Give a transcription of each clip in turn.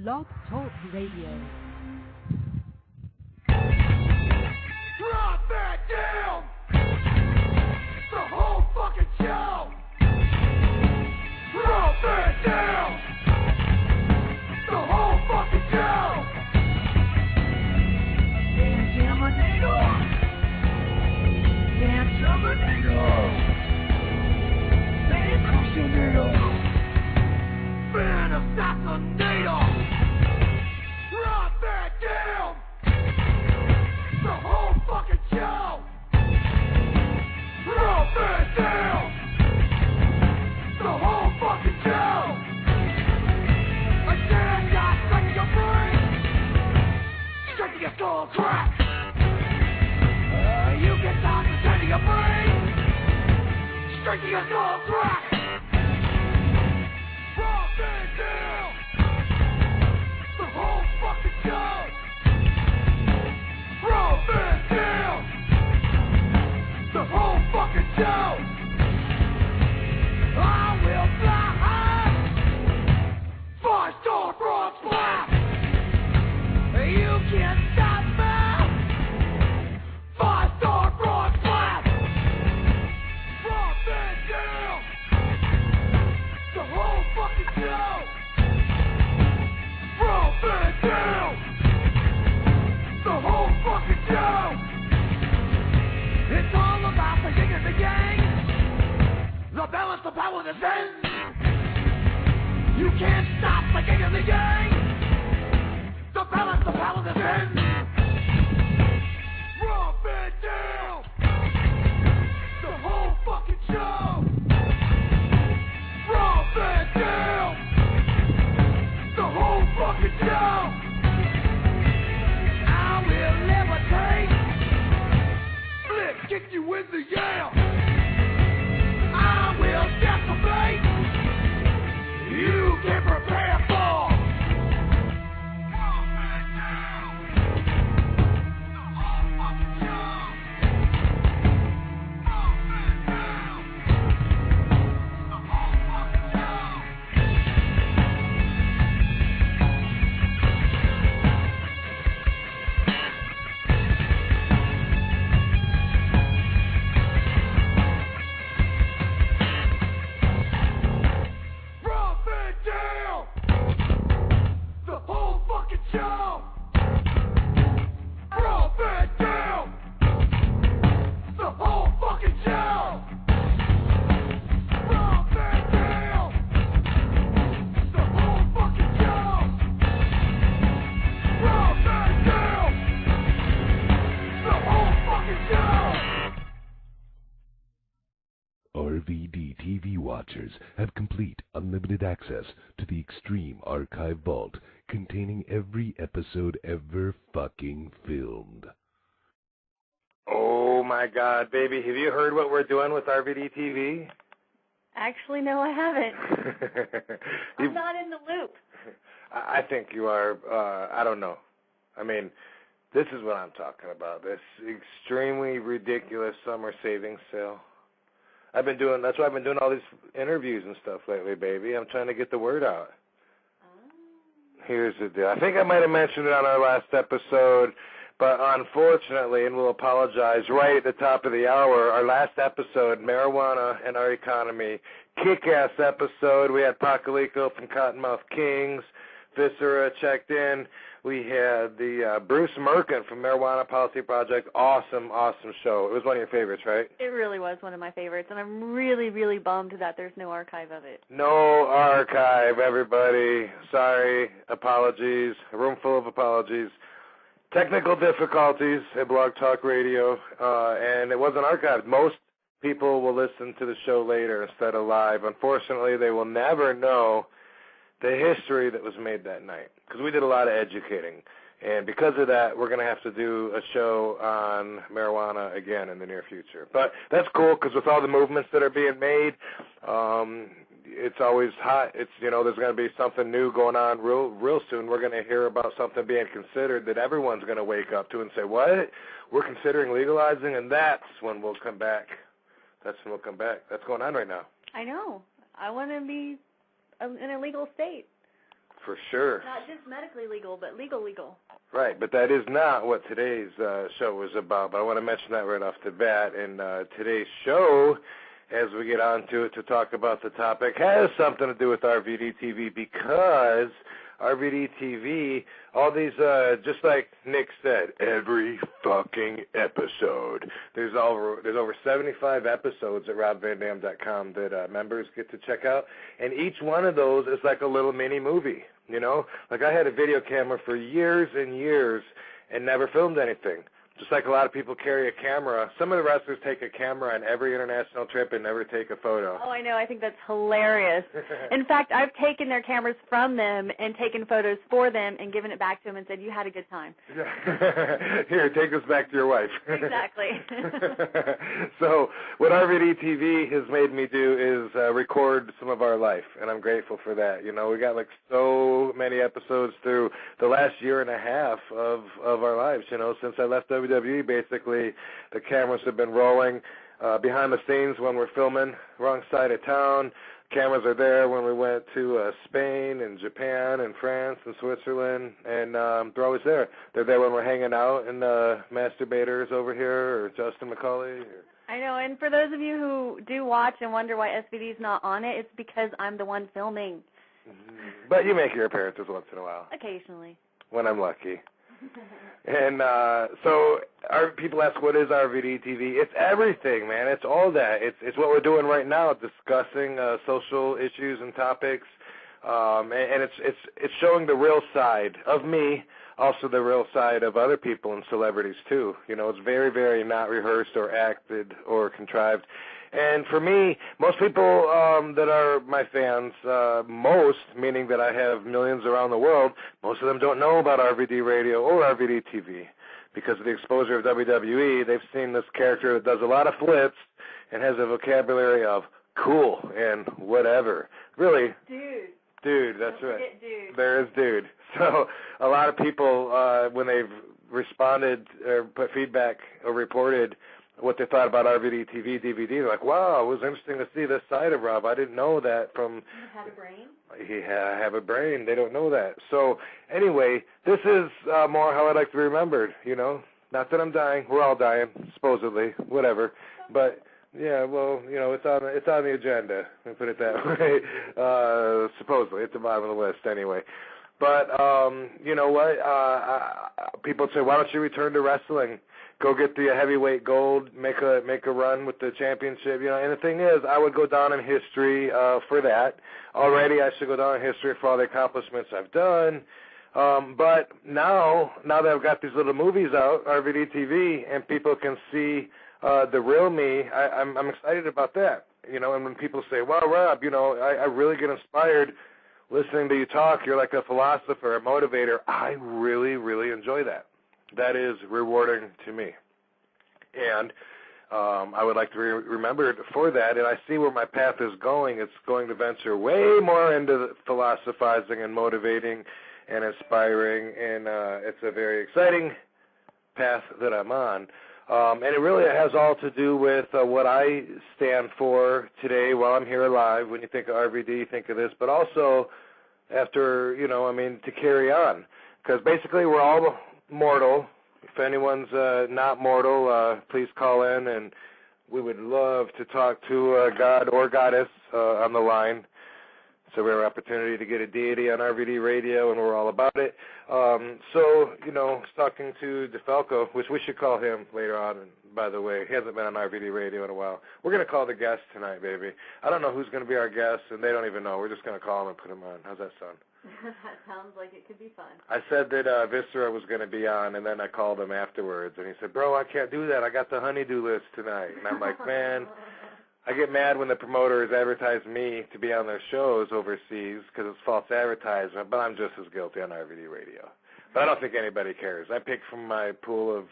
Blog Talk Radio. Drop that down! The whole fucking show! Drop that down! The whole fucking show! Can't jam a needle! Can't shove a needle! Can't crush a needle! Fan assassinator! Drop that down! The whole fucking show! Drop that down! The whole fucking show! Again, got straight to your brain! Straight to your skull crack! You can stop the straight to your brain! Straight to your skull crack! Drop that down! The whole fucking show! Drop that down! The whole fucking show! I will fly high! 5-star frog splash! You can't stop me! 5-star frog splash! Drop that down! The whole fucking show! Drop that down! The whole fucking show! It's all about the yin and the yang! The balance, the power, the zen! You can't stop the yin and the yang! The balance, the power, the zen! Drop it down! The whole fucking show! Drop it down! The whole fucking show! I will levitate! Flip, kick you in the yam! I will decimate! You can prepare for! Drop it down! The whole fucking show! Drop it down! The whole fucking show! Drop it down! The whole fucking show! Drop it down! The whole fucking show! Drop it down! The whole fucking show! Drop it down! The whole fucking show! RVD TV watchers have complete unlimited access to the Extreme Archive Vault containing every episode ever fucking filmed. Oh my God, baby, have you heard what we're doing with RVD TV? Actually, no, I haven't. I'm not in the loop. I think you are, I don't know. I mean, this is what I'm talking about, this extremely ridiculous summer savings sale. That's why I've been doing all these interviews and stuff lately, baby. I'm trying to get the word out. Here's the deal. I think I might have mentioned it on our last episode, but unfortunately, and we'll apologize, right at the top of the hour, our last episode, Marijuana and Our Economy, kick-ass episode. We had Pacalico from Cottonmouth Kings. Viscera checked in. We had the Bruce Merkin from Marijuana Policy Project. Awesome, awesome show. It was one of your favorites, right? It really was one of my favorites, and I'm really, really bummed that there's no archive of it. No archive, everybody. Sorry. Apologies. A room full of apologies. Technical difficulties at Blog Talk Radio, and it wasn't archived. Most people will listen to the show later instead of live. Unfortunately, they will never know the history that was made that night, because we did a lot of educating. And because of that, we're going to have to do a show on marijuana again in the near future. But that's cool, because with all the movements that are being made, it's always hot. It's, there's going to be something new going on real soon. We're going to hear about something being considered that everyone's going to wake up to and say, what? We're considering legalizing? And that's when we'll come back. That's going on right now. I know. I want to be in a legal state. For sure. Not just medically legal, but legal. Right, but that is not what today's show was about. But I want to mention that right off the bat. And today's show, as we get on to it to talk about the topic, has something to do with RVD TV because RVD TV, all these, just like Nick said, every fucking episode. There's over 75 episodes at robvandam.com that members get to check out, and each one of those is like a little mini movie, you know? Like I had a video camera for years and years and never filmed anything. Just like a lot of people carry a camera. Some of the wrestlers take a camera on every international trip and never take a photo. Oh, I know. I think that's hilarious. In fact, I've taken their cameras from them and taken photos for them and given it back to them and said, you had a good time. Here, take this back to your wife. Exactly. So what RVD TV has made me do is record some of our life, and I'm grateful for that. You know, we got like so many episodes through the last year and a half of our lives, you know, since I left WWE, basically, the cameras have been rolling behind the scenes when we're filming, wrong side of town. Cameras are there when we went to Spain and Japan and France and Switzerland, and they're always there. They're there when we're hanging out and masturbators over here or Justin McCauley. I know, and for those of you who do watch and wonder why SVD's not on it, it's because I'm the one filming. But you make your appearances once in a while. Occasionally. When I'm lucky. And so our people ask, what is RVD TV? It's everything, man. It's all that. It's what we're doing right now, discussing social issues and topics, and it's showing the real side of me, also the real side of other people and celebrities too. You know, it's very, very not rehearsed or acted or contrived. And for me, most people that are my fans, most, meaning that I have millions around the world, most of them don't know about RVD Radio or RVD TV. Because of the exposure of WWE, they've seen this character that does a lot of flips and has a vocabulary of cool and whatever. Really? Dude, that's right. Dude. There is dude. So a lot of people, when they've responded or put feedback or reported what they thought about RVD TV DVD, they're like, wow, it was interesting to see this side of Rob. I didn't know that from... You have a brain? I have a brain. They don't know that. So anyway, this is more how I'd like to be remembered, you know. Not that I'm dying. We're all dying, supposedly, whatever. But, yeah, well, you know, it's on the agenda. Let me put it that way. Supposedly. It's the bottom of the list anyway. But, you know what? People say, why don't you return to wrestling? Go get the heavyweight gold, make a run with the championship, you know. And the thing is, I would go down in history for that. Already, I should go down in history for all the accomplishments I've done. But now that I've got these little movies out, RVD TV, and people can see the real me, I'm excited about that, you know. And when people say, "Wow, Rob, you know, I really get inspired listening to you talk. You're like a philosopher, a motivator," I really, really enjoy that. That is rewarding to me. And I would like to be remembered for that, and I see where my path is going. It's going to venture way more into philosophizing and motivating and inspiring, and it's a very exciting path that I'm on. And it really has all to do with what I stand for today while I'm here alive. When you think of RVD, you think of this, but also after, you know, I mean, to carry on. Because basically we're all mortal. If anyone's not mortal, please call in, and we would love to talk to God or Goddess on the line. So we have an opportunity to get a deity on RVD Radio, and we're all about it. So, you know, I was talking to DeFalco, which we should call him later on, and by the way. He hasn't been on RVD Radio in a while. We're going to call the guest tonight, baby. I don't know who's going to be our guest, and they don't even know. We're just going to call him and put him on. How's that sound? That sounds like it could be fun. I said that Viscera was going to be on, and then I called him afterwards, and he said, bro, I can't do that. I got the honeydew list tonight. And I'm like, man, I get mad when the promoters advertise me to be on their shows overseas because it's false advertisement, but I'm just as guilty on RVD Radio. But I don't think anybody cares. I pick from my pool of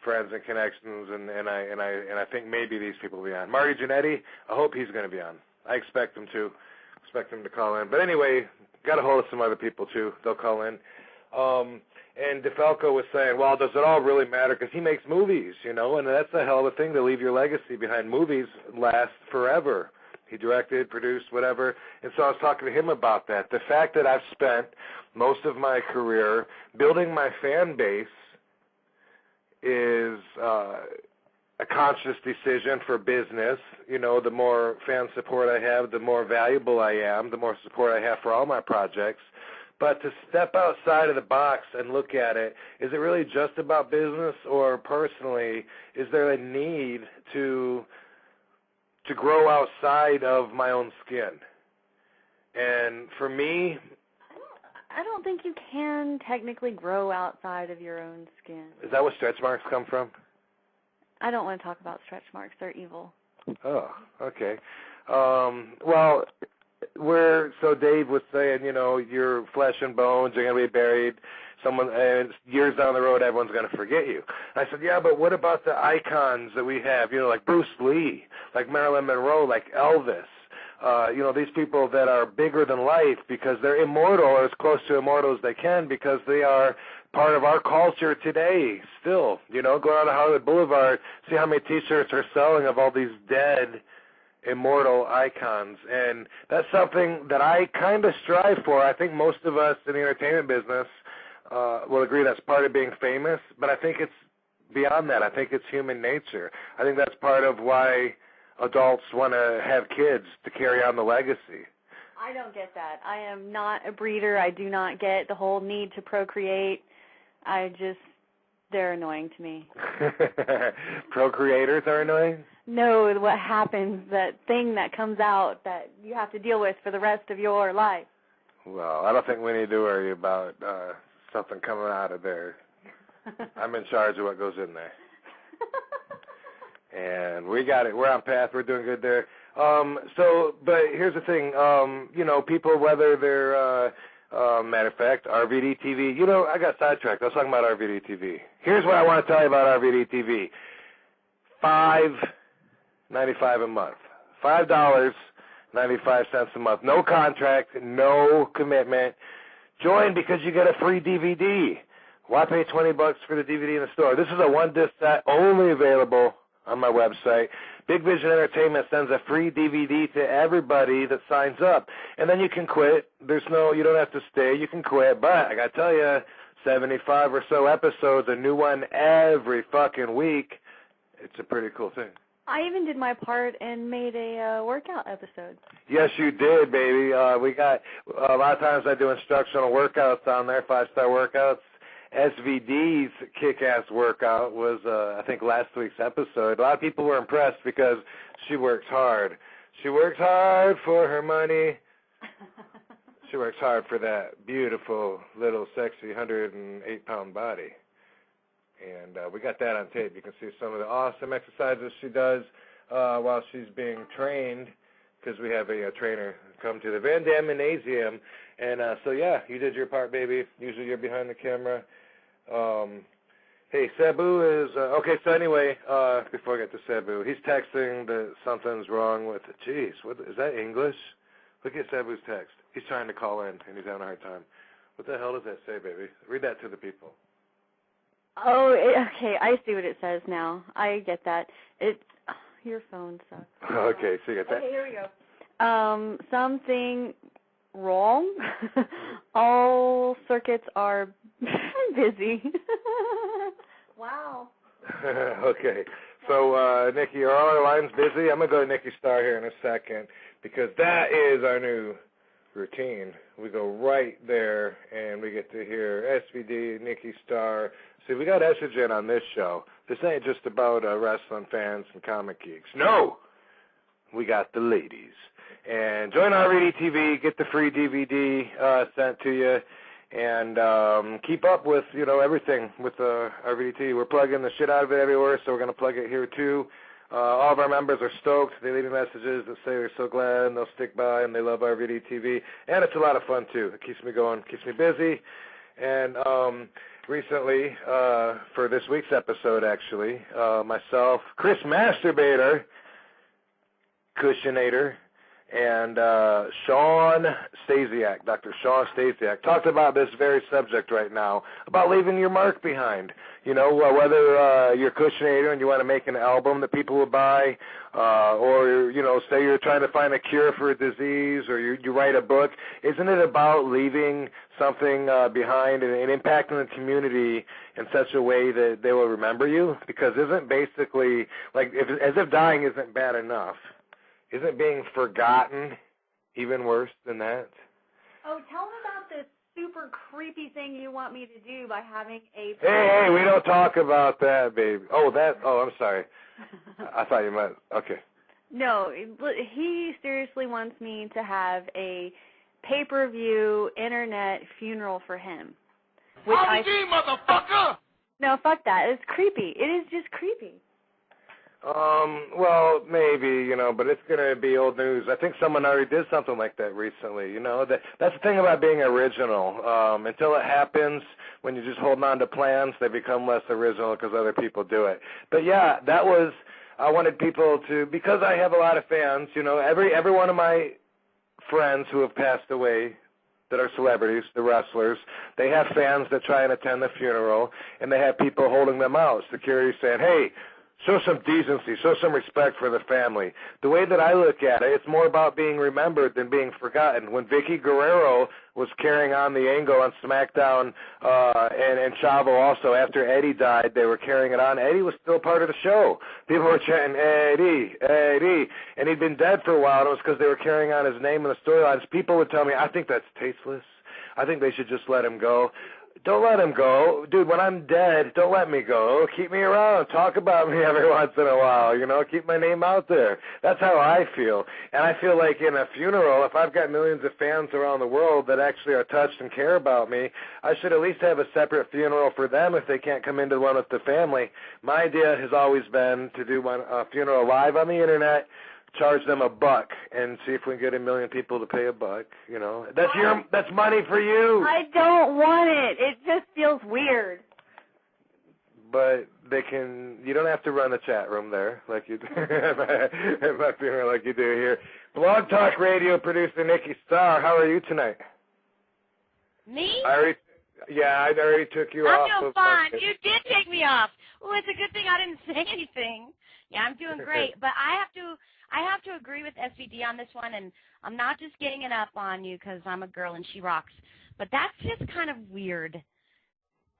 friends and connections, and I think maybe these people will be on. Marty Jannetty, I hope he's going to be on. I expect him to. Expect him to call in. But anyway, got a hold of some other people, too. They'll call in. And DeFalco was saying, well, does it all really matter? Because he makes movies, you know, and that's a hell of a thing to leave your legacy behind. Movies last forever. He directed, produced, whatever. And so I was talking to him about that. The fact that I've spent most of my career building my fan base is a conscious decision for business. You know, the more fan support I have, the more valuable I am, the more support I have for all my projects. But to step outside of the box and look at it, is it really just about business, or personally, is there a need to grow outside of my own skin? And for me, I don't think you can technically grow outside of your own skin. Is that where stretch marks come from? I don't want to talk about stretch marks. They're evil. Oh, okay. Well, so Dave was saying, you know, you're flesh and bones, you're going to be buried. And years down the road, everyone's going to forget you. I said, yeah, but what about the icons that we have, you know, like Bruce Lee, like Marilyn Monroe, like Elvis? You know, these people that are bigger than life because they're immortal, or as close to immortal as they can, because they are part of our culture today still. You know, go out to Hollywood Boulevard, see how many T-shirts are selling of all these dead immortal icons. And that's something that I kind of strive for. I think most of us in the entertainment business will agree that's part of being famous, but I think it's beyond that. I think it's human nature. I think that's part of why adults want to have kids, to carry on the legacy. I don't get that. I am not a breeder. I do not get the whole need to procreate. They're annoying to me. Procreators are annoying? No, what happens, that thing that comes out that you have to deal with for the rest of your life. Well, I don't think we need to worry about something coming out of there. I'm in charge of what goes in there. And we got it. We're on path. We're doing good there. But here's the thing. You know, people, whether they're, matter of fact, RVD TV. You know, I got sidetracked. I was talking about RVD TV. Here's what I want to tell you about RVD TV. $5.95 a month. $5.95 a month. No contract, no commitment. Join because you get a free DVD. Why pay $20 for the DVD in the store? This is a one-disc set, only available on my website. Big Vision Entertainment sends a free DVD to everybody that signs up. And then you can quit. You don't have to stay. You can quit. But I got to tell you, 75 or so episodes, a new one every fucking week. It's a pretty cool thing. I even did my part and made a workout episode. Yes, you did, baby. We got a lot of times I do instructional workouts on there, 5-star workouts. SVD's kick-ass workout was, I think, last week's episode. A lot of people were impressed because she works hard. She works hard for her money. She works hard for that beautiful, little, sexy 108-pound body. And we got that on tape. You can see some of the awesome exercises she does while she's being trained, because we have a trainer come to the Van Damme Gymnasium. And so, yeah, you did your part, baby. Usually you're behind the camera. Hey, Sabu is, okay, so anyway, before I get to Sabu, he's texting that something's wrong with, jeez, what, is that English? Look at Sabu's text. He's trying to call in, and he's having a hard time. What the hell does that say, baby? Read that to the people. Oh, okay, I see what it says now. I get that. Your phone sucks. Okay, so you get that. Okay, here we go. Something wrong. All circuits are busy. Wow. Okay. So, Nikki, are all our lines busy? I'm going to go to Nikki Starr here in a second, because that is our new routine. We go right there, and we get to hear SVD, Nikki Starr. See, we got estrogen on this show. This ain't just about wrestling fans and comic geeks. No! We got the ladies. And join RVD TV, get the free DVD sent to you, and keep up with, you know, everything with RVD TV. We're plugging the shit out of it everywhere, so we're going to plug it here too. All of our members are stoked. They leave me messages that say they're so glad and they'll stick by and they love RVD TV. And it's a lot of fun too. It keeps me going, keeps me busy. And recently, for this week's episode actually, myself, Chris Masturbator, Cushionator, And Sean Stasiak, Dr. Sean Stasiak, talked about this very subject right now, about leaving your mark behind. You know, whether you're Cushionator and you want to make an album that people will buy, or, you know, say you're trying to find a cure for a disease, or you write a book, isn't it about leaving something behind and impacting the community in such a way that they will remember you? Because isn't basically, like, as if dying isn't bad enough, isn't being forgotten even worse than that? Oh, tell them about this super creepy thing you want me to do by having a... Hey, we don't talk about that, baby. Oh, I'm sorry. I thought you meant, okay. No, he seriously wants me to have a pay-per-view internet funeral for him. RVD, motherfucker! No, fuck that. It's creepy. It is just creepy. Well, maybe, you know, but it's going to be old news. I think someone already did something like that recently, you know. That's the thing about being original. Until it happens, when you're just holding on to plans, they become less original because other people do it. But, yeah, that was, I wanted people to, because I have a lot of fans, you know, every one of my friends who have passed away that are celebrities, the wrestlers, they have fans that try and attend the funeral, and they have people holding them out, security saying, hey, show some decency, show some respect for the family. The way that I look at it, it's more about being remembered than being forgotten. When Vicky Guerrero was carrying on the angle on SmackDown, and Chavo also, after Eddie died, they were carrying it on. Eddie was still part of the show. People were chanting, Eddie, Eddie. And he'd been dead for a while, and it was because they were carrying on his name in the storylines. People would tell me, I think that's tasteless. I think they should just let him go. Don't let him go. Dude, when I'm dead, don't let me go. Keep me around. Talk about me every once in a while, you know. Keep my name out there. That's how I feel. And I feel like in a funeral, if I've got millions of fans around the world that actually are touched and care about me, I should at least have a separate funeral for them if they can't come into one with the family. My idea has always been to do a funeral live on the Internet, charge them $1 and see if we can get 1 million people to pay $1, you know. That's money for you. I don't want it. It just feels weird. But you don't have to run the chat room there like you do at my funeral like you do here. Blog Talk Radio producer Nikki Starr, how are you tonight? Me? I already took you off. I'm doing fine. You did take me off. Well, it's a good thing I didn't say anything. Yeah, I'm doing great. But I have to agree with SVD on this one, and I'm not just getting it up on you because I'm a girl and she rocks. But that's just kind of weird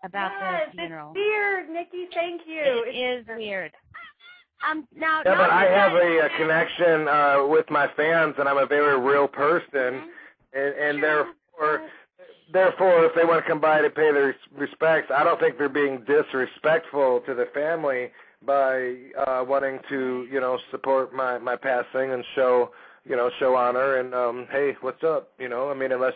about the funeral. It's weird, Nikki. Thank you. It is weird. Now, yeah, but I have a connection with my fans, and I'm a very real person, and therefore, if they want to come by to pay their respects, I don't think they're being disrespectful to the family by wanting to, you know, support my passing and show honor and hey, what's up? You know, I mean, unless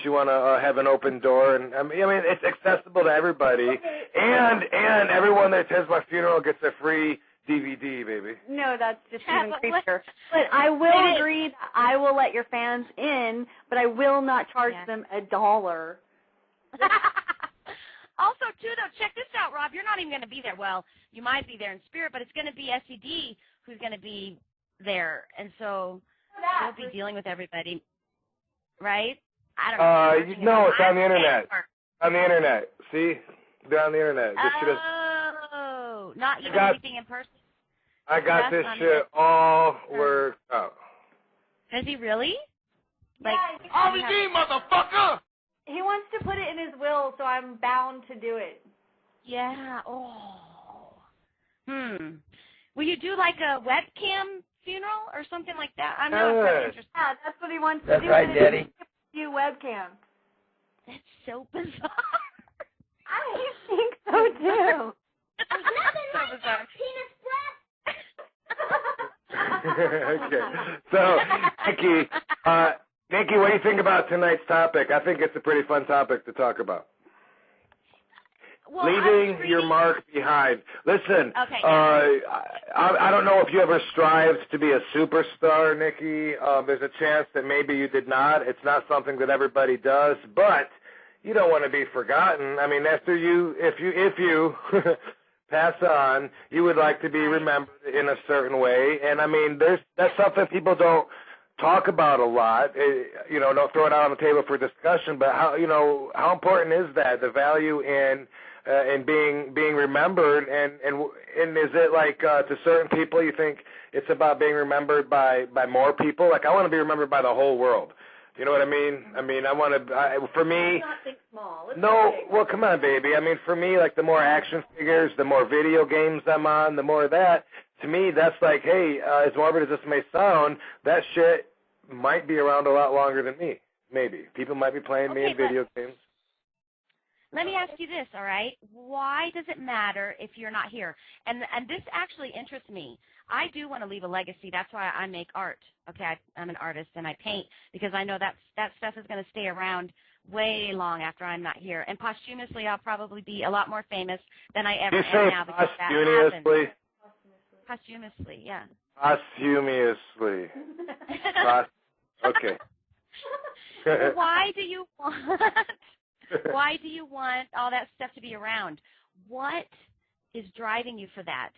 you want to have an open door, and I mean, it's accessible to everybody, and everyone that attends my funeral gets a free DVD, baby. No, that's just even creepier. But I will agree that I will let your fans in, but I will not charge them $1. Also, too, though, check this out, Rob. You're not even going to be there. Well, you might be there in spirit, but it's going to be SED who's going to be there. And so you'll be dealing with everybody, right? I don't know. No, it's on the Internet. On the Internet. See? They're on the Internet. Oh, not even anything in person? I got this shit all worked out. Does he really? Like, RVD, motherfucker! He wants to put it in his will, so I'm bound to do it. Yeah. Oh. Will you do like a webcam funeral or something like that? I know it's really interesting. Yeah, that's what he wants to do. That's right, Daddy. You webcam. That's so bizarre. I think so too. Nothing so bizarre. Okay. So, Nikki, what do you think about tonight's topic? I think it's a pretty fun topic to talk about. Well, leaving your mark behind. Listen, okay, I don't know if you ever strived to be a superstar, Nikki. There's a chance that maybe you did not. It's not something that everybody does, but you don't want to be forgotten. I mean, after if you pass on, you would like to be remembered in a certain way. And I mean, that's something people don't talk about a lot. Don't throw it out on the table for discussion. But how important is that? The value in being remembered, and is it like to certain people you think it's about being remembered by more people? Like I want to be remembered by the whole world. You know what I mean? I mean, I want to. For me, not think small. Well, come on, baby. I mean, for me, like the more action figures, the more video games I'm on, the more of that. To me, that's like, hey, as morbid as this may sound, that shit might be around a lot longer than me. Maybe people might be playing me in video games. Let me ask you this, all right? Why does it matter if you're not here? And this actually interests me. I do want to leave a legacy. That's why I make art. Okay, I'm an artist and I paint because I know that stuff is going to stay around way long after I'm not here. And posthumously, I'll probably be a lot more famous than I ever am now because that happens. Posthumously, yeah. Posthumously. Okay. Why do you want all that stuff to be around? What is driving you for that?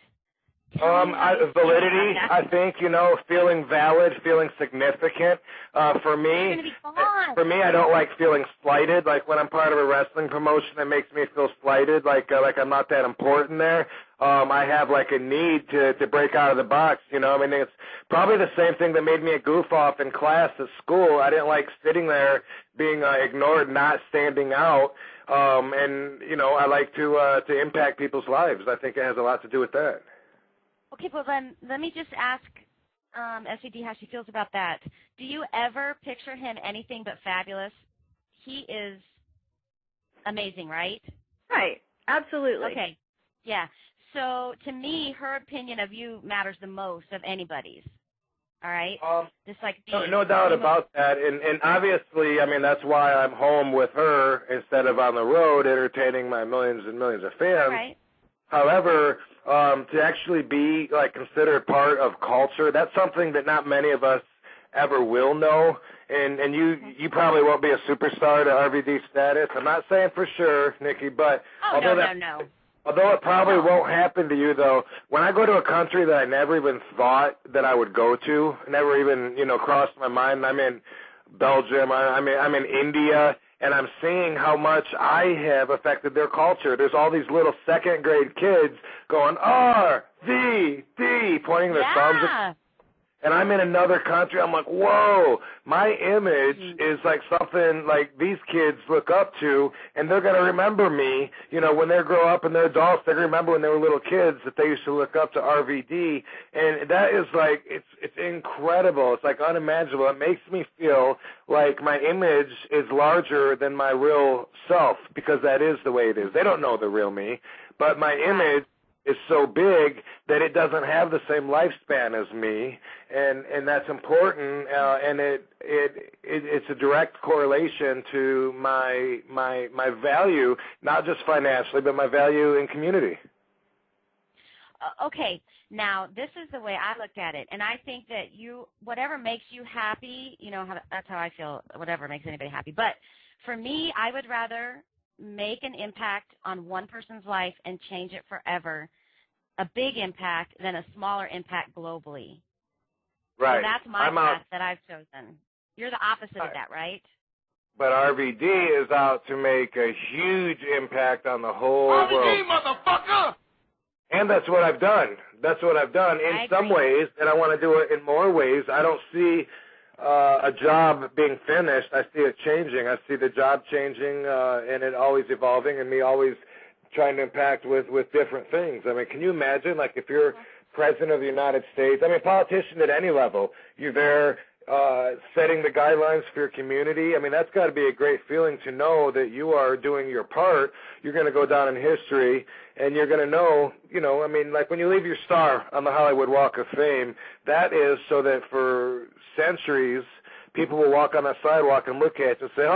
Validity, I think, feeling valid, feeling significant. For me, I don't like feeling slighted. Like when I'm part of a wrestling promotion, it makes me feel slighted, like I'm not that important there. I have like a need to break out of the box, I mean, it's probably the same thing that made me a goof off in class at school. I didn't like sitting there being ignored, not standing out. I like to impact people's lives. I think it has a lot to do with that. Okay, well then let me just ask SVD how she feels about that. Do you ever picture him anything but fabulous? He is amazing, right? Right, absolutely. Okay, yeah. So to me, her opinion of you matters the most of anybody's. All right? Just like no doubt about that. And obviously, I mean, that's why I'm home with her instead of on the road entertaining my millions and millions of fans. All right. However, to actually be like considered part of culture, that's something that not many of us ever will know. And you probably won't be a superstar to RVD status. I'm not saying for sure, Nikki, but no. Although it probably won't happen to you, though, when I go to a country that I never even thought that I would go to, never even crossed my mind. I'm in Belgium. I'm in India. And I'm seeing how much I have affected their culture. There's all these little second-grade kids going, RVD, pointing their thumbs at. And I'm in another country. I'm like, whoa, my image is like something like these kids look up to, and they're going to remember me. When they grow up and they're adults, they're going to remember when they were little kids that they used to look up to RVD. And that is like, it's incredible. It's like unimaginable. It makes me feel like my image is larger than my real self because that is the way it is. They don't know the real me, but my image is so big that it doesn't have the same lifespan as me, and that's important, and it's a direct correlation to my value, not just financially, but my value in community. Okay, now this is the way I looked at it, and I think that whatever makes you happy, that's how I feel, whatever makes anybody happy. But for me, I would rather make an impact on one person's life and change it forever, a big impact than a smaller impact globally. Right. So that's my path that I've chosen. You're the opposite of that, right? But RVD is out to make a huge impact on the whole world. RVD, motherfucker! And that's what I've done. That's what I've done in some ways, and I want to do it in more ways. I don't see a job being finished. I see it changing. I see the job changing and it always evolving, and me always trying to impact with different things. I mean, can you imagine, like, if you're president of the United States, I mean, politician at any level, you're there setting the guidelines for your community. I mean, that's got to be a great feeling to know that you are doing your part. You're going to go down in history, and you're going to know, I mean, like when you leave your star on the Hollywood Walk of Fame, that is so that for centuries, people will walk on that sidewalk and look at you and say,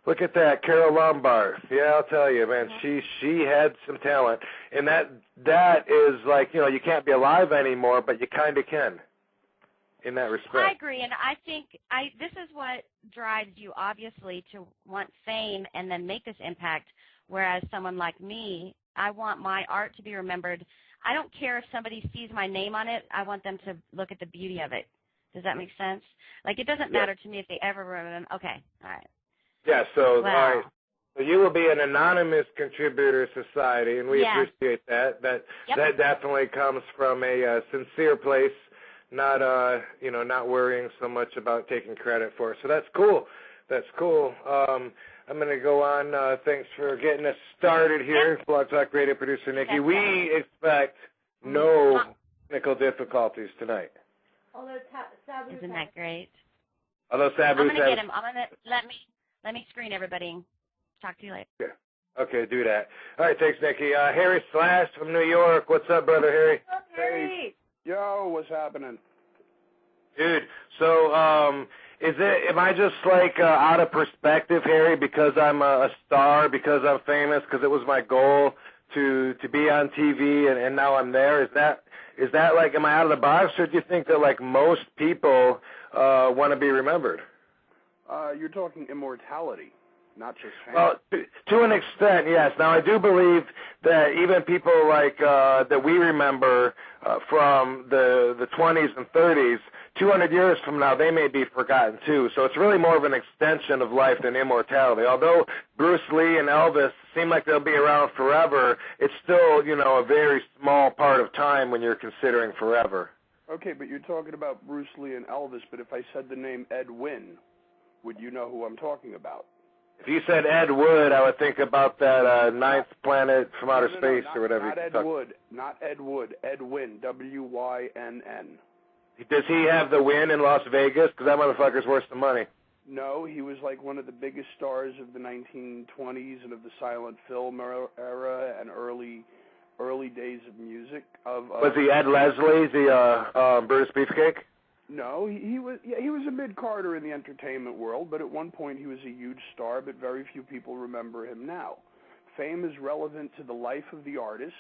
look at that, Carol Lombard. Yeah, I'll tell you, man, she had some talent. And that is like, you can't be alive anymore, but you kind of can in that respect. I agree, and I think this is what drives you, obviously, to want fame and then make this impact, whereas someone like me, I want my art to be remembered. I don't care if somebody sees my name on it. I want them to look at the beauty of it. Does that make sense? Like, it doesn't matter to me if they ever remember. Okay, all right. Yeah, so, Wow. all right. So you will be an anonymous contributor society, and we appreciate that. That definitely comes from a sincere place, not not worrying so much about taking credit for it. So that's cool. That's cool. I'm going to go on. Thanks for getting us started here. Blog Talk Radio producer Nikki. We expect no technical difficulties tonight. Although Sabu, isn't that great? Although Sabu, I'm going to get him. I'm going to let me screen everybody. Talk to you later. Yeah. Okay, do that. All right, thanks, Nikki. Harry Slash from New York. What's up, brother Harry? What's up, Harry? Hey. Yo, what's happening? Dude, so am I just like out of perspective, Harry, because I'm a star, because I'm famous, because it was my goal to be on TV and now I'm there? Is that like, am I out of the box, or do you think that like most people want to be remembered? You're talking immortality, not just fame. Well, to an extent, yes. Now, I do believe that even people like that we remember from the 20s and 30s, 200 years from now, they may be forgotten too. So it's really more of an extension of life than immortality. Although Bruce Lee and Elvis seem like they'll be around forever, it's still, a very small part of time when you're considering forever. Okay, but you're talking about Bruce Lee and Elvis, but if I said the name Ed Wynn, would you know who I'm talking about? If you said Ed Wood, I would think about that ninth planet from outer space or whatever. Not Ed Wood. Not Ed Wood. Ed Wynn. W-Y-N-N. Does he have the win in Las Vegas? Because that motherfucker's worth some money. No, he was like one of the biggest stars of the 1920s and of the silent film era and early days of music. Was he Ed Leslie, the Brutus Beefcake? No, he was a mid-carder in the entertainment world, but at one point he was a huge star, but very few people remember him now. Fame is relevant to the life of the artist,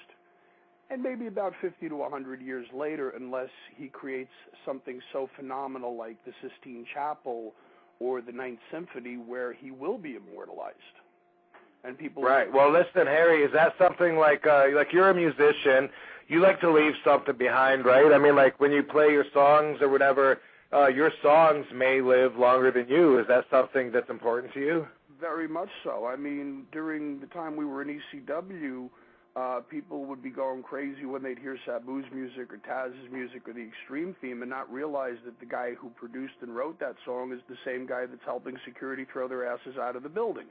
and maybe about 50 to 100 years later, unless he creates something so phenomenal like the Sistine Chapel or the Ninth Symphony, where he will be immortalized. And people. Right. Well, listen, Harry, is that something like you're a musician? You like to leave something behind, right? I mean, like when you play your songs or whatever, your songs may live longer than you. Is that something that's important to you? Very much so. I mean, during the time we were in ECW, people would be going crazy when they'd hear Sabu's music or Taz's music or the Extreme theme and not realize that the guy who produced and wrote that song is the same guy that's helping security throw their asses out of the building.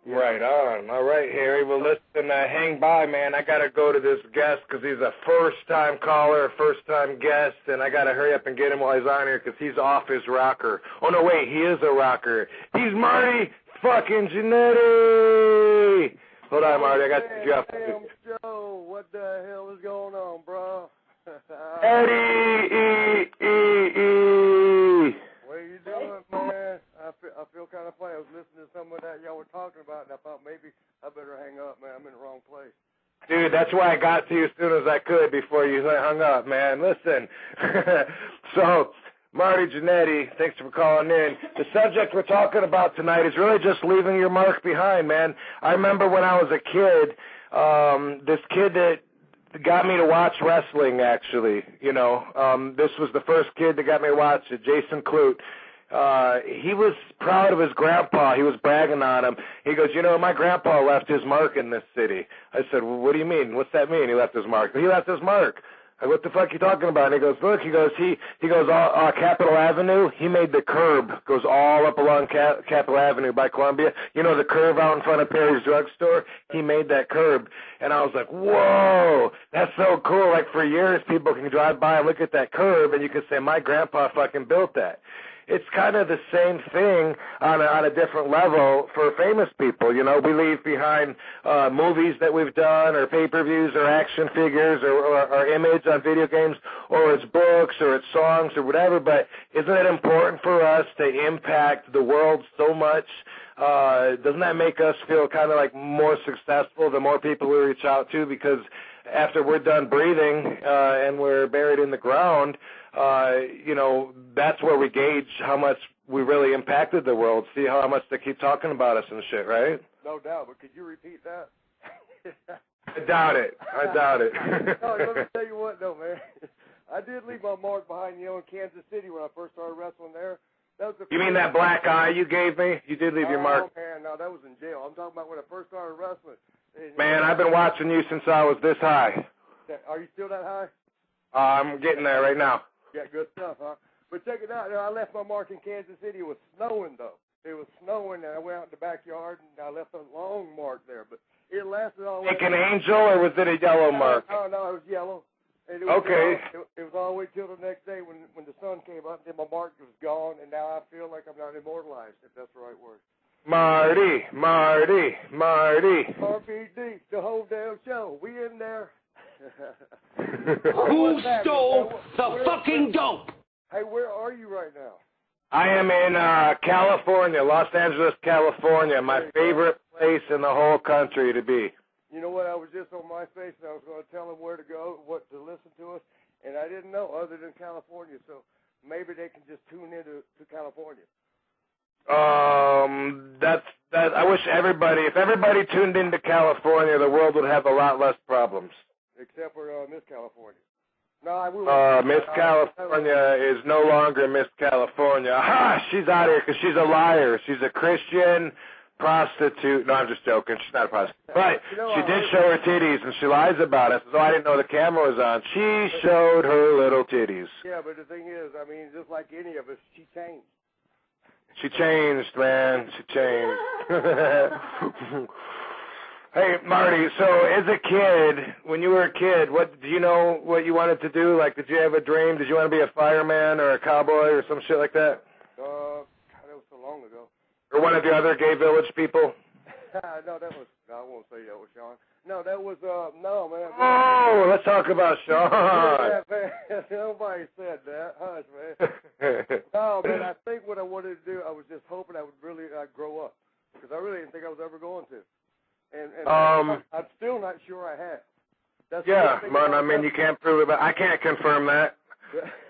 Right on. All right, Harry. Well, listen, hang by, man. I got to go to this guest because he's a first-time caller, a first-time guest, and I got to hurry up and get him while he's on here because he's off his rocker. Oh, no, wait, he is a rocker. He's Marty fucking Jannetty. Hold on, Marty. I got you up. Damn, Joe, what the hell is going on, bro? Eddie, What are you doing, man? I feel kind of funny. I was listening to some of that y'all were talking about, and I thought maybe I better hang up, man. I'm in the wrong place. Dude, that's why I got to you as soon as I could before you hung up, man. Listen, so Marty Jannetty, thanks for calling in. The subject we're talking about tonight is really just leaving your mark behind, man. I remember when I was a kid, this kid that got me to watch wrestling, actually. This was the first kid that got me to watch it, Jason Clute. He was proud of his grandpa. He was bragging on him. He goes, my grandpa left his mark in this city. I said, well, what do you mean? What's that mean, he left his mark? He left his mark. What the fuck are you talking about? And he goes, look, he goes, Capitol Avenue, he made the curb, goes all up along Capitol Avenue by Columbia. The curb out in front of Perry's drugstore? He made that curb. And I was like, whoa, that's so cool. Like for years, people can drive by and look at that curb, and you can say, my grandpa fucking built that. It's kind of the same thing on a different level for famous people. We leave behind movies that we've done or pay-per-views or action figures or image on video games, or it's books or it's songs or whatever, but isn't it important for us to impact the world so much? Doesn't that make us feel kind of like more successful the more people we reach out to? Because after we're done breathing and we're buried in the ground, that's where we gauge how much we really impacted the world, see how much they keep talking about us and shit, right? No doubt, but could you repeat that? I doubt it. No, let me tell you what, though, man. I did leave my mark behind, in Kansas City when I first started wrestling there. That was the You mean that black eye you gave me? You did leave your mark. Oh, man, no, that was in jail. I'm talking about when I first started wrestling. Man, I've been watching you since I was this high. Are you still that high? I'm getting there right now. Yeah, good stuff, huh? But check it out. I left my mark in Kansas City. It was snowing, though. It was snowing, and I went out in the backyard, and I left a long mark there. But it lasted all the way. Like an angel, or was it a yellow mark? No, it was yellow. And it was Okay. It was all the way till the next day when the sun came up, and then my mark was gone, and now I feel like I'm not immortalized, if that's the right word. Marty. RVD, the whole damn show. We in there. Who stole the fucking dope? Hey, where are you right now? I am in California, Los Angeles, California, my favorite place in the whole country to be. You know what? I was just on MySpace, and I was going to tell them where to go, what to listen to us, and I didn't know other than California, so maybe they can just tune into California. I wish if everybody tuned into California, the world would have a lot less problems. Except for Miss California. No, Miss California is no longer Miss California. Aha! She's out of here because she's a liar. She's a Christian prostitute. No, I'm just joking. She's not a prostitute. But she did show her titties, and she lies about it. So I didn't know the camera was on. She showed her little titties. Yeah, but the thing is, I mean, just like any of us, she changed. She changed, man. She changed. Hey, Marty, so as a kid, when you were a kid, do you know what you wanted to do? Like, did you have a dream? Did you want to be a fireman or a cowboy or some shit like that? God, that was so long ago. Or one of the other gay village people? No, I won't say that was Sean. No, that was, no, man. Oh, let's talk about Sean. Yeah, man. Nobody said that. Hush, man. No, man, I think what I wanted to do, I was just hoping I would really grow up. Because I really didn't think I was ever going to. And I'm still not sure I have. That's man, I mean, you can't prove it, but I can't confirm that.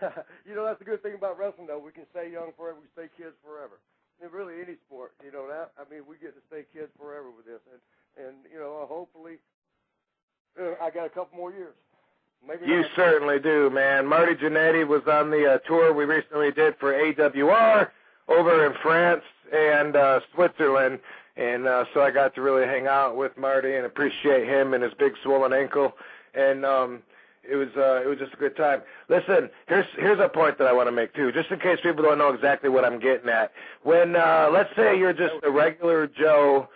That's the good thing about wrestling, though. We can stay young forever. We stay kids forever. In really any sport, that. I mean, we get to stay kids forever with this. And hopefully, I got a couple more years. Maybe you certainly do, man. Marty Jannetty was on the tour we recently did for AWR over in France and Switzerland. And so I got to really hang out with Marty and appreciate him and his big swollen ankle. And it was just a good time. Listen, here's a point that I want to make too, just in case people don't know exactly what I'm getting at. When let's say you're just a regular Joe,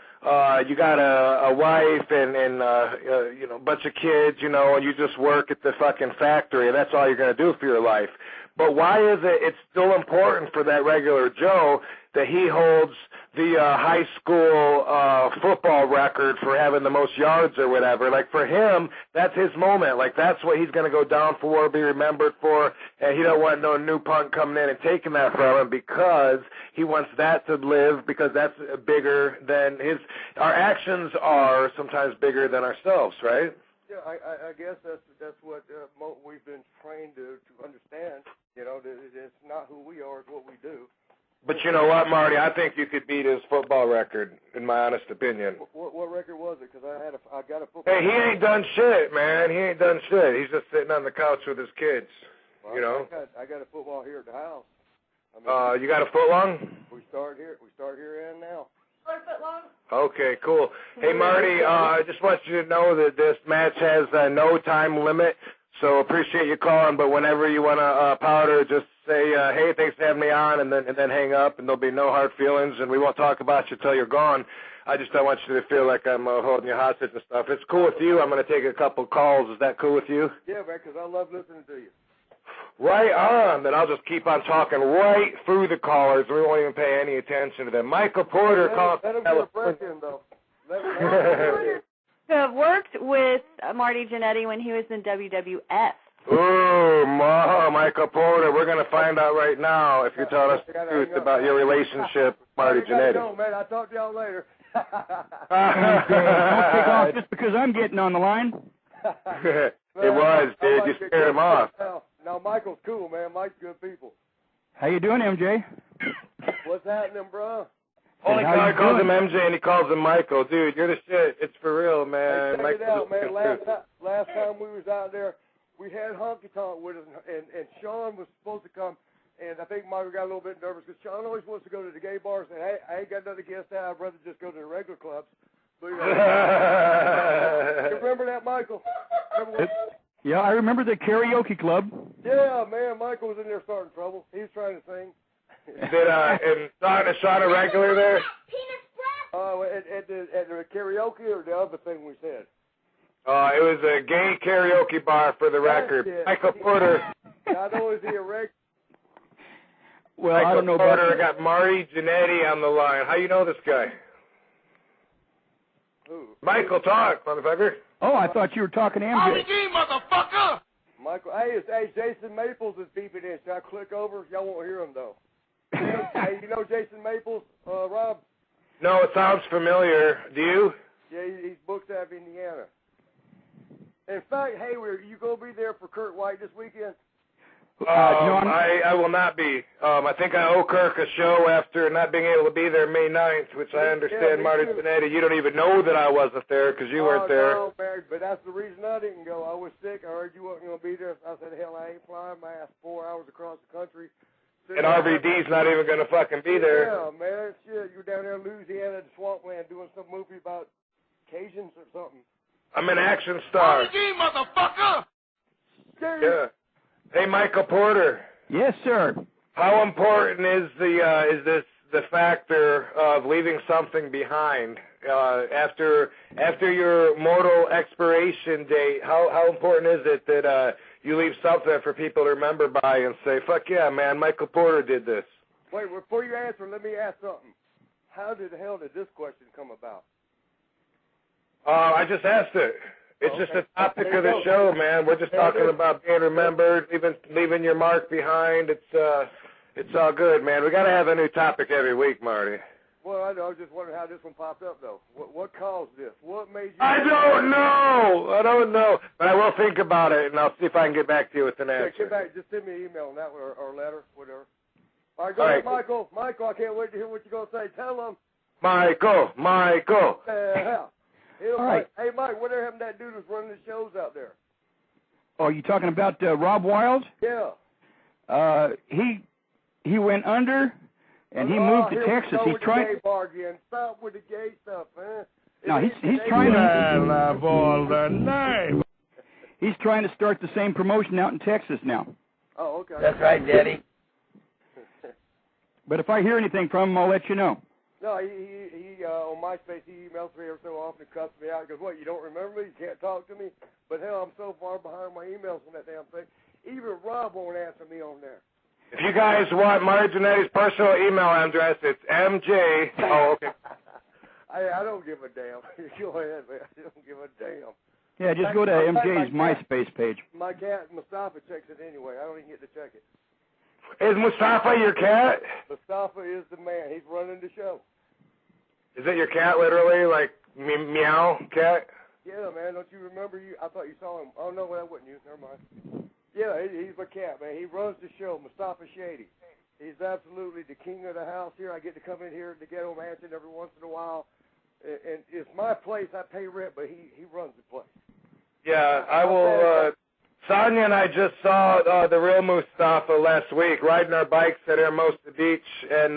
you got a wife and a bunch of kids, and you just work at the fucking factory, and that's all you're going to do for your life. But why is it's still important for that regular Joe that he holds the high school football record for having the most yards or whatever? Like, for him, that's his moment. Like, that's what he's going to go down for, be remembered for, and he don't want no new punk coming in and taking that from him because he wants that to live, because that's bigger than our actions are sometimes bigger than ourselves, right? Yeah, I guess that's what we've been trained to understand. That it's not who we are, it's what we do. But you know what, Marty? I think you could beat his football record, in my honest opinion. What record was it? Because I got a football. Hey, he ain't done shit, man. He ain't done shit. He's just sitting on the couch with his kids. Well, I got a football here at the house. I mean, you got a foot long? We start here and now. 4 foot long. Okay, cool. Hey, Marty, I just want you to know that this match has no time limit, so appreciate you calling, but whenever you want to powder, just say, hey, thanks for having me on, and then hang up, and there'll be no hard feelings, and we won't talk about you till you're gone. I just don't want you to feel like I'm holding you hostage and stuff. If it's cool with you, I'm going to take a couple calls. Is that cool with you? Yeah, man, because I love listening to you. Right on. Then I'll just keep on talking right through the callers. We won't even pay any attention to them. Michael Porter calling. Let him get a break in, though. So I've worked with Marty Jannetty when he was in WWF. Ooh, Michael Porter, we're going to find out right now if you're telling us the truth about your relationship with Marty Jannetty. No, man, I'll talk to y'all later. Don't take off just because I'm getting on the line. It was, dude. You scared him off. Now, Michael's cool, man. Mike's good people. How you doing, MJ? What's happening, bro? Only guy calls him MJ and he calls him Michael. Dude, you're the shit. It's for real, man. Hey, check it out, man. Last time we was out there, we had Honky Tonk with us, and Sean was supposed to come, and I think Michael got a little bit nervous because Sean always wants to go to the gay bars, and hey, I ain't got nothing against that. I'd rather just go to the regular clubs. But, you remember that, Michael? Yeah, I remember the karaoke club. Yeah, man, Michael was in there starting trouble. He was trying to sing. And Sean a regular there? Oh, at the karaoke or the other thing we said? It was a gay karaoke bar for the record. Michael Porter. I know is he a reg? Well, Michael I don't know Porter, about. I got Mari Janetti on the line. How you know this guy? Who? Michael, talk, motherfucker. Oh, I thought you were talking to MJ. RVD, motherfucker! Michael, hey, Jason Maples is beeping in. Should I click over? Y'all won't hear him though. Hey, you know Jason Maples, Rob? No, it sounds familiar. Do you? Yeah, he's booked out of Indiana. In fact, hey, you gonna be there for Kurt White this weekend? I will not be. I think I owe Kirk a show after not being able to be there May 9th, which I understand, Marty Benetti. You don't even know that I wasn't there because you weren't there. No, man, but that's the reason I didn't go. I was sick. I heard you weren't going to be there. I said, hell, I ain't flying my ass 4 hours across the country. And RVD's not even going to fucking be there. Yeah, man, shit. You're down there in Louisiana at the swampland doing some movie about Cajuns or something. I'm an action star. RVD, motherfucker! Yeah. Hey, Michael Porter. Yes, sir. How important is the factor of leaving something behind after your mortal expiration date? How important is it that you leave something for people to remember by and say, "Fuck yeah, man, Michael Porter did this"? Wait, before you answer, let me ask something. How the hell did this question come about? I just asked it. It's just a topic of the show, man. We're just talking about being remembered, leaving your mark behind. It's all good, man. We got to have a new topic every week, Marty. Well, I know. I was just wondering how this one popped up, though. What caused this? What made you... I don't know. But I will think about it, and I'll see if I can get back to you with an answer. Get back. Just send me an email on that or letter, whatever. All right, go ahead, Michael. Michael, I can't wait to hear what you're going to say. Tell him. Michael. All right. Hey, Mike, whatever happened to that dude who's running the shows out there? Oh, you talking about Rob Wild? Yeah. He went under, and he moved to Texas. He's trying. Gay bar again. Stop with the gay stuff, man. No, he's trying to. He's trying to start the same promotion out in Texas now. Oh, okay. That's right, Daddy. But if I hear anything from him, I'll let you know. No, he on MySpace, he emails me every so often and cuts me out. He goes, what, you don't remember me? You can't talk to me? But hell, I'm so far behind my emails on that damn thing. Even Rob won't answer me on there. If you guys want Marty Janetti's personal email address, it's MJ. Oh, okay. I don't give a damn. Go ahead, man. I don't give a damn. Yeah, just go to MJ's MySpace page. My cat, Mustafa, checks it anyway. I don't even get to check it. Is Mustafa your cat? Mustafa is the man. He's running the show. Is it your cat, literally, like meow cat? Yeah, man. Don't you remember? I thought you saw him. Oh, no, that wasn't you. Never mind. Yeah, he's my cat, man. He runs the show, Mustafa Shady. He's absolutely the king of the house here. I get to come in here to the ghetto mansion every once in a while. And it's my place. I pay rent, but he runs the place. Yeah, I will. Sonia and I just saw the real Mustafa last week, riding our bikes at Hermosa Beach, and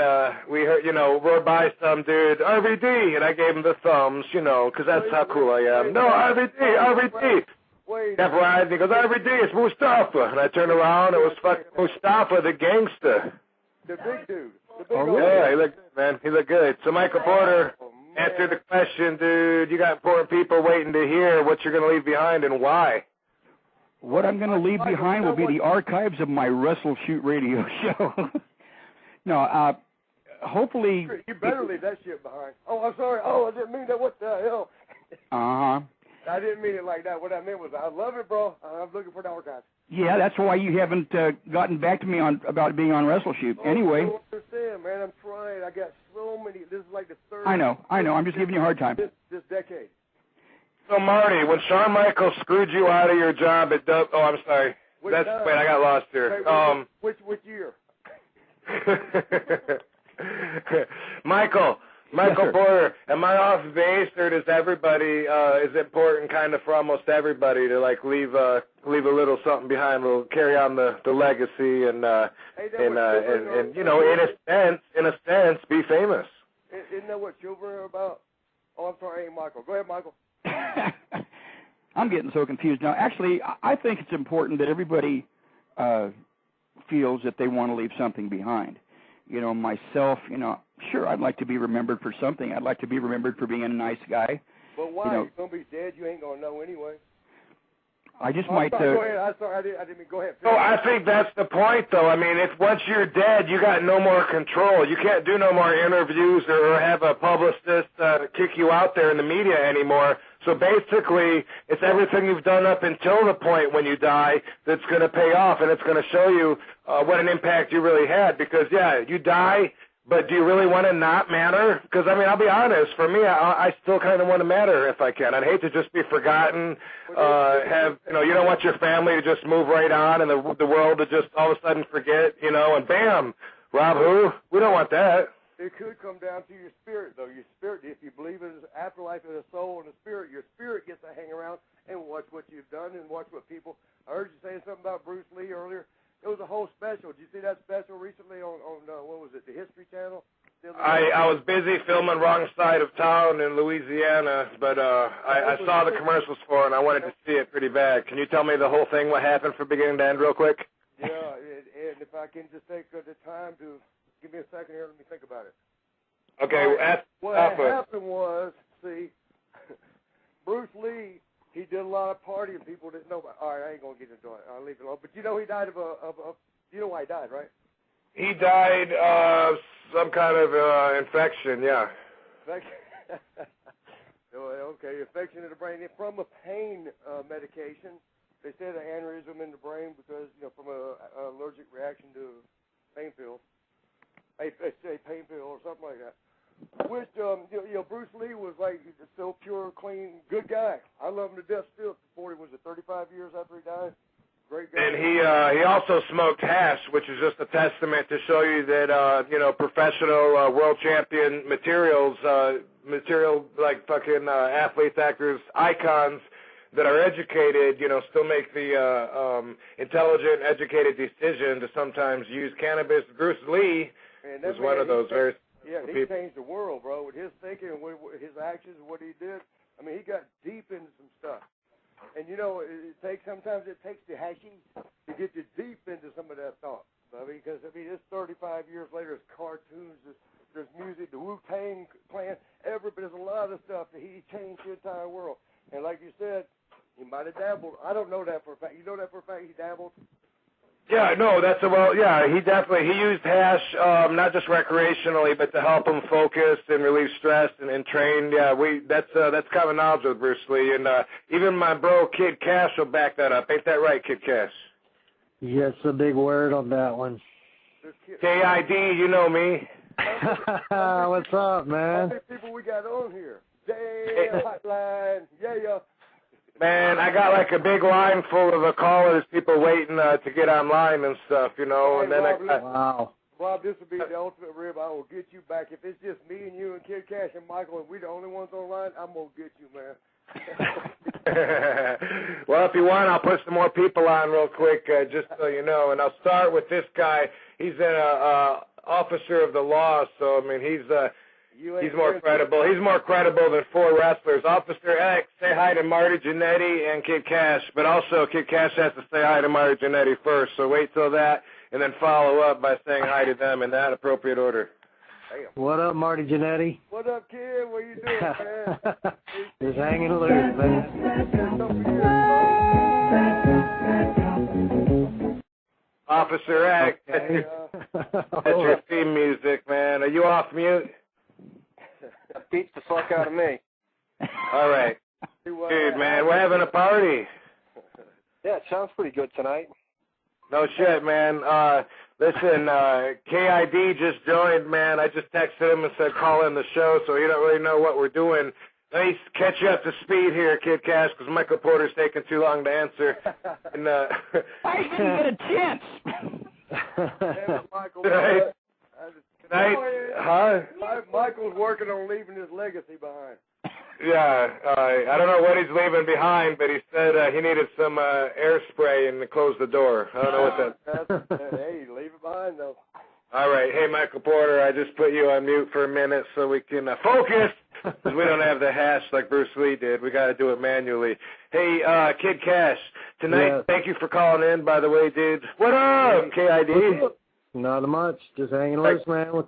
we heard, rode by some dude, RVD, and I gave him the thumbs, because that's how cool I am. No, RVD. Wait. Kept riding. He goes, RVD, it's Mustafa. And I turned around, it was fucking Mustafa, the gangster. The big dude. Yeah, he looked good, man. He looked good. So, Michael Porter, answer the question, dude. You got important people waiting to hear what you're going to leave behind and why. What I'm going to leave behind will be the archives of my Wrestle Shoot radio show. No, hopefully... You better leave that shit behind. Oh, I'm sorry. Oh, I didn't mean that. What the hell? Uh-huh. I didn't mean it like that. What I meant was, I love it, bro. I'm looking for the archives. Yeah, that's why you haven't gotten back to me about being on Wrestle Shoot. Anyway. I don't understand, man. I'm trying. I got so many. This is like the third... I know. I'm just giving you a hard time. This decade. So, Marty, when Shawn Michaels screwed you out of your job at I'm sorry. Wait, I got lost here. Which year? Michael, Michael Porter, am I off base, or does everybody, is it important kind of for almost everybody to, like, leave a little something behind, carry on the legacy and you know, in a sense, be famous? Isn't that what children are about? Oh, I'm sorry, ain't Michael. Go ahead, Michael. I'm getting so confused now. Actually, I think it's important that everybody feels that they want to leave something behind. You know, myself, you know, sure, I'd like to be remembered for something. I'd like to be remembered for being a nice guy. But why? You know, You're going to be dead. You ain't going to know anyway. I just Go ahead. I'm sorry. I didn't mean go ahead. No, I think that's the point, though. I mean, if once you're dead, you got no more control. You can't do no more interviews or have a publicist kick you out there in the media anymore. So basically, it's everything you've done up until the point when you die that's going to pay off, and it's going to show you what an impact you really had. Because, yeah, you die, but do you really want to not matter? Because, I mean, I'll be honest. For me, I still kind of want to matter if I can. I'd hate to just be forgotten, you don't want your family to just move right on and the world to just all of a sudden forget, you know, and bam, Rob who? We don't want that. It could come down to your spirit, though. Your spirit, if you believe in afterlife and a soul and a spirit, your spirit gets to hang around and watch what you've done and watch what people. I heard you saying something about Bruce Lee earlier. It was a whole special. Did you see that special recently on what was it, the History Channel? I was busy filming Wrong Side of Town in Louisiana, but I saw the commercials for it, and I wanted to see it pretty bad. Can you tell me the whole thing, what happened from beginning to end real quick? Yeah, and if I can just take the time to give me a second here, let me think about it. Okay, what happened was, see, Bruce Lee, he did a lot of partying. People didn't know about. All right, I ain't gonna get into it. I'll leave it alone. But you know, he died of you know why he died, right? He died of some kind of infection. Yeah. Okay, infection in the brain from a pain medication. They said an aneurysm in the brain because from a allergic reaction to pain pill. A pain pill or something like that. Which, Bruce Lee was like so pure, clean, good guy. I love him to death still. 35 years after he died. Great guy. And he also smoked hash, which is just a testament to show you that, professional world champion material like fucking athletes, actors, icons that are educated, still make the intelligent, educated decision to sometimes use cannabis. Bruce Lee was one of those very he people. Changed the world, bro, with his thinking and with his actions and what he did. I mean, he got deep into some stuff. And, sometimes it takes the hashish to get you deep into some of that thought. Because, it's 35 years later, there's cartoons, there's music, the Wu-Tang Clan, there's a lot of stuff that he changed the entire world. And like you said, he might have dabbled. I don't know that for a fact. You know that for a fact he dabbled? Yeah, no, he used hash, not just recreationally, but to help him focus and relieve stress and train. Yeah, that's common knowledge with Bruce Lee, and even my bro Kid Cash will back that up. Ain't that right, Kid Cash? Yes, a big word on that one. KID, you know me. What's up, man? How many people we got on here? Damn, hotline, yeah. Man, I got like a big line full of callers, people waiting to get online and stuff, and then wow. Bob, this will be the ultimate rib. I will get you back. If it's just me and you and Kid Cash and Michael and we the only ones online, I'm going to get you, man. Well, if you want, I'll put some more people on real quick, just so you know. And I'll start with this guy. He's an officer of the law, so, he's more credible. He's more credible than 4 wrestlers. Officer X, say hi to Marty Jannetty and Kid Cash. But also, Kid Cash has to say hi to Marty Jannetty first. So wait till that, and then follow up by saying hi to them in that appropriate order. Damn. What up, Marty Jannetty? What up, kid? What you doing, man? Just hanging loose, man. Officer X, that's your theme music, man. Are you off mute? That beats the fuck out of me. All right. Dude, man, we're having a party. Yeah, it sounds pretty good tonight. No shit, man. Listen, KID just joined, man. I just texted him and said call in the show, so he don't really know what we're doing. Let me catch you up to speed here, Kid Cash, because Michael Porter's taking too long to answer. And, I didn't get a chance. Damn it, Michael. Right. Tonight, huh? Michael's working on leaving his legacy behind. Yeah, I don't know what he's leaving behind, but he said he needed some air spray and to close the door. I don't know what that. Hey, leave it behind though. All right, hey Michael Porter, I just put you on mute for a minute so we can focus, because we don't have the hash like Bruce Lee did. We got to do it manually. Hey, Kid Cash, tonight, Thank you for calling in, by the way, dude. What up, KID? Not much. Just hanging loose, man.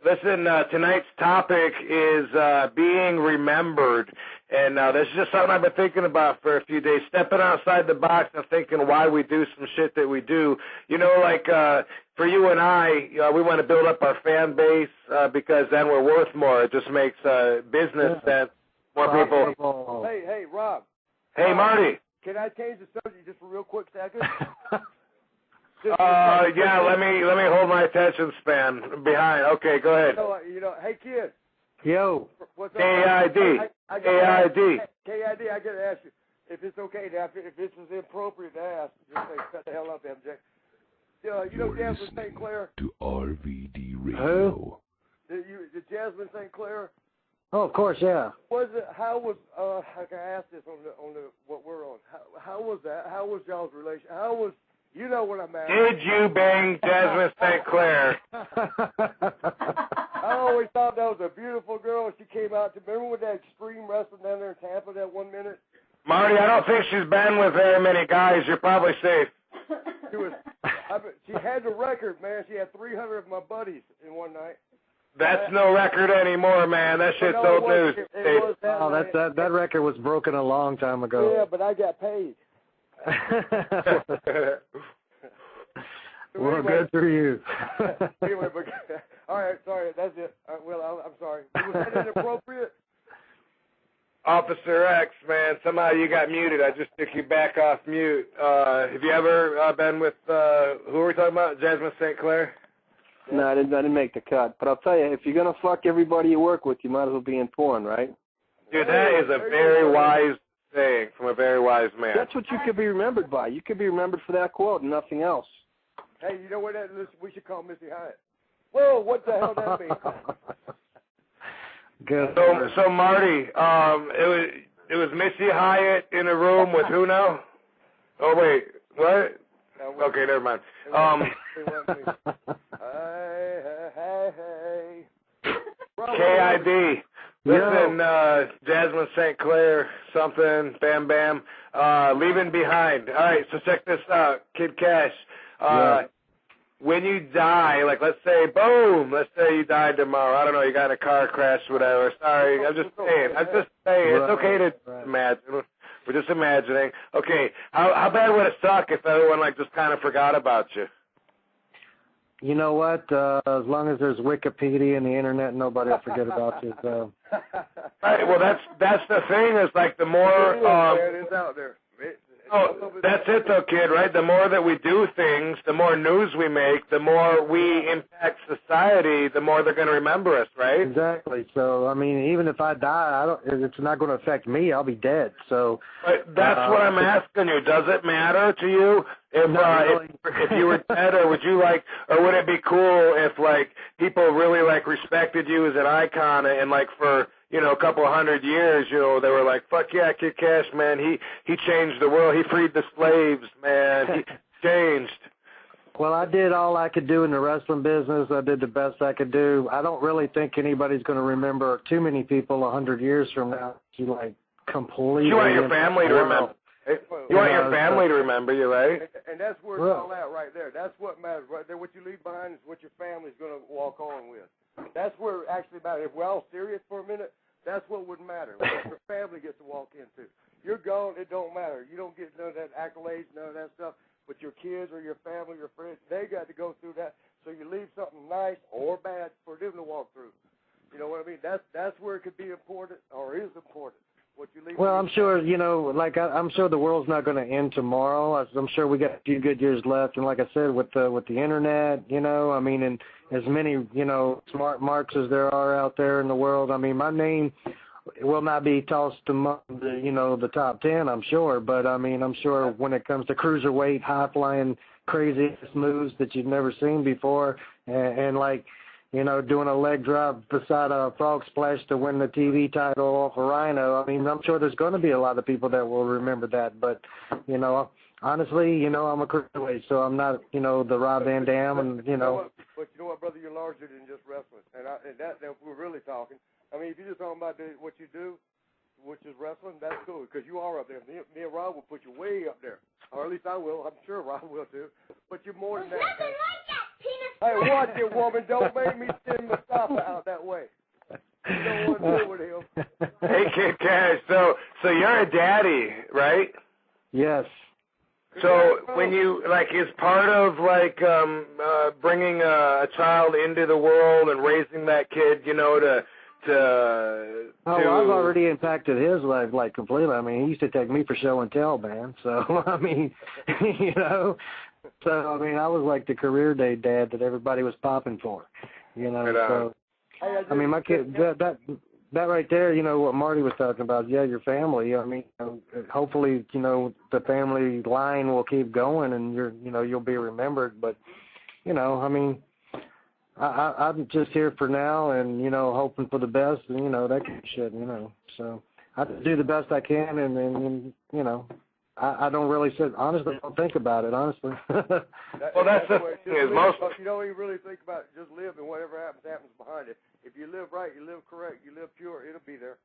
Listen, tonight's topic is being remembered, and this is just something I've been thinking about for a few days, stepping outside the box and thinking why we do some shit that we do. You know, like for you and I, we want to build up our fan base because then we're worth more. It just makes business sense. More people. Hey, Rob. Hey, Marty. Can I change the subject just for a real quick second? Yeah, let me hold my attention span behind. Okay, go ahead. Hey, kid. Yo. What's up? KID. KID. KID, I got to ask you, if it's okay to ask, if this is inappropriate to ask, just say, shut the hell up, MJ. You know Jasmine St. Clair? To RVD Radio. The Jasmine St. Clair? Oh, of course, yeah. How was I can ask this on the what we're on. How was that? How was y'all's relation? How was, you know what I'm asking. Did you bang Jasmine St. Clair? I always thought that was a beautiful girl. She came out to, remember with that extreme wrestling down there in Tampa that 1 minute? Marty, I don't think she's been with very many guys. You're probably safe. She had the record, man. She had 300 of my buddies in one night. That's no record anymore, man. That shit's old news. That record was broken a long time ago. Yeah, but I got paid. Well, good for you. Anyway, all right, sorry, that's it. I'm sorry. Was that inappropriate? Officer X, man, somehow you got muted. I just took you back off mute. Have you ever been with, who are we talking about, Jasmine St. Clair? No, I didn't make the cut. But I'll tell you, if you're going to fuck everybody you work with, you might as well be in porn, right? Dude, that is a very wise saying from a very wise man. That's what you could be remembered by. You could be remembered for that quote and nothing else. Hey, you know what that is? We should call Missy Hyatt. Whoa, what the hell that mean? Good. So Marty, it was Missy Hyatt in a room with who now? Oh wait, what? Okay, never mind. Hey. KID. Listen, Jasmine St. Clair, something, bam, bam, leaving behind. All right, so check this out, Kid Cash. When you die, like let's say, boom, let's say you died tomorrow. I don't know, you got in a car crash, whatever. Sorry, I'm just saying. It's okay to imagine. We're just imagining. Okay, how bad would it suck if everyone like just kind of forgot about you? You know what? As long as there's Wikipedia and the internet, nobody will forget about you. So. Right, well, that's the thing. Is like the more. It's out there. Oh, that's it though, kid, right? The more that we do things, the more news we make, the more we impact society, the more they're going to remember us, right? Exactly. So, I mean, even if I die, it's not going to affect me. I'll be dead. So. But that's what I'm asking you. Does it matter to you if you were dead, or would you like, or would it be cool if like people really like respected you as an icon and like for, you know, a couple of 100 years, you know, they were like, fuck yeah, Kid Cash, man, he changed the world. He freed the slaves, man. He changed. Well, I did all I could do in the wrestling business. I did the best I could do. I don't really think anybody's going to remember too many people 100 years from now. You like completely. You want your family to remember. You want your family to remember you, right? And that's where it's all at right there. That's what matters right there. What you leave behind is what your family's going to walk on with. That's where it actually matters. If we're all serious for a minute, that's what would matter. What your family gets to walk into. You're gone, it don't matter. You don't get none of that accolades, none of that stuff. But your kids or your family, your friends, they got to go through that. So you leave something nice or bad for them to walk through. You know what I mean? That's where it could be important or is important. What you leave. Well, I'm sure, you know, like I'm sure the world's not going to end tomorrow. I'm sure we got a few good years left. And like I said, with the internet, you know, I mean, and as many, you know, smart marks as there are out there in the world, I mean, my name will not be tossed among the, you know, the top 10, I'm sure. But, I mean, I'm sure when it comes to cruiserweight, high-flying, crazy moves that you've never seen before, and like, doing a leg drop beside a frog splash to win the TV title off a Rhino. I mean, I'm sure there's going to be a lot of people that will remember that. But, honestly, I'm a cruiserweight, so I'm not, the Rob Van Dam, and, But you know what, brother, you're larger than just wrestling. And that we're really talking. I mean, if you're just talking about what you do, which is wrestling, that's cool, because you are up there. Me and Rob will put you way up there. Or at least I will. I'm sure Rob will, too. But you're more than that. Nothing like that, penis. Hey, watch it, woman. Don't make me send Mustafa out that way. You don't want to deal with him. Hey, Kid Cash, so you're a daddy, right? Yes. So when you, is part of, bringing a child into the world and raising that kid, I've already impacted his life, completely. I mean, he used to take me for show and tell, man. So, I mean, So, I mean, I was like the career day dad that everybody was popping for, So, I mean, my kid, that right there, what Marty was talking about, your family. I mean, hopefully, the family line will keep going and you'll be remembered. But, I mean, I'm just here for now and, hoping for the best and, that kind of shit, So I do the best I can and I don't really honestly, don't think about it, honestly. Well, that's the thing is most... You don't even really think about it. Just live and whatever happens behind it. If you live right, you live correct, you live pure, it'll be there.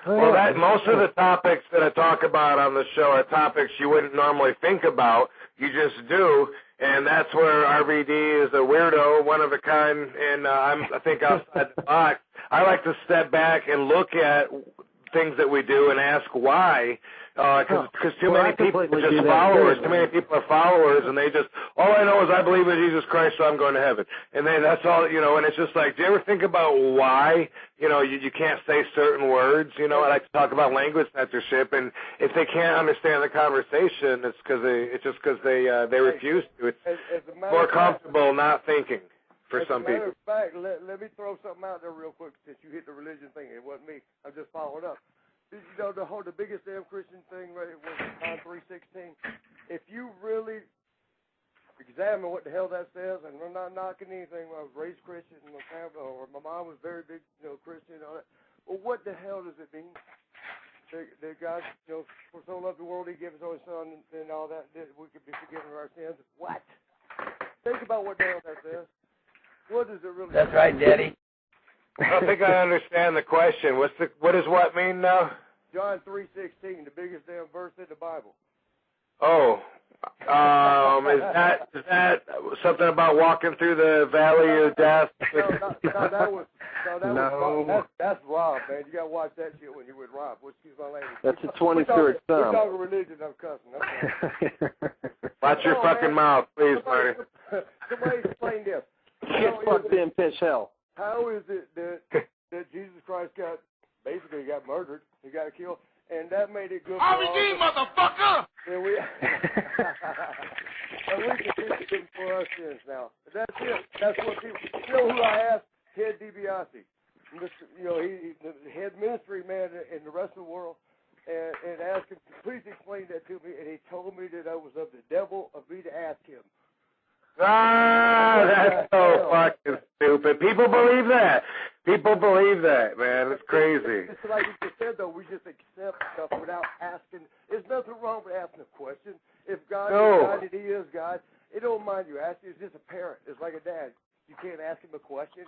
Well, most of the topics that I talk about on the show are topics you wouldn't normally think about. You just do, and that's where RVD is a weirdo, one of a kind, and I think outside the box. I like to step back and look at things that we do and ask why. Because too many people are just followers. Too many people are followers, and they just, all I know is I believe in Jesus Christ, so I'm going to heaven. And then that's all, and it's just like, do you ever think about why, you can't say certain words? I like to talk about language censorship, and if they can't understand the conversation, it's just because they refuse to. It's more comfortable not thinking for some people. As a matter of fact, let me throw something out there real quick since you hit the religion thing. It wasn't me. I'm just following up. The biggest damn Christian thing right was John 3:16. If you really examine what the hell that says, and we're not knocking anything. I was raised Christian, and my mom was very big, Christian and all that. Well, what the hell does it mean? That God, for so loved the world, He gave His only Son, and all that we could be forgiven of our sins. What? Think about what the hell that says. What does it really mean? That's right, Daddy. I don't think I understand the question. What does what mean now? John 3:16, the biggest damn verse in the Bible. Oh, is that something about walking through the valley of death? That's Rob, man. You gotta watch that shit when you're with Rob. Excuse my language. That's the 23rd Psalm. We're talking religion, I'm cussing. Watch your fucking mouth, please, Marty. Somebody explain this. Get fucked in, piss hell. How is it that Jesus Christ got murdered, he got killed, and that made it good for RVD, motherfucker! And we can teach him for our sins now. That's it. That's what people... You know who I asked? Ted DiBiase. He's the head ministry man in the rest of the world, and asked him to please explain that to me, and he told me that I was of the devil of me to ask him. That's so fucking stupid. People believe that. People believe that, man. It's crazy. It's like you just said, though. We just accept stuff without asking. There's nothing wrong with asking a question. If God is God and He is God, it don't mind you asking. It's just a parent. It's like a dad. You can't ask him a question.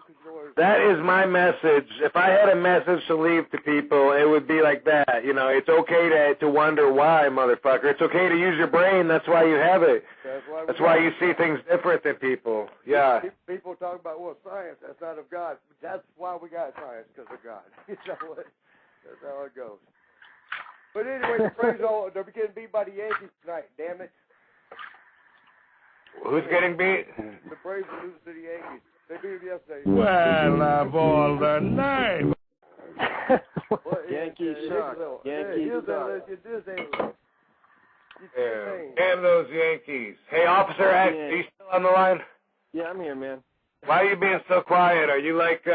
That is my message. If I had a message to leave to people, it would be like that. It's okay to wonder why, motherfucker. It's okay to use your brain. That's why you have it. That's why you see things different than people. Yeah. People talk about, science, that's not of God. That's why we got science, because of God. That's how it goes. But anyway, the Braves they're getting beat by the Yankees tonight, damn it. Who's getting beat? The Braves are losing to the Yankees. They beat them yesterday. Well, of all the name. Yankees suck. Yankees suck. Damn those Yankees. Hey, Officer X, are you still on the line? Yeah, I'm here, man. Why are you being so quiet? Are you like,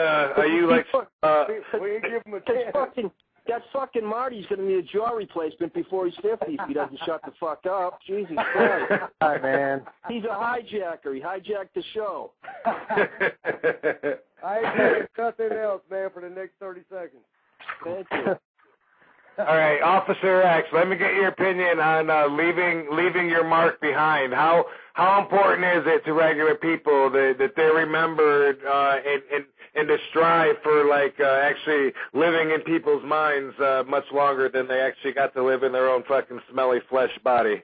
we give him a chance. That fucking Marty's going to need a jaw replacement before he's 50 if he doesn't shut the fuck up. Jesus Christ. All right, man. He's a hijacker. He hijacked the show. I ain't saying nothing else, man, for the next 30 seconds. Thank you. All right, Officer X, let me get your opinion on leaving your mark behind. How important is it to regular people that they're remembered and to strive for actually living in people's minds much longer than they actually got to live in their own fucking smelly flesh body?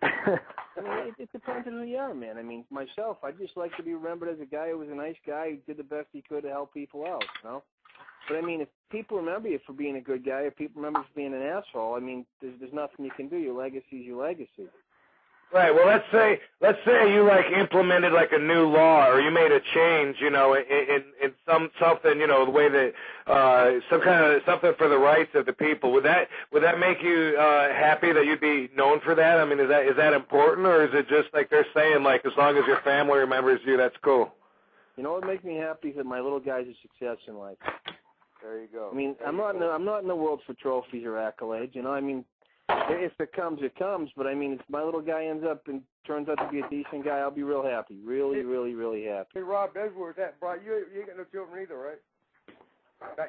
I mean, it depends on who you are, man. I mean, myself, I just like to be remembered as a guy who was a nice guy who did the best he could to help people out, you know? But, I mean, if people remember you for being a good guy, if people remember you for being an asshole, I mean, there's nothing you can do. Your legacy is your legacy. Right. Well, let's say you implemented a new law, or you made a change, in something, the way that something for the rights of the people. Would that make you happy that you'd be known for that? I mean, is that important, or is it just like they're saying, as long as your family remembers you, that's cool? You know what makes me happy is that my little guy's a success in life. There you go. I mean, I'm not in the world for trophies or accolades. I mean, if it comes, it comes. But I mean, if my little guy ends up and turns out to be a decent guy, I'll be real happy. Really, really, really happy. Hey, Rob, that's where it's at. Brian, you ain't got no children either, right?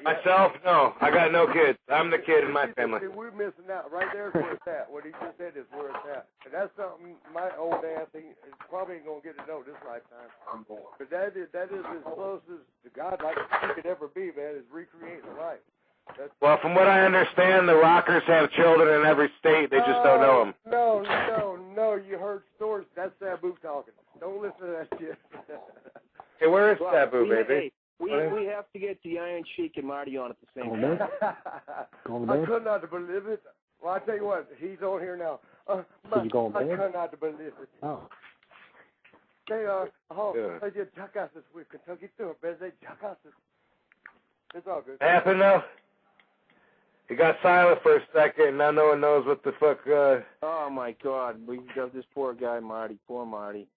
Myself, no. I got no kids. I'm the kid in my family. See, we're missing out. Right there's where it's at. What he just said is where it's at. And that's something my old ass probably ain't going to get to know this lifetime. But that is as close as to God like he could ever be, man, is recreating life. Well, from what I understand, the Rockers have children in every state. They just don't know them. No. You heard stories. That's Sabu talking. Don't listen to that shit. Hey, where is Sabu, baby? We have to get the Iron Sheik and Marty on at the same time. I could not believe it. Well, I tell you what, he's on here now. I could not believe it. Oh. They are. They did jackasses with Kentucky too, but they jackasses. It's all good. Happened though. He got silent for a second, and now no one knows what the fuck. Oh my God, we got this poor guy, Marty. Poor Marty.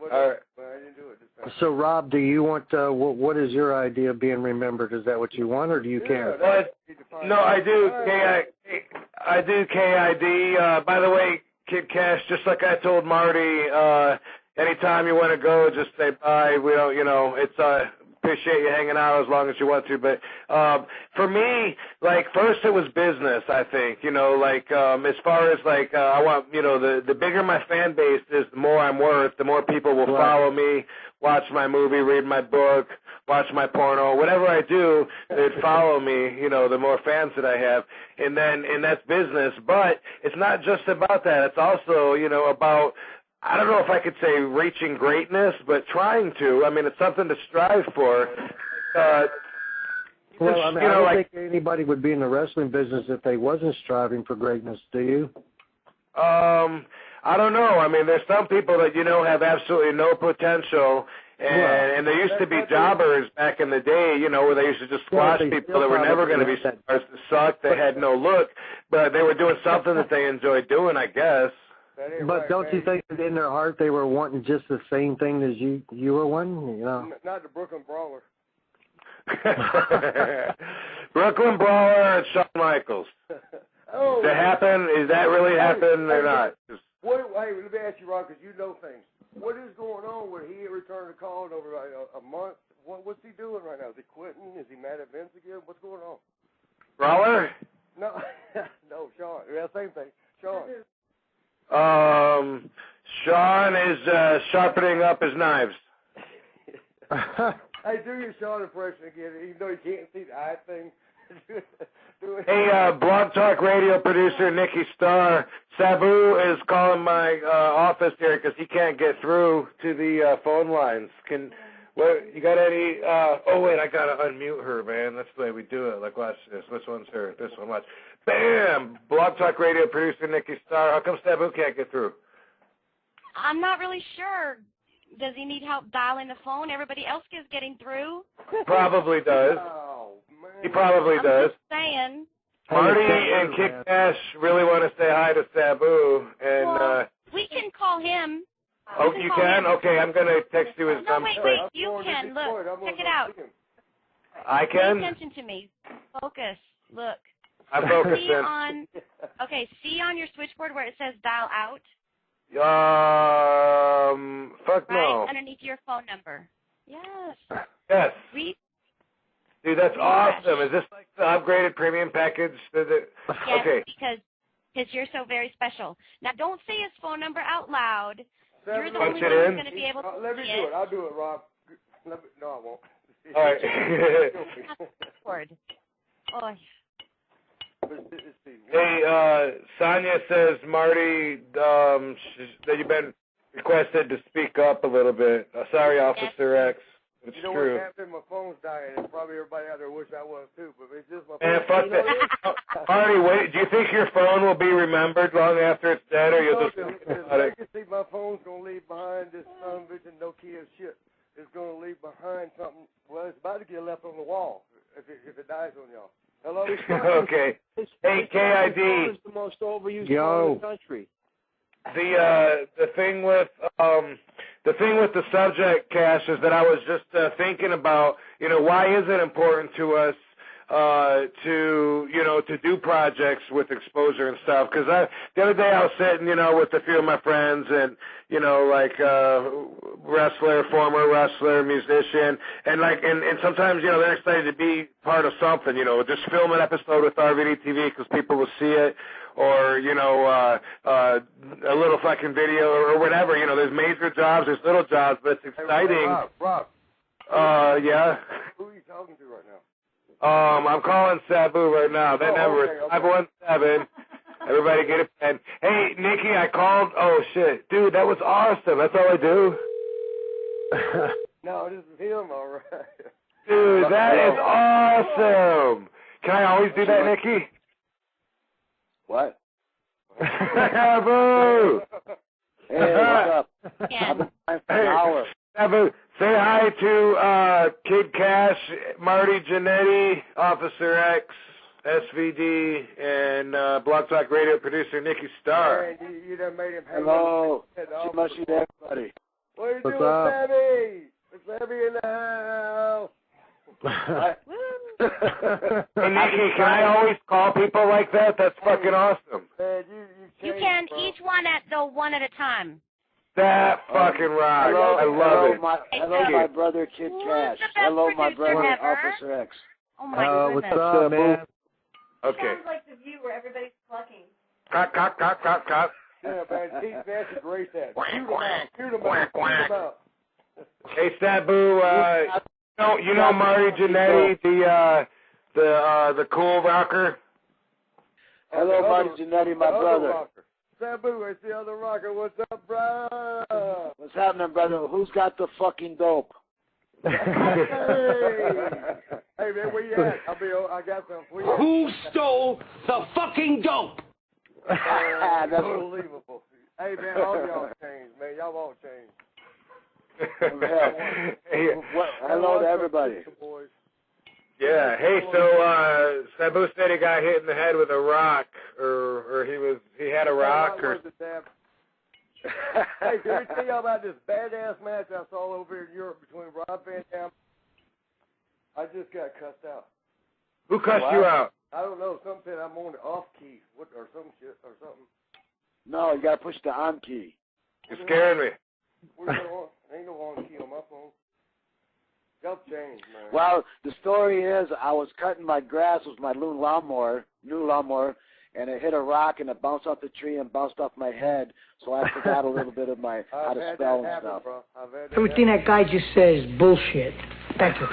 All right. Well, I didn't do it this time. So, Rob, do you want? What is your idea of being remembered? Is that what you want, or do you care? No, I do. I do KID. By the way, Kid Cash, just like I told Marty, anytime you want to go, just say bye. We don't, it's appreciate you hanging out as long as you want to. But for me, first it was business, I think. As far as I want, the bigger my fan base is, the more I'm worth, the more people will follow me, watch my movie, read my book, watch my porno, whatever I do, they'd follow me, the more fans that I have. And that's business. But it's not just about that. It's also, about, I don't know if I could say reaching greatness, but trying to. I mean, it's something to strive for. I don't think anybody would be in the wrestling business if they wasn't striving for greatness, do you? I don't know. I mean, there's some people that, have absolutely no potential, and there used to be jobbers back in the day, where they used to just squash people that were never going to be stars that sucked. They had no look, but they were doing something that they enjoyed doing, I guess. But don't you think that in their heart they were wanting just the same thing as you were wanting? Not the Brooklyn Brawler. Brooklyn Brawler and Shawn Michaels. Does that happen? Is that really happen or not? Hey, let me ask you, Ron, because you know things. What is going on where he returned a call in over a month? What's he doing right now? Is he quitting? Is he mad at Vince again? What's going on? Brawler? No, Shawn. Yeah, same thing. Shawn. Shawn is sharpening up his knives. Hey, do your Shawn impression again, even though you can't see the eye thing. Hey, Blog Talk Radio producer Nikki Starr, Sabu is calling my office here because he can't get through to the phone lines. You got any? Oh wait, I gotta unmute her, man. That's the way we do it. Watch this. Which one's her? This one. Watch. Bam! Blog Talk Radio producer Nikki Starr. How come Sabu can't get through? I'm not really sure. Does he need help dialing the phone? Everybody else is getting through. Probably does. Oh, man. He probably does. I'm just saying. Marty and Kick Cash really want to say hi to Sabu, and we can call him. Oh, you can? Okay, I'm going to text you his number. No, wait, you can. Look, check it out. I can? Pay attention to me. Focus. Look. I'm focused see on your switchboard where it says dial out. Fuck no. Right underneath your phone number. Yes. Yes. Dude, that's Refresh. awesome. Is this like the upgraded premium package? Yes, Okay. because you're so very special. Now, don't say his phone number out loud. You're the only Punch it one who's in. going to be able to Let me see do it. I'll do it, Rob. No, I won't. All right. Word. Oh, Hey, Sonia says, Marty, that you've been requested to speak up a little bit. Sorry, Officer X. It's you know true. what happened? My phone's dying, and probably everybody out there wish I was too, but it's just my Man, phone. fuck that. Marty, wait, do you think your phone will be remembered long after it's dead, or you'll just think This about it? legacy my phone's going to leave behind, this son of a bitch and Nokia shit is going to leave behind something. Well, it's about to get left on the wall if it dies on y'all. Hello? Okay. Hey, KID. It's the most overused phone in the country. The thing with the subject, Cash, is that I was just thinking about, why is it important to us to do projects with exposure and stuff? Because the other day I was sitting, with a few of my friends and, former wrestler, musician, and sometimes, they're excited to be part of something, just film an episode with RVD TV because people will see it, or, a little fucking video or whatever, there's major jobs, there's little jobs, but it's exciting. Hey, Rob. Yeah. Who are you talking to right now? I'm calling Sabu right now. That number is 517. Everybody get a pen. Hey, Nikki, I called. Oh, shit. Dude, that was awesome. That's all I do. No, this is him, all right. Dude, that is awesome. Can I always do that, Nikki? What? Sabu! Hey, what's up? yeah. I've been an hour. Sabu, say hi to Kid Cash, Marty Jannetty, Officer X, SVD, and Blog Talk Radio producer Nikki Starr. Man, you done made him hang Hello. on. Much to everybody. What are you What's doing, up? Sammy? It's Sammy in the house. Hey, Nikki, can I always call people like that? That's fucking awesome. Man, You can each one at a time. That fucking rocks. Hello, I love it. Hello, my brother, Kid Who's Cash. the best Hello, my producer brother, ever? Officer X. Oh my goodness. What's up, man? Okay. Sounds like the view where everybody's clucking. Cock, cock, cock, cock, cock. Yeah, man, Keith Nash is race that. Shoot him out. Shoot him out. Shoot him out. Hey, Sabu, you know Marty Jannetty, the cool rocker? Hello, Marty Jannetty, my brother. Rocker. Sabu, it's the other rocker. What's up, bro? What's happening, brother? Who's got the fucking dope? Hey, man, where you at? I got some for you. Who stole the fucking dope? That's Unbelievable. Hey, man, all y'all changed, man. Y'all all changed. Hello to everybody. Yeah. Hey, so Sabu said he got hit in the head with a rock, or he had a rock, or. Hey, can we tell y'all about this badass match I saw over here in Europe between Rob Van Dam? I just got cussed out. Who cussed you out? I don't know. Some said I'm on the off key, or some shit, or something. No, you gotta push the on key. You're scaring me. Ain't no on key on my phone. Y'all changed, man. Well, the story is I was cutting my grass with my new lawnmower, and it hit a rock and it bounced off the tree and bounced off my head, so I forgot a little bit of my how to spell and stuff. Everything that guy just says is bullshit. Thank you.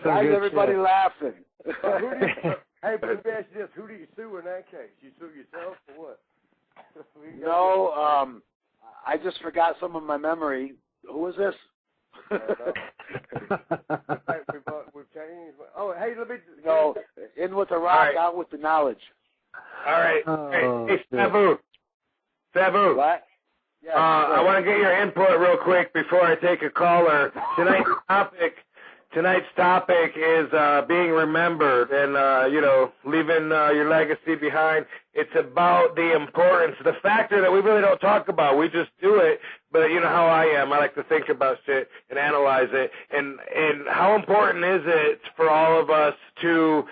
Why is everybody laughing? Hey, but let me ask you this. Who do you sue in that case? You sue yourself or what? No, I just forgot some of my memory. Who is this? We've changed. Oh, hey, let me. No, in with the rock, out with the knowledge. All right. Hey, Sabu. Sabu. What? Yeah, I want to get your input real quick before I take a caller. Tonight's topic is being remembered and, leaving your legacy behind. It's about the importance, the factor that we really don't talk about. We just do it, but you know how I am. I like to think about shit and analyze it. And how important is it for all of us to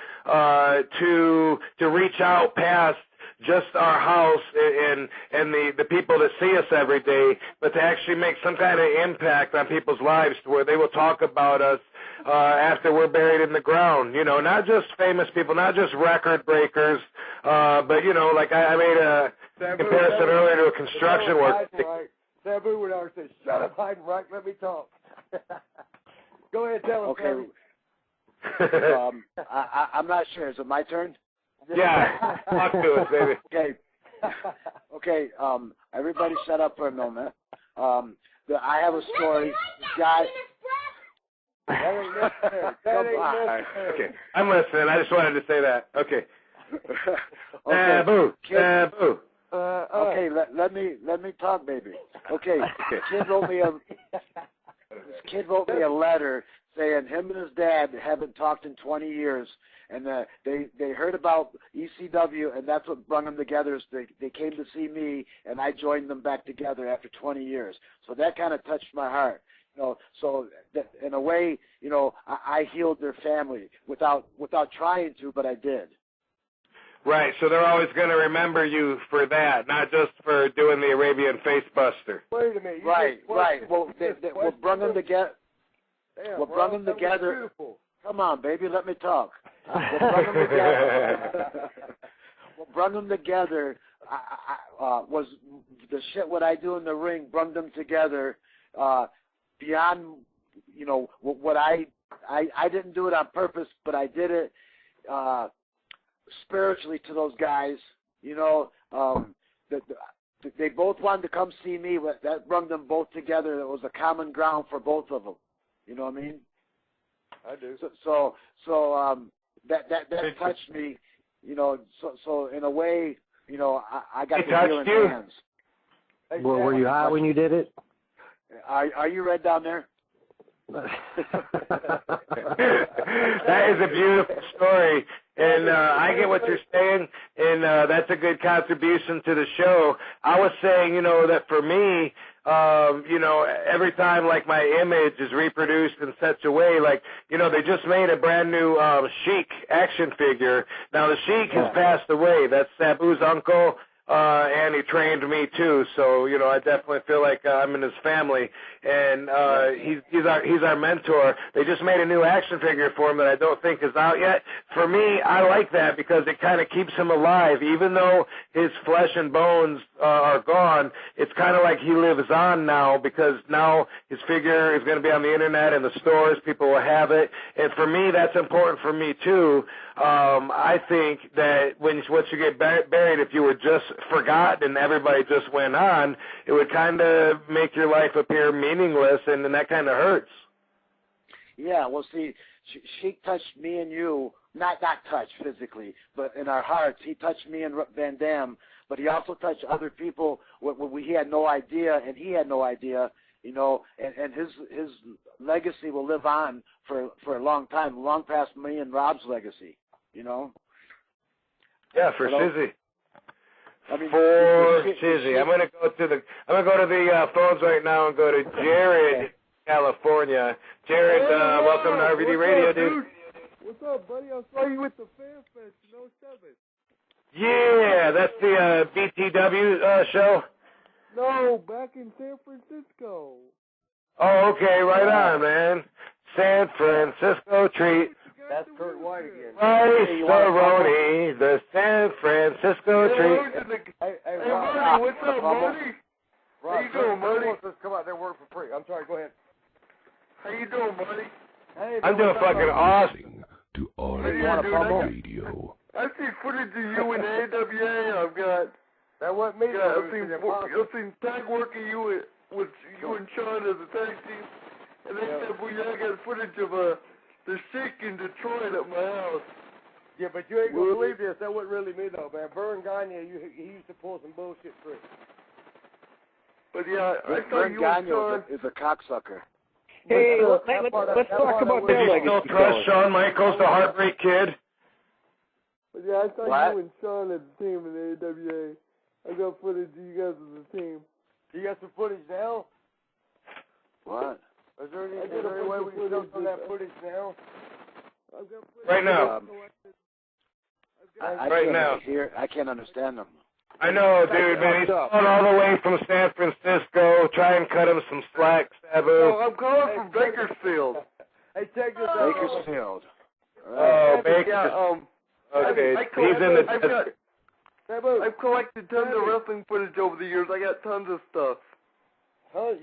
reach out past just our house and the people that see us every day, but to actually make some kind of impact on people's lives to where they will talk about us after we're buried in the ground. You know, not just famous people, not just record breakers, but, you know, like I made a comparison earlier to a construction worker. Sabu would always say, shut up, Heidenreich, let me talk. Go ahead, tell us. Okay. I'm not sure. Is it my turn? Yeah. Talk to us, baby. Okay. Okay. Everybody shut up for a moment. I have a story. Guy. Okay. I'm listening. I just wanted to say that. Okay. Okay. Taboo. Okay, let me talk, baby. Okay, this kid wrote me a letter saying him and his dad haven't talked in 20 years, and they heard about ECW, and that's what brought them together. So they came to see me, and I joined them back together after 20 years. So that kind of touched my heart. You know, so that, in a way, you know, I healed their family without trying to, but I did. Right, so they're always going to remember you for that, not just for doing the Arabian Face Buster. Wait a minute. Right. Well, we'll bring them together. Damn, we'll bring them together. Beautiful. Come on, baby, let me talk. We'll bring them together. We'll bring them together. Was the shit what I do in the ring? Bring them together beyond, you know, what I didn't do it on purpose, but I did it. Spiritually to those guys, you know, they both wanted to come see me. But that brought them both together. It was a common ground for both of them. You know what I mean? I do. So that touched me. You know, so in a way, you know, I got the healing hands. Hey, were you high when you did it? Are you red down there? That is a beautiful story, and I get what you're saying, and that's a good contribution to the show. I was saying, you know, that for me, you know, every time like my image is reproduced in such a way, like, you know, they just made a brand new Sheik action figure. Now the Sheik has passed away. That's Sabu's uncle. And he trained me too, so you know I definitely feel like I'm in his family, and he's our mentor. They just made a new action figure for him that I don't think is out yet. For me, I like that because it kind of keeps him alive, even though his flesh and bones are gone. It's kind of like he lives on now because now his figure is going to be on the internet and the stores. People will have it, and for me, that's important for me too. I think that once you get buried, if you were just forgotten and everybody just went on, it would kind of make your life appear meaningless, and then that kind of hurts. Yeah, well, see, she touched me and you, not touched physically, but in our hearts. He touched me and Van Dam, but he also touched other people when he had no idea, and he had no idea, you know, and his legacy will live on for a long time, long past me and Rob's legacy, you know? Yeah, for Shizzy. I mean, for Shizzy. I'm gonna go to the phones right now and go to Jared, California. Jared, welcome to RVD Radio, dude. What's up, buddy? I saw you with the Fan Fest in 07. Yeah, that's the BTW show. No, back in San Francisco. Oh, okay, right on, man. San Francisco treat. That's Kurt White again. Rice-A-Roni, the San Francisco treat. Hey, Marty, what's up, Marty? How you doing, Marty? Let's come out there and work for free. I'm sorry, go ahead. How you doing, Marty? Hey, I'm doing fucking awesome. To RVD Radio. I see footage of you in the AWA. I've got. That wasn't me. I've seen tag working you with you and Sean as a tag team, and then I got footage of the Sheik in Detroit at my house. Yeah, but you ain't gonna believe this. That wasn't really me though, man. Vern Gagne, he used to pull some bullshit tricks. But yeah, I thought you and Sean is a cocksucker. Hey, let's talk about that. Did you still trust Shawn Michaels, the Heartbreak Kid? But yeah, I saw you and Sean as a team in the AWA. I got footage of you guys as a team. You got some footage now? What? Is there any way we can show some of that footage now? Right now. right now. I can't understand them. I know, dude, man. He's calling all the way from San Francisco. Try and cut him some slack, Sabu. No, I'm calling from Bakersfield. Hey, check this out. Bakersfield. Oh, Bakersfield. Yeah, okay, he's in the... I've collected tons of wrestling footage over the years. I got tons of stuff.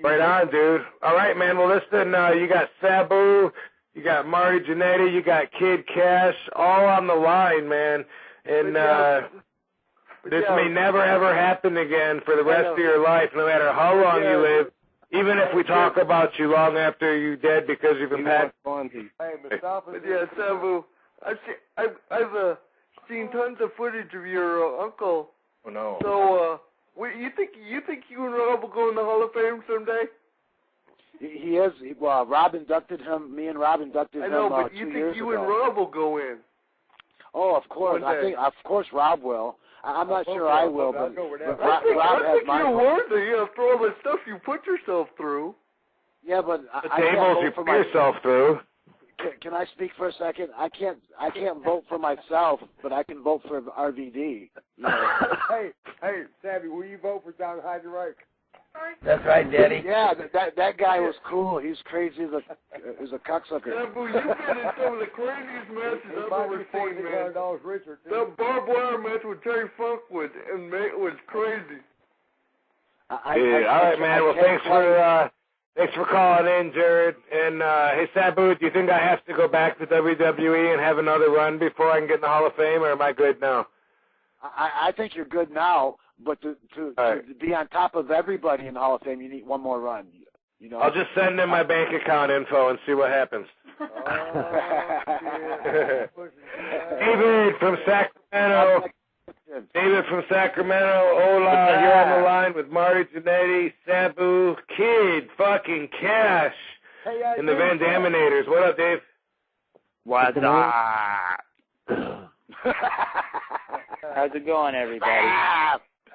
Right on, dude. All right, man. Well, listen, you got Sabu, you got Marty Jannetty, you got Kid Cash, all on the line, man. And this may never, ever happen again for the rest of your life, no matter how long you live, even if we talk about you long after you're dead because you've been passed. Hey, Mustafa. Yeah, Sabu. I've seen tons of footage of your uncle. Oh, no. So, you think you and Rob will go in the Hall of Fame someday? He is. Rob inducted him. Me and Rob inducted him 2 years ago. I know, but you think you and Rob will go in? Oh, of course. I think, of course, Rob will. I'm not sure I will, but Rob has my. I think you're worthy after all the stuff you put yourself through. Yeah, but the tables you put yourself through. Can I speak for a second? I can't vote for myself, but I can vote for RVD. You know? hey, Savvy, will you vote for Don Heidenreich? That's right, Daddy. Yeah, that guy was cool. He's crazy as a cocksucker. Sabu, you've been in some of the craziest matches I've ever seen, man. That barbed wire match with Terry Funk was crazy. All right, man. Well, thanks for calling in, Jared. And hey, Sabu, do you think I have to go back to WWE and have another run before I can get in the Hall of Fame, or am I good now? I think you're good now. But to be on top of everybody in the Hall of Fame, you need one more run. You know. I'll just send in my bank account info and see what happens. David from Sacramento. David from Sacramento. Hola, you're on the line with Marty Jannetty, Sabu, Kid, fucking Cash, and the Van Daminators. What up, Dave? What's up? How's it going, everybody?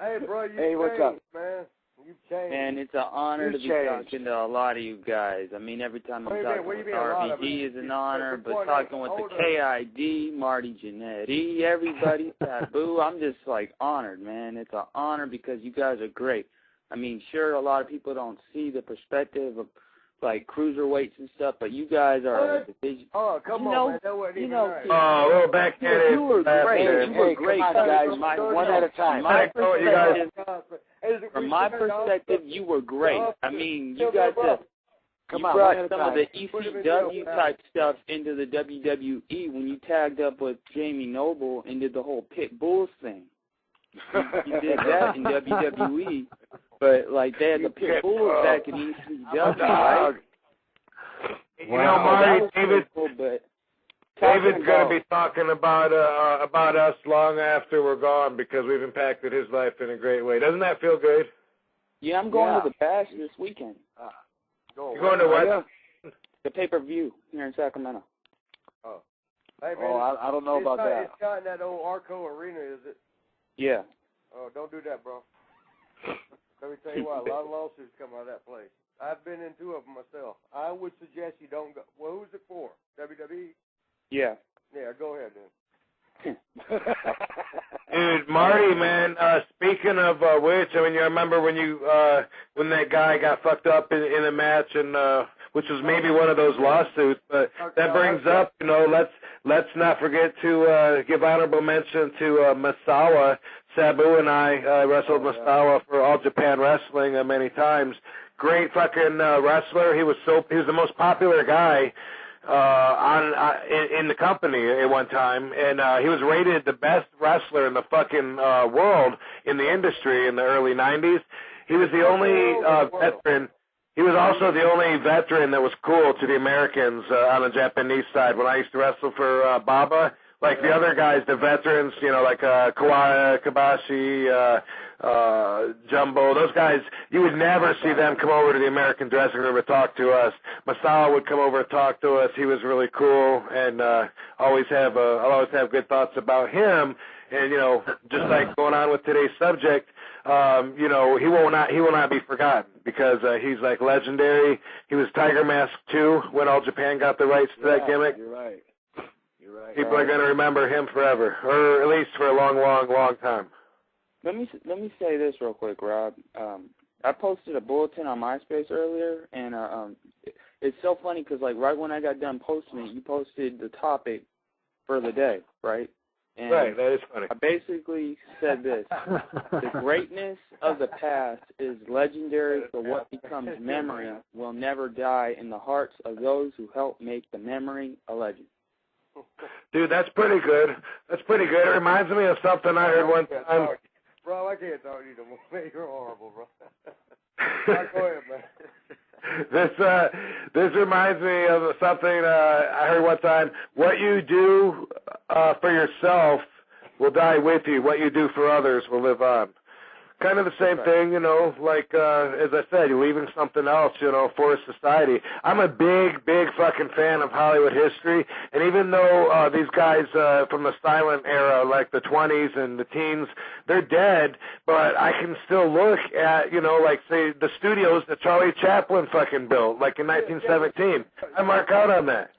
Hey, bro, what's up, man? You changed. Man, it's an honor to be talking to a lot of you guys. I mean, every time I'm talking with RVD is an honor, but talking with the KID, Marty Jannetty, everybody, Sabu, I'm just, honored, man. It's an honor because you guys are great. I mean, sure, a lot of people don't see the perspective of, cruiserweights and stuff, but you guys are... Oh, come on, man. That wasn't even right. Oh, a little backhanded. You were great. You were great. Come on, guys. One at a time. From my perspective, you were great. I mean, you got you brought some of the ECW type stuff into the WWE when you tagged up with Jamie Noble and did the whole Pit Bulls thing. You did that in WWE. But, they had the Pit Bulls back in ECW, right? You know, Marty, David's going to be talking about us long after we're gone because we've impacted his life in a great way. Doesn't that feel good? Yeah, I'm going to the Bash this weekend. You're going to what? The pay-per-view here in Sacramento. Oh. Hey, man, I don't know about that. It's not in that old Arco Arena, is it? Yeah. Oh, don't do that, bro. Let me tell you what, a lot of lawsuits come out of that place. I've been in 2 of them myself. I would suggest you don't go. Well, who's it for? WWE? Yeah. Yeah, go ahead, then. Dude, Marty, man, speaking of which, I mean, you remember when when that guy got fucked up in a match, and which was maybe one of those lawsuits, but that brings up, let's not forget to give honorable mention to Masawa. Sabu and I wrestled Masawa for All Japan Wrestling many times. Great fucking wrestler. He was the most popular guy in the company at one time, and he was rated the best wrestler in the fucking world in the industry in the early 90s. He was the only veteran. He was also the only veteran that was cool to the Americans on the Japanese side. When I used to wrestle for Baba, the other guys, the veterans, Kawhi, Kabashi, Jumbo, those guys, you would never see them come over to the American dressing room and talk to us. Masawa would come over and talk to us. He was really cool, and I'll always have good thoughts about him. And just like going on with today's subject, he will not be forgotten because he's legendary. He was Tiger Mask 2 when All Japan got the rights to that gimmick. You're right. People are going to remember him forever, or at least for a long, long, long time. Let me say this real quick, Rob. I posted a bulletin on MySpace earlier, and it's so funny because, like, right when I got done posting it, you posted the topic for the day, right? And right, that is funny. I basically said this. The greatness of the past is legendary, but what becomes memory will never die in the hearts of those who help make the memory a legend. Dude, that's pretty good. That's pretty good. It reminds me of something I heard one time. Bro, I can't talk to you no more. Man, you're horrible, bro. Right, go ahead, man. This reminds me of something I heard one time. What you do for yourself will die with you. What you do for others will live on. Kind of the same thing, you know, like, as I said, you're leaving something else, you know, for society. I'm a big, big fucking fan of Hollywood history, and even though these guys from the silent era, like the 20s and the teens, they're dead, but I can still look at, you know, like, say, the studios that Charlie Chaplin fucking built, like in 1917. I mark out on that.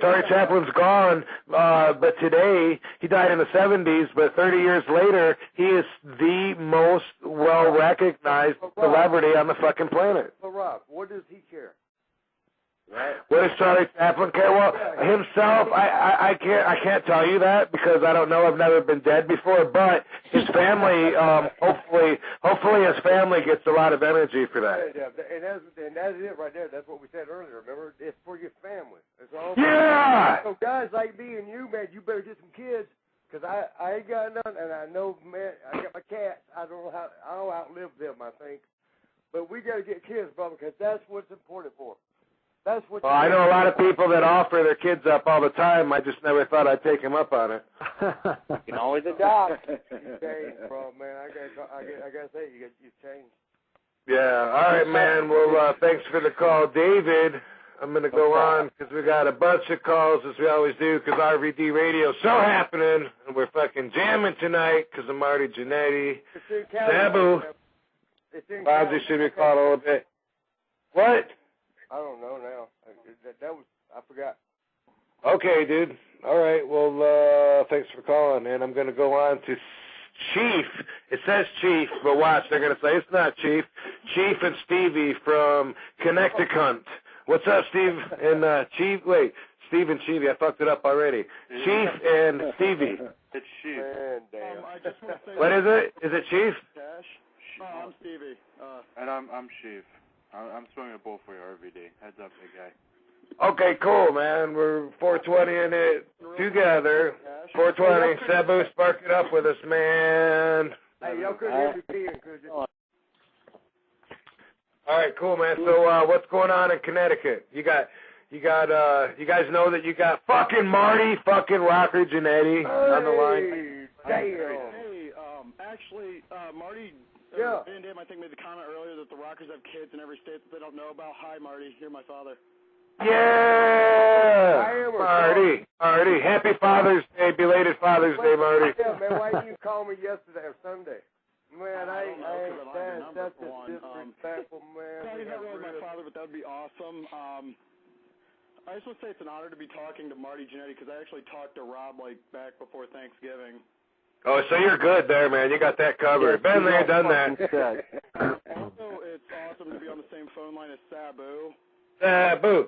Charlie Chaplin's gone, but today, he died in the 70s, but 30 years later, he is the most well-recognized celebrity on the fucking planet. So, Rob, what does he care? Right. What does Charlie Chaplin care? Well, himself, I can't tell you that because I don't know. I've never been dead before, but his family, hopefully his family gets a lot of energy for that. Yeah, and that's it right there. That's what we said earlier. Remember, it's for your family. It's all yeah. So guys like me and you, man, you better get some kids because I ain't got none, and I know, man, I got my cats. I don't know how I'll outlive them, I think, but we got to get kids, brother, because that's what's important for. That's what. Well, I know a lot of people that offer their kids up all the time. I just never thought I'd take them up on it. You can always adopt. You changed, bro, man. I gotta say, you changed. Yeah. All right, man. Well, thanks for the call, David. I'm gonna go on because we got a bunch of calls as we always do because RVD Radio's so happening and we're fucking jamming tonight because of Marty Jannetty. Sabu. Bobsy should be called a little bit. What? I don't know now. That was, I forgot. Okay, dude. All right. Well, thanks for calling. And I'm going to go on to Chief. It says Chief, but watch. They're going to say it's not Chief. Chief and Stevie from Connecticut. What's up, Steve and Chief? Wait, Steve and Stevie. I fucked it up already. Chief and Stevie. It's Chief. Man, damn. I just want to say what is it? Is it Chief? Cash? No, I'm Stevie. And I'm Chief. I'm swinging a bull for you, RVD. Heads up, big guy. Okay, cool, man. We're 420 in it together. 420. Sabu, spark it up with us, man. Hey, y'all couldn't hear me peeing, could you? All right, cool, man. So, what's going on in Connecticut? You guys know that you got fucking Marty, fucking Rocker Jannetty on the line. Damn. Hey, actually, Marty. Yeah. Van Dam, I think, made the comment earlier that the Rockers have kids in every state that they don't know about. Hi, Marty. You're my father. Yeah! Marty. Happy Father's Day. Belated Father's Day, Marty. Yeah, man, why didn't you call me yesterday or Sunday? Man, I ain't that's just disrespectful, man. No, he's not really my father, but that would be awesome. I just want to say it's an honor to be talking to Marty Jannetty because I actually talked to Rob, like, back before Thanksgiving. Oh, so you're good there, man. You got that covered. Been there, done that. Also, it's awesome to be on the same phone line as Sabu. Sabu.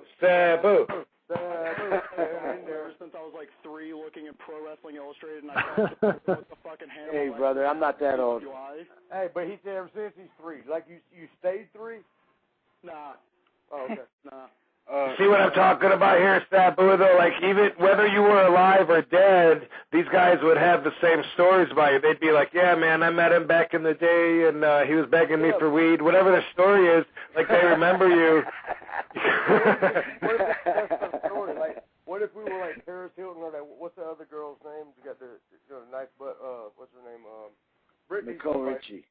Ever since I was like 3 looking at Pro Wrestling Illustrated and I thought what the fucking hell. Hey, brother, I'm not that old. Hey, but he said ever since he's 3. Like, you stayed 3? Nah. Oh, okay. Nah. See what I'm talking about here, Sabu, though? Like, even whether you were alive or dead, these guys would have the same stories about you. They'd be like, yeah, man, I met him back in the day, and he was begging me for weed. Whatever the story is, like, they remember you. What if we were like Paris Hilton or that, what's the other girl's name? You got the nice butt, what's her name? Brittany. Nicole Richie.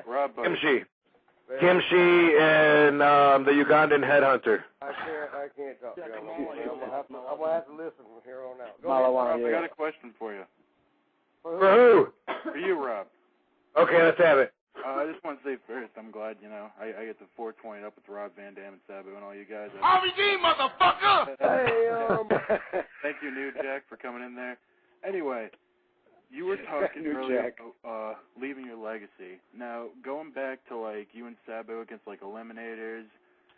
Rob. Kimchi and the Ugandan headhunter. I can't talk to you. I'm gonna have to listen from here on out. Rob, I got a question for you. For who? For you, Rob. Okay, let's have it. I just want to say first, I'm glad, I get the 420 up with Rob Van Dam and Sabu and all you guys. RVD, motherfucker! Hey, Thanks you, New Jack, for coming in there. Anyway, you were talking earlier about leaving your legacy. Now, going back to, like, you and Sabu against, like, Eliminators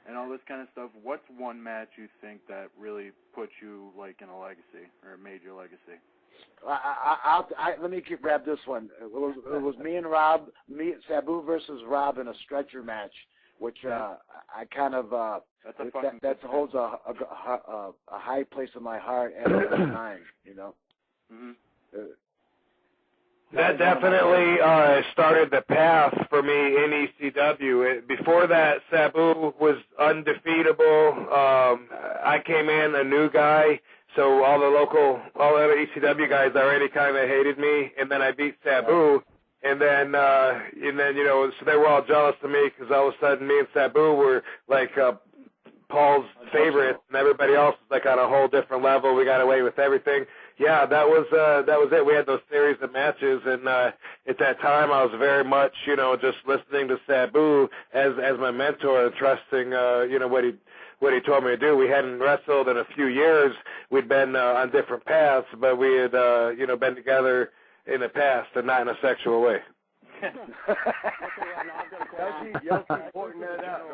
and all this kind of stuff, what's one match you think that really put you, like, in a legacy or made your legacy? Let me grab this one. It was me and Rob, Sabu versus Rob in a stretcher match, which I kind of that holds a high place in my heart at the time, you know. Mm-hmm. That definitely started the path for me in ECW. Before that, Sabu was undefeatable. I came in a new guy, so all the other ECW guys already kind of hated me, and then I beat Sabu, and then you know, so they were all jealous of me because all of a sudden me and Sabu were like Paul's favorites, and everybody else was like on a whole different level. We got away with everything. Yeah, that was it. We had those series of matches, and at that time I was very much, you know, just listening to Sabu as my mentor and trusting, you know, what he told me to do. We hadn't wrestled in a few years. We'd been on different paths, but we had, you know, been together in the past and not in a sexual way. Y'all keep pointing that out.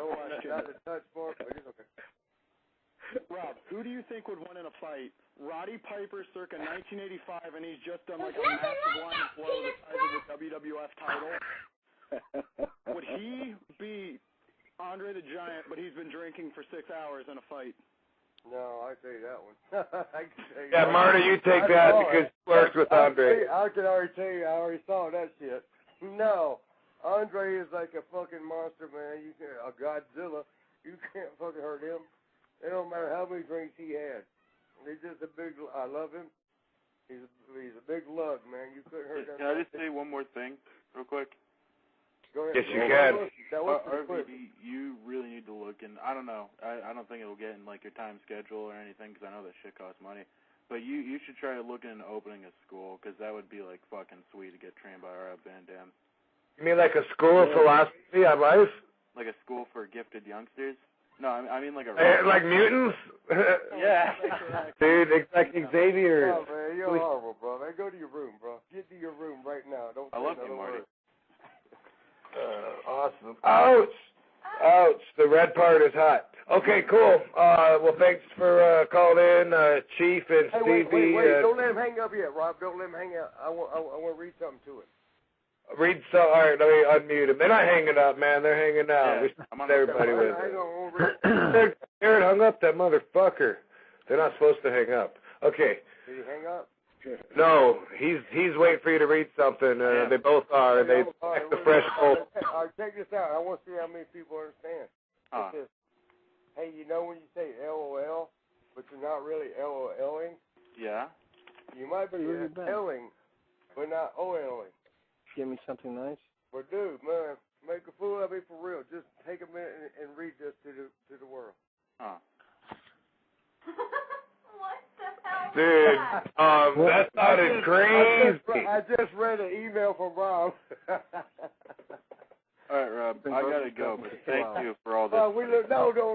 Not a touch for it, but it's okay. Rob, who do you think would win in a fight? Roddy Piper circa 1985, and he's just done like a massive line of blow the size of the WWF title. Would he beat Andre the Giant, but he's been drinking for 6 hours in a fight? No, I tell you that one. Yeah, Marty, you take that because you worked with Andre. I can already tell you, I already saw that shit. No, Andre is like a fucking monster, man. You can a Godzilla. You can't fucking hurt him. It don't matter how many drinks he had. He's just a big. I love him. He's a big lug, man. You couldn't hurt him. Can I just say one more thing, real quick? Go ahead. Yes, you can. RVD, you really need to look, and I don't know. I don't think it'll get in like your time schedule or anything, because I know that shit costs money. But you should try to look into opening a school, because that would be like fucking sweet to get trained by Rob Van Dam. You mean like a school of philosophy on life? Like a school for gifted youngsters? No, I mean like a... like mutants? Yeah. Dude, it's like Xavier. Oh, man, you're horrible, bro. Man, go to your room, bro. Get to your room right now. Don't. I love you, Marty. Awesome. Ouch! Ouch. The red part is hot. Okay, cool. Well, thanks for calling in, Chief and Stevie. Wait. Don't let him hang up yet, Rob. Don't let him hang up. I want to read something to it. All right, let me unmute him. They're not hanging up, man. They're hanging out. Yeah, I'm on everybody with it. Aaron hung up, that motherfucker. They're not supposed to hang up. Okay. Did he hang up? No, he's waiting for you to read something. They both are. They check the fresh cold. All right, check this out. I want to see how many people understand. Hey, you know when you say LOL, but you're not really LOLing? Yeah. You might be Ling, but not OLing. Give me something nice. Well, dude, man, make a fool of me for real. Just take a minute and read this to the world. What the hell? Dude, that sounded crazy. I just read an email from Rob. All right, Rob, I gotta go, but thank you for all this. Don't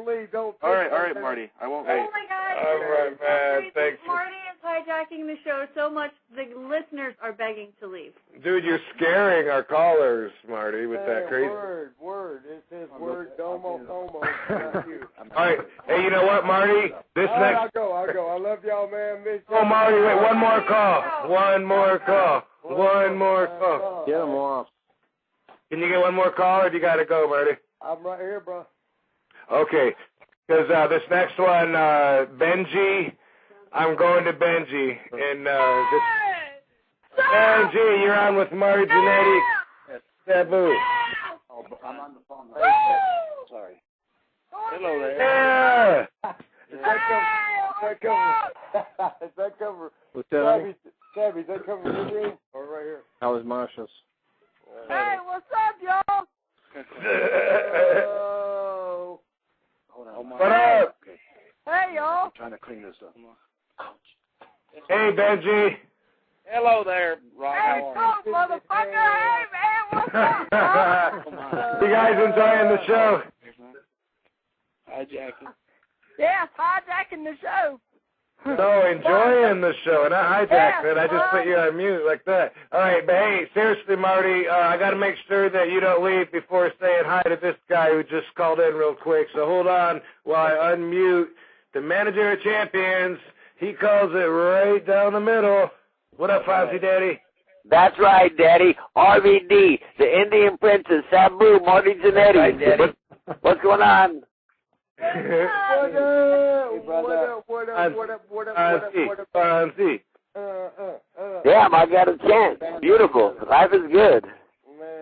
leave. Don't. All right, Marty, I won't wait. Oh my God! All right, man. Thanks. Marty is hijacking the show so much the listeners are begging to leave. Dude, you're scaring our callers, Marty, with that crazy. Word. It says word. Domo. Not you. All right. Hey, you know what, Marty? This All next. right, I'll go. I love y'all, man. Miss Oh, Marty, wait. One more call. One more call. Get him off. Can you get one more call, or do you got to go, Marty? I'm right here, bro. Okay. Because this next one, Benji, I'm going to Benji. And Benji, you're on with Marty Jannetty. Sabu. I'm on the phone. Sorry. Hello there. Yeah. Is that cover? What's that, honey? Savvy, is that cover your room or right here? How was Marshall's? Hey, what's up, y'all? Oh. Hold on. What up? Hey, y'all. I'm trying to clean this up. Hey, Benji. Hello there, Rob. Hey, talk, motherfucker. Hey, man, what's up, bro? You guys enjoying the show? Hijacking. Yeah, hijacking the show. No, enjoying the show, and I hijacked it. I just put you on mute like that. All right, but hey, seriously, Marty, I got to make sure that you don't leave before saying hi to this guy who just called in real quick. So hold on while I unmute the manager of champions. He calls it right down the middle. What up, Fonzie Daddy? That's right, Daddy. RVD, the Indian Princess, Sabu, Marty Jannetty. Right, Daddy. What's going on? Fonzie. Damn, I got a chance. Beautiful. Life is good.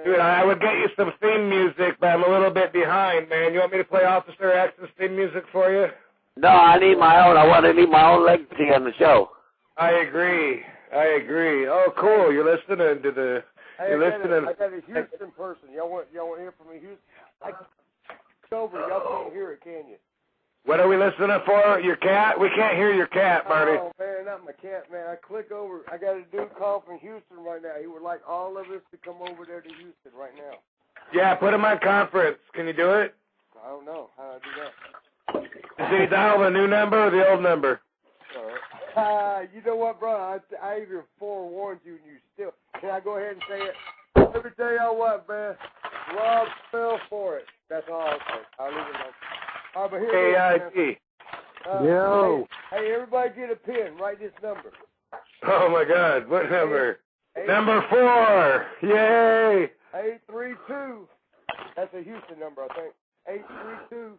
Dude, I would get you some theme music, but I'm a little bit behind, man. You want me to play Officer X's theme music for you? No, I need my own. I want to need my own legacy on the show. I agree. Oh, cool. You're listening to the. Hey, you're listening. I got a Houston person. Y'all want to hear from me, Houston? It's over. Y'all can't hear it, can you? What are we listening for? Your cat? We can't hear your cat, Marty. Oh man, not my cat, man. I click over. I got a dude call from Houston right now. He would like all of us to come over there to Houston right now. Yeah, put him on conference. Can you do it? I don't know how I do that. Did he dial the new number or the old number? You know what, bro? I even forewarned you, and you still. Can I go ahead and say it? Let me tell y'all what, man. Rob fell for it. That's all I'll say. I'll leave it alone. All right, but here it is, Yo. Hey, everybody get a pen. Write this number. Oh, my God. What number? Number 4. Yay. 832. That's a Houston number, I think. 832.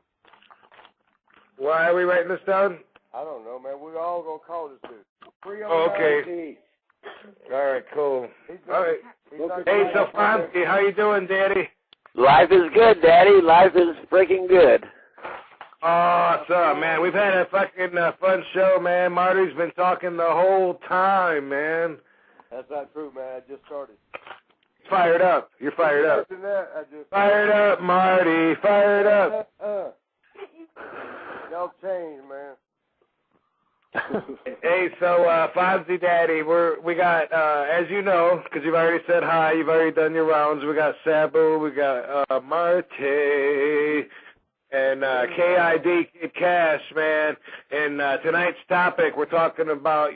Why are we writing this down? I don't know, man. We're all going to call this dude. Oh, okay. All right, cool. All right. Hey, so Fonzie, how you doing, Daddy? Life is good, Daddy. Life is freaking good. Awesome, man. We've had a fucking fun show, man. Marty's been talking the whole time, man. That's not true, man. I just started. Fired up. You're fired up. Fired up, Marty. Fired up. Y'all changed, man. Hey, so Fonzie Daddy, we got as you know, because you've already said hi, you've already done your rounds. We got Sabu, we got Marte, and KID Kid Cash, man. And tonight's topic, we're talking about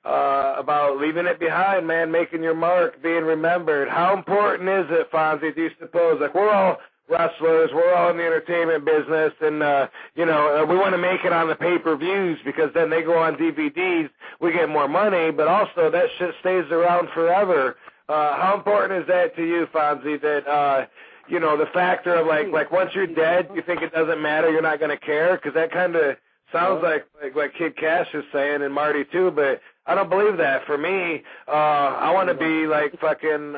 about leaving it behind, man, making your mark, being remembered. How important is it, Fonzie? Do you suppose? Like, we're all wrestlers, we're all in the entertainment business, and we want to make it on the pay-per-views because then they go on DVDs, we get more money, but also that shit stays around forever. How important is that to you, Fonzie, that the factor of like once you're dead, you think it doesn't matter, you're not going to care? Because that kind of sounds like Kid Cash is saying, and Marty too, but I don't believe that. For me, I want to be like fucking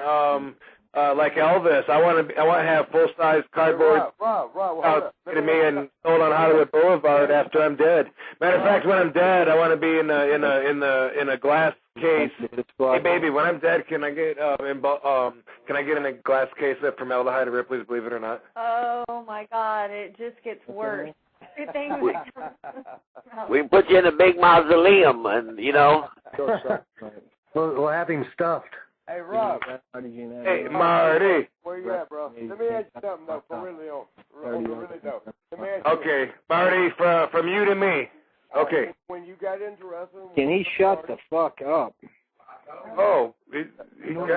like Elvis. I want to have full-size cardboard out to me and sold on Hollywood Boulevard after I'm dead. Matter of fact, when I'm dead, I want to be in a glass case. Hey baby, when I'm dead, can I get in a glass case of formaldehyde or Ripley's Believe It or Not? Oh my God, it just gets worse. We can put you in a big mausoleum, and We'll have him stuffed. Hey, Rob. Hey, Marty. Where you at, bro? Let me ask you something, though, for really though. Let me ask you okay, Marty, from you to me. Okay. When you got into wrestling... Can he shut the fuck up? Oh, he's on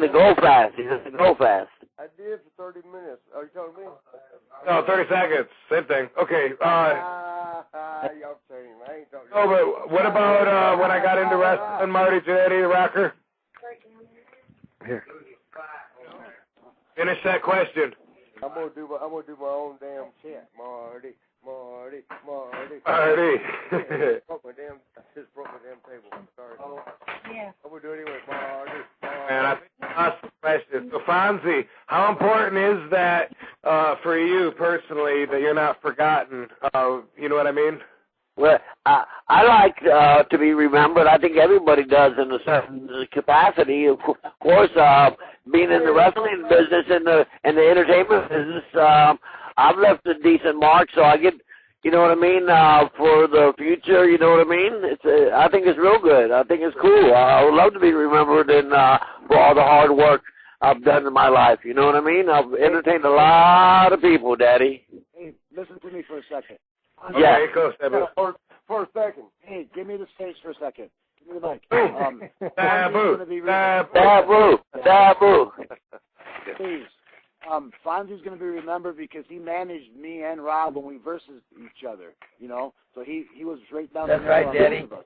the go fast. He's on the go fast. I did for 30 minutes. Are you telling me? No, 30 seconds. Same thing. Okay. Y'all saying, I ain't talking. Oh, but what about when I got into wrestling, Marty Jannetty, the Rocker? Here. Finish that question. I'm gonna do my own damn chat, Marty. Marty. I just broke my damn table. I'm sorry. Yeah. I'm gonna do it anyway, Marty. And I think you asked the question. So, Fonzie, how important is that for you personally that you're not forgotten? You know what I mean? Well, I like to be remembered. I think everybody does in a certain capacity. Of course, being in the wrestling business and the entertainment business, I've left a decent mark, so I get, you know what I mean, for the future, you know what I mean? I think it's real good. I think it's cool. I would love to be remembered and for all the hard work I've done in my life, you know what I mean? I've entertained a lot of people, Daddy. Hey, listen to me for a second. Yeah. Okay, go, Sabu. For a second. Hey, give me the stage for a second. Give me the mic. Sabu. Sabu. Please. Fonzie's going to be remembered because he managed me and Rob when we versus each other, you know? So he was right down That's the right, middle Daddy. of both of us.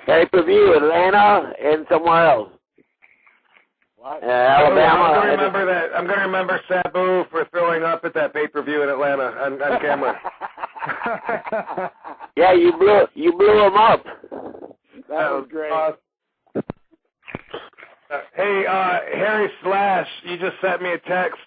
Pay-per-view, Atlanta and somewhere else. Alabama. I'm going to remember Sabu for throwing up at that pay-per-view in Atlanta on camera. Yeah, you blew him up. That was great. Hey, Harry Slash, you just sent me a text.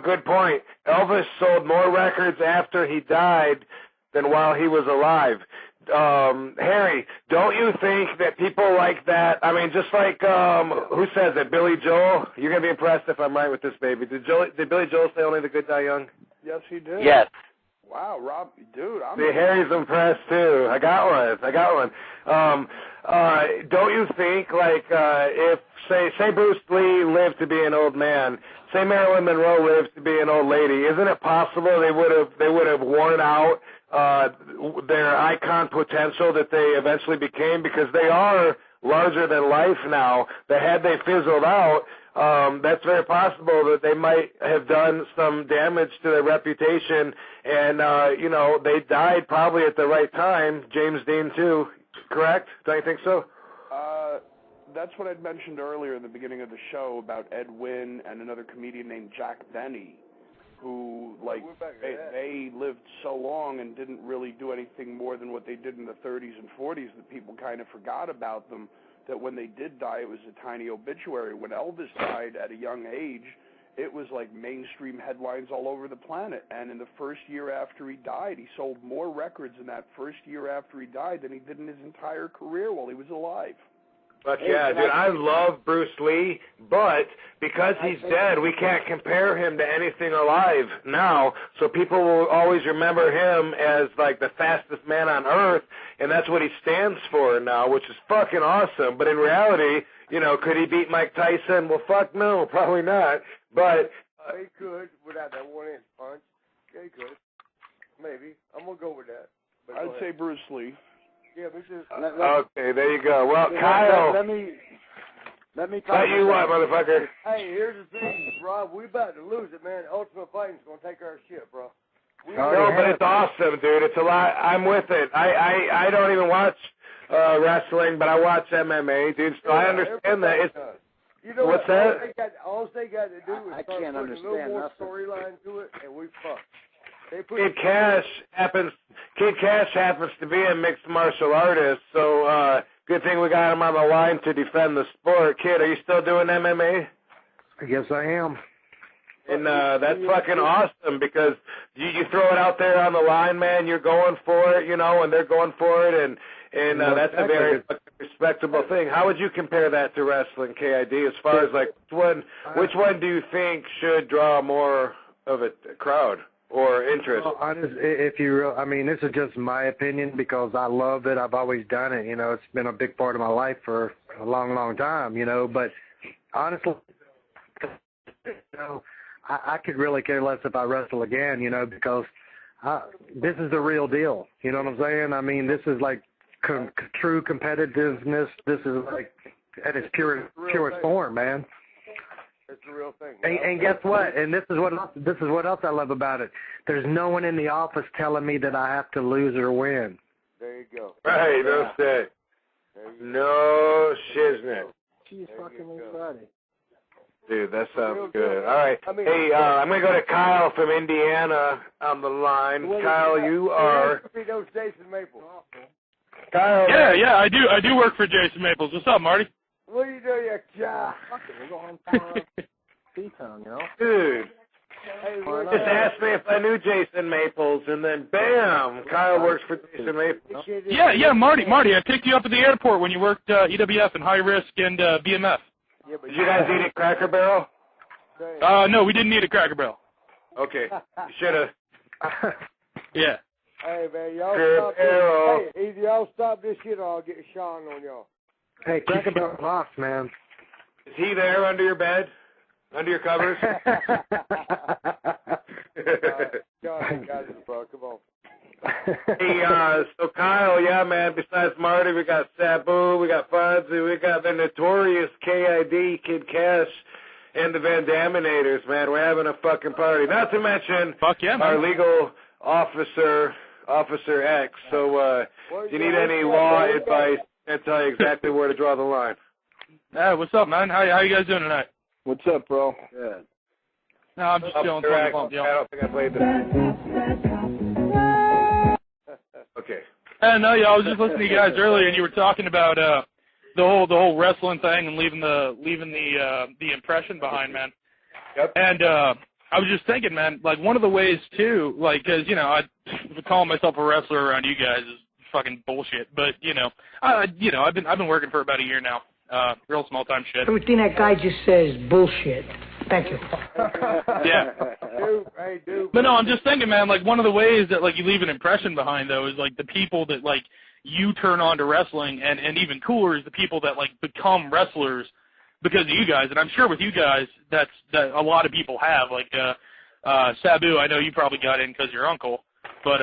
Good point. Elvis sold more records after he died than while he was alive. Harry, don't you think that people like that, I mean, just like, who says it, Billy Joel? You're going to be impressed if I'm right with this, baby. Did Billy Joel say only the good die young? Yes, he did. Yes. Wow, Rob, dude, See, Harry's impressed, too. I got one. Don't you think, like, if, say Bruce Lee lived to be an old man, say Marilyn Monroe lived to be an old lady, isn't it possible they would have worn out their icon potential that they eventually became, because they are larger than life now, that had they fizzled out, that's very possible that they might have done some damage to their reputation, and, they died probably at the right time. James Dean, too, correct? Don't you think so? That's what I'd mentioned earlier in the beginning of the show about Ed Wynn and another comedian named Jack Benny, who, like, they lived so long and didn't really do anything more than what they did in the 30s and 40s that people kind of forgot about them, that when they did die, it was a tiny obituary. When Elvis died at a young age, it was like mainstream headlines all over the planet. And in the first year after he died, he sold more records in that first year after he died than he did in his entire career while he was alive. But yeah, dude, I love Bruce Lee, but because he's dead, we can't compare him to anything alive now, so people will always remember him as, like, the fastest man on earth, and that's what he stands for now, which is fucking awesome. But in reality, could he beat Mike Tyson? Well, fuck no, probably not. But he could without that 1-inch punch. Yeah, he could. Maybe. I'm going to go with that. I'd say Bruce Lee. Yeah, but just... Okay, there you go. Well, Kyle... Let me tell you what, motherfucker. Hey, here's the thing, Rob. We about to lose it, man. Ultimate Fighting's going to take our shit, bro. No, but it's awesome, dude. It's a lot. I'm with it. I don't even watch wrestling, but I watch MMA, dude, so I understand that. It's... What's that? All they got to do is start putting a little more storyline to it, and we fucked. Kid Cash happens to be a mixed martial artist, so good thing we got him on the line to defend the sport. Kid, are you still doing MMA? Yes, I am. And that's fucking awesome, because you throw it out there on the line, man. You're going for it, and they're going for it, and that's a very respectable thing. How would you compare that to wrestling, KID, as far as, like, which one do you think should draw more of a crowd or interest? Well, this is just my opinion, because I love it. I've always done it. It's been a big part of my life for a long, long time, but honestly, I could really care less if I wrestle again, because this is the real deal. You know what I'm saying? I mean, this is like true competitiveness. This is like at its purest form, man. It's the real thing. And guess what? And this is what else I love about it. There's no one in the office telling me that I have to lose or win. There you go. Right, no shit. No shiznit. She's fucking Friday. Dude, that sounds good. All right. Hey, I'm going to go to Kyle from Indiana on the line. Kyle, you are... Jason Maples. Kyle. Yeah, I do work for Jason Maples. What's up, Marty? What do you do, you job? Fuck it, we'll go home for T-Town, Dude. Hey, just asked me if I knew Jason Maples, and then bam, Kyle works for Jason Maples. Yeah, Marty, I picked you up at the airport when you worked EWF and High Risk and BMF. Yeah, did you guys eat at Cracker Barrel? No, we didn't eat at Cracker Barrel. Okay, you should have. Yeah. Hey, man, y'all stop this shit or I'll get Sean on y'all. Hey, Cracker Barrel box, man. Is he there under your bed? Under your covers? God, bro, come on. Hey, so Kyle, yeah, man, besides Marty, we got Sabu, we got Fonzie, we got the notorious KID, Kid Cash, and the Van Daminators, man. We're having a fucking party. Not to mention our legal officer, Officer X. So if you need any law advice, I'll tell you exactly where to draw the line. Hey, what's up, man? How you guys doing tonight? What's up, bro? Good. No, I'm just chilling. I don't think I played that. Okay. No, yeah, I was just listening to you guys earlier, and you were talking about the whole wrestling thing and leaving the impression behind, man. Yep. And I was just thinking, man, like one of the ways too, like, cause calling myself a wrestler around you guys is fucking bullshit. But I've been working for about a year now. Real small time shit. Everything that guy just says is bullshit. Thank you. Yeah. Dude. But no, I'm just thinking, man, like one of the ways that like you leave an impression behind though is like the people that like you turn on to wrestling, and even cooler is the people that like become wrestlers because of you guys. And I'm sure with you guys that a lot of people have, like Sabu, I know you probably got in because your uncle. But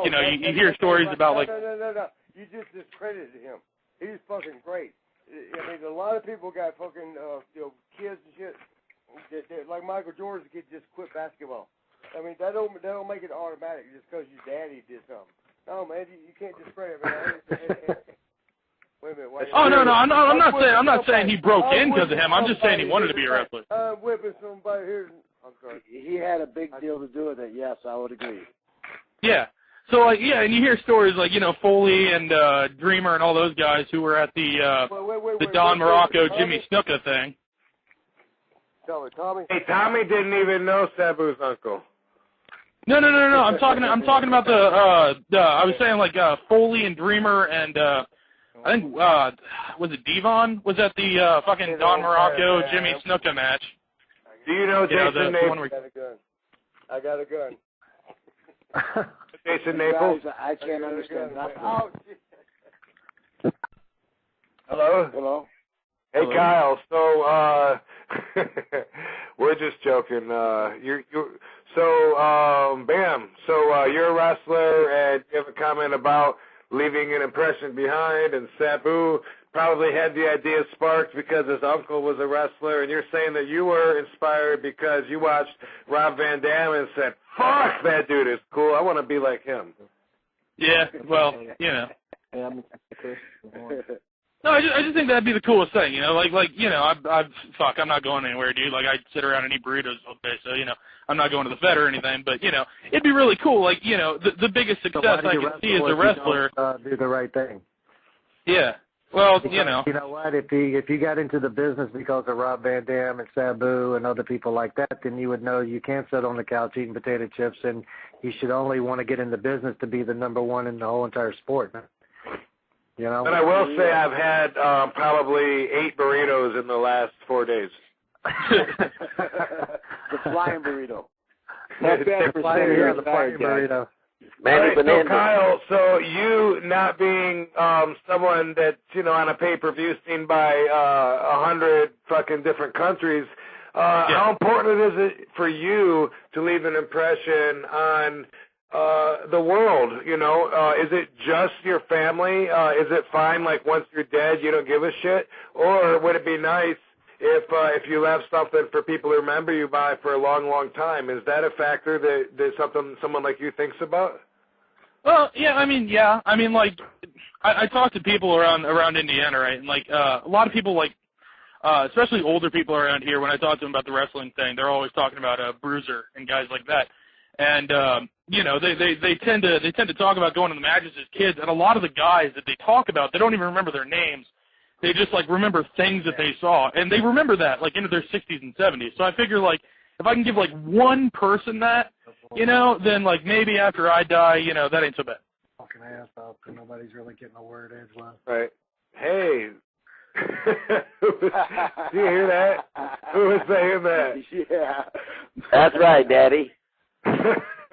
you hear stories about like No. You just discredited him. He's fucking great. I mean, a lot of people got fucking kids and shit. Like Michael Jordan's kid just quit basketball. I mean, that don't make it automatic just because your daddy did something. No, man, you can't discredit me. Wait a minute. Wait. Oh no, I'm not saying he broke in because of him. I'm just saying he wanted to be a wrestler. I'm whipping somebody here. I'm sorry. He had a big deal to do with it. Yes, I would agree. Yeah. So like and you hear stories like Foley and Dreamer and all those guys who were at the Don Morocco Jimmy Snuka thing. Tommy. Hey, Tommy didn't even know Sabu's uncle. No. I'm talking about I was saying like Foley and Dreamer and I think was it Devon was at the fucking Don Morocco Jimmy Snuka match. Do you know Jason Naples? I got a gun. Jason Naples? I can't understand nothing. Oh, Hello? Hey, Hello. Kyle. So, we're just joking. Bam. So, you're a wrestler, and you have a comment about leaving an impression behind, and Sabu probably had the idea sparked because his uncle was a wrestler, and you're saying that you were inspired because you watched Rob Van Dam and said, fuck, that dude is cool. I want to be like him. Yeah, well, No, I just think that'd be the coolest thing, I'm not going anywhere, dude. Like, I sit around and eat burritos all day, so, I'm not going to the Fed or anything, but, it'd be really cool. Like, the biggest success I can see as a wrestler. Do the right thing. Yeah. Well, because, you know what? If you got into the business because of Rob Van Dam and Sabu and other people like that, then you would know you can't sit on the couch eating potato chips, and you should only want to get in the business to be the number one in the whole entire sport. But I will say I've had probably 8 burritos in the last 4 days. The flying burrito. Not bad for the flying burrito. Right, so Kyle, so you not being someone that's on a pay-per-view seen by 100 fucking different countries, how important is it for you to leave an impression on the world? Is it just your family? Is it fine, like once you're dead, you don't give a shit? Or would it be nice if you left something for people to remember you by for a long, long time? Is that a factor that someone like you thinks about? Well, like, I talk to people around Indiana, right? And like, a lot of people, like, especially older people around here, when I talk to them about the wrestling thing, they're always talking about Bruiser and guys like that. And they tend to talk about going to the matches as kids, and a lot of the guys that they talk about, they don't even remember their names. They just like remember things that they saw, and they remember that like into their 60s and 70s. So I figure like if I can give like one person that, then like maybe after I die, that ain't so bad. Fucking ass up, and nobody's really getting a word edgewise. Right. Hey. Do you hear that? Who was saying that? Yeah. That's right, Daddy.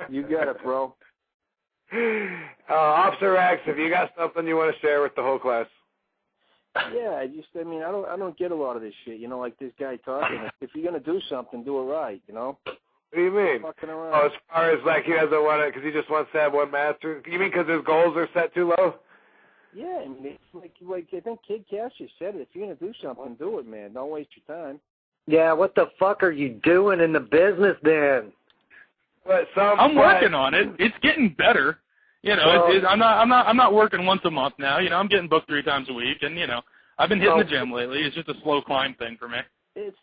You got it, bro. Officer X, if you got something you want to share with the whole class. Yeah, I mean, I don't get a lot of this shit. Like this guy talking. If you're gonna do something, do it right. What do you mean? Fucking around. Oh, as far as like he doesn't want to, because he just wants to have one master. You mean because his goals are set too low? Yeah, I mean, it's like I think Kid Cash just said it. If you're gonna do something, do it, man. Don't waste your time. Yeah, what the fuck are you doing in the business then? But I'm working on it. It's getting better. I'm not working once a month now. I'm getting booked 3 times a week, and I've been hitting the gym lately. It's just a slow climb thing for me. If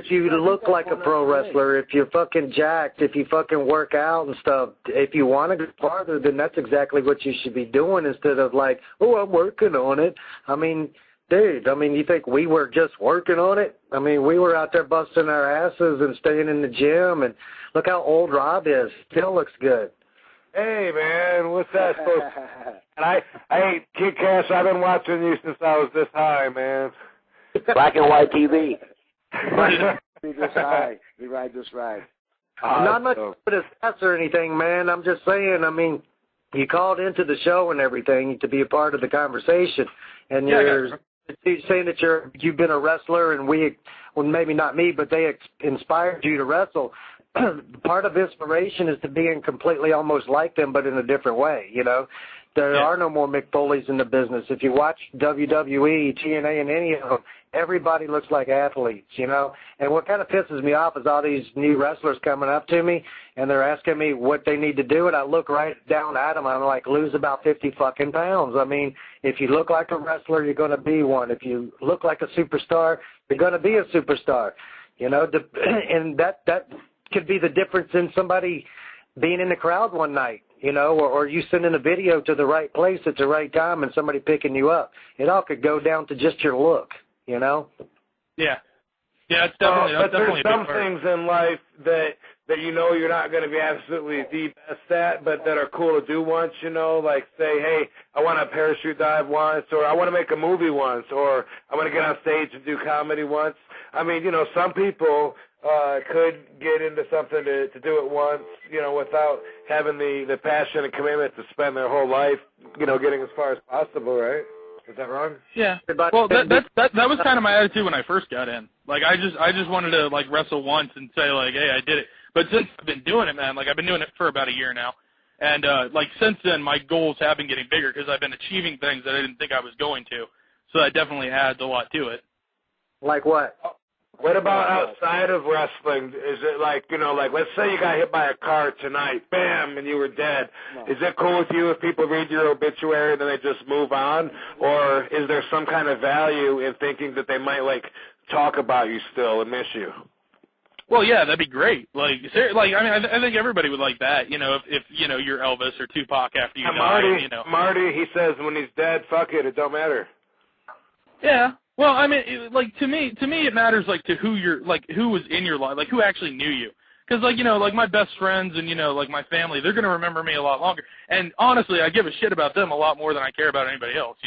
you look like a pro wrestler, if you're fucking jacked, if you fucking work out and stuff, if you want to go farther, then that's exactly what you should be doing instead of like, oh, I'm working on it. I mean, dude, you think we were just working on it? I mean, we were out there busting our asses and staying in the gym, and look how old Rob is. Still looks good. Hey, man, what's that supposed to... And hey, Kid Cash, I've been watching you since I was this high, man. Black and white TV. This high. You ride this ride. Not much to discuss or anything, man. I'm just saying, I mean, you called into the show and everything to be a part of the conversation, and you're saying that you've been a wrestler, and well, maybe not me, but they inspired you to wrestle. Part of inspiration is to being completely almost like them, but in a different way, There are no more Mick Foleys in the business. If you watch WWE, TNA, and any of them, everybody looks like athletes, And what kind of pisses me off is all these new wrestlers coming up to me, and they're asking me what they need to do, and I look right down at them. I'm like, lose about 50 fucking pounds. I mean, if you look like a wrestler, you're going to be one. If you look like a superstar, you're going to be a superstar. And that could be the difference in somebody being in the crowd one night, or you sending a video to the right place at the right time and somebody picking you up. It all could go down to just your look, Yeah. Yeah, it's definitely. But definitely there's some things in life that you're not going to be absolutely the best at, but that are cool to do once, like say, hey, I want to parachute dive once, or I want to make a movie once, or I want to get on stage and do comedy once. I mean, some people could get into something to do it once, without having the passion and commitment to spend their whole life, getting as far as possible, right? Is that wrong? Yeah. Well, that was kind of my attitude when I first got in. Like, I just wanted to like wrestle once and say like, hey, I did it. But since I've been doing it, man, like I've been doing it for about a year now, and like since then my goals have been getting bigger because I've been achieving things that I didn't think I was going to. So that definitely adds a lot to it. Like what? What about outside of wrestling? Is it like, like let's say you got hit by a car tonight, bam, and you were dead. Is it cool with you if people read your obituary and then they just move on? Or is there some kind of value in thinking that they might, like, talk about you still and miss you? Well, yeah, that'd be great. I think everybody would like that, if you're Elvis or Tupac after you die. Marty, he says when he's dead, fuck it don't matter. Yeah. Well, I mean, like to me, it matters like to who who was in your life, like who actually knew you. Because like my best friends and like my family, they're gonna remember me a lot longer. And honestly, I give a shit about them a lot more than I care about anybody else.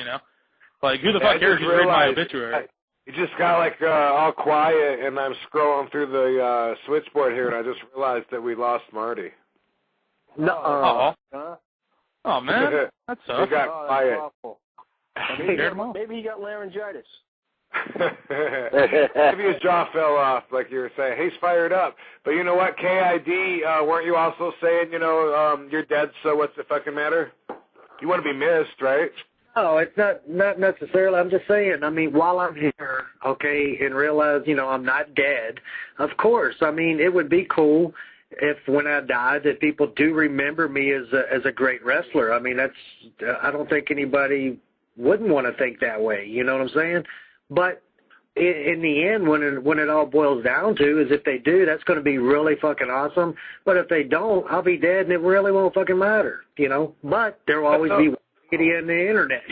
Like who the fuck cares who's reading my obituary? You just got like all quiet, and I'm scrolling through the switchboard here, and I just realized that we lost Marty. No. Oh man, that sucks. We got quiet. Maybe he got laryngitis. Maybe his jaw fell off, like you were saying. He's fired up. But you know what, KID, weren't you also saying, you're dead, so what's the fucking matter? You want to be missed, right? No, it's not necessarily. I'm just saying, I mean, while I'm here, okay, and realize, I'm not dead, of course. I mean, it would be cool if when I die that people do remember me as a great wrestler. I mean, I don't think anybody wouldn't want to think that way, you know what I'm saying? But in the end, when it all boils down to is if they do, that's going to be really fucking awesome. But if they don't, I'll be dead and it really won't fucking matter, But there will always be Wikipedia and the internet,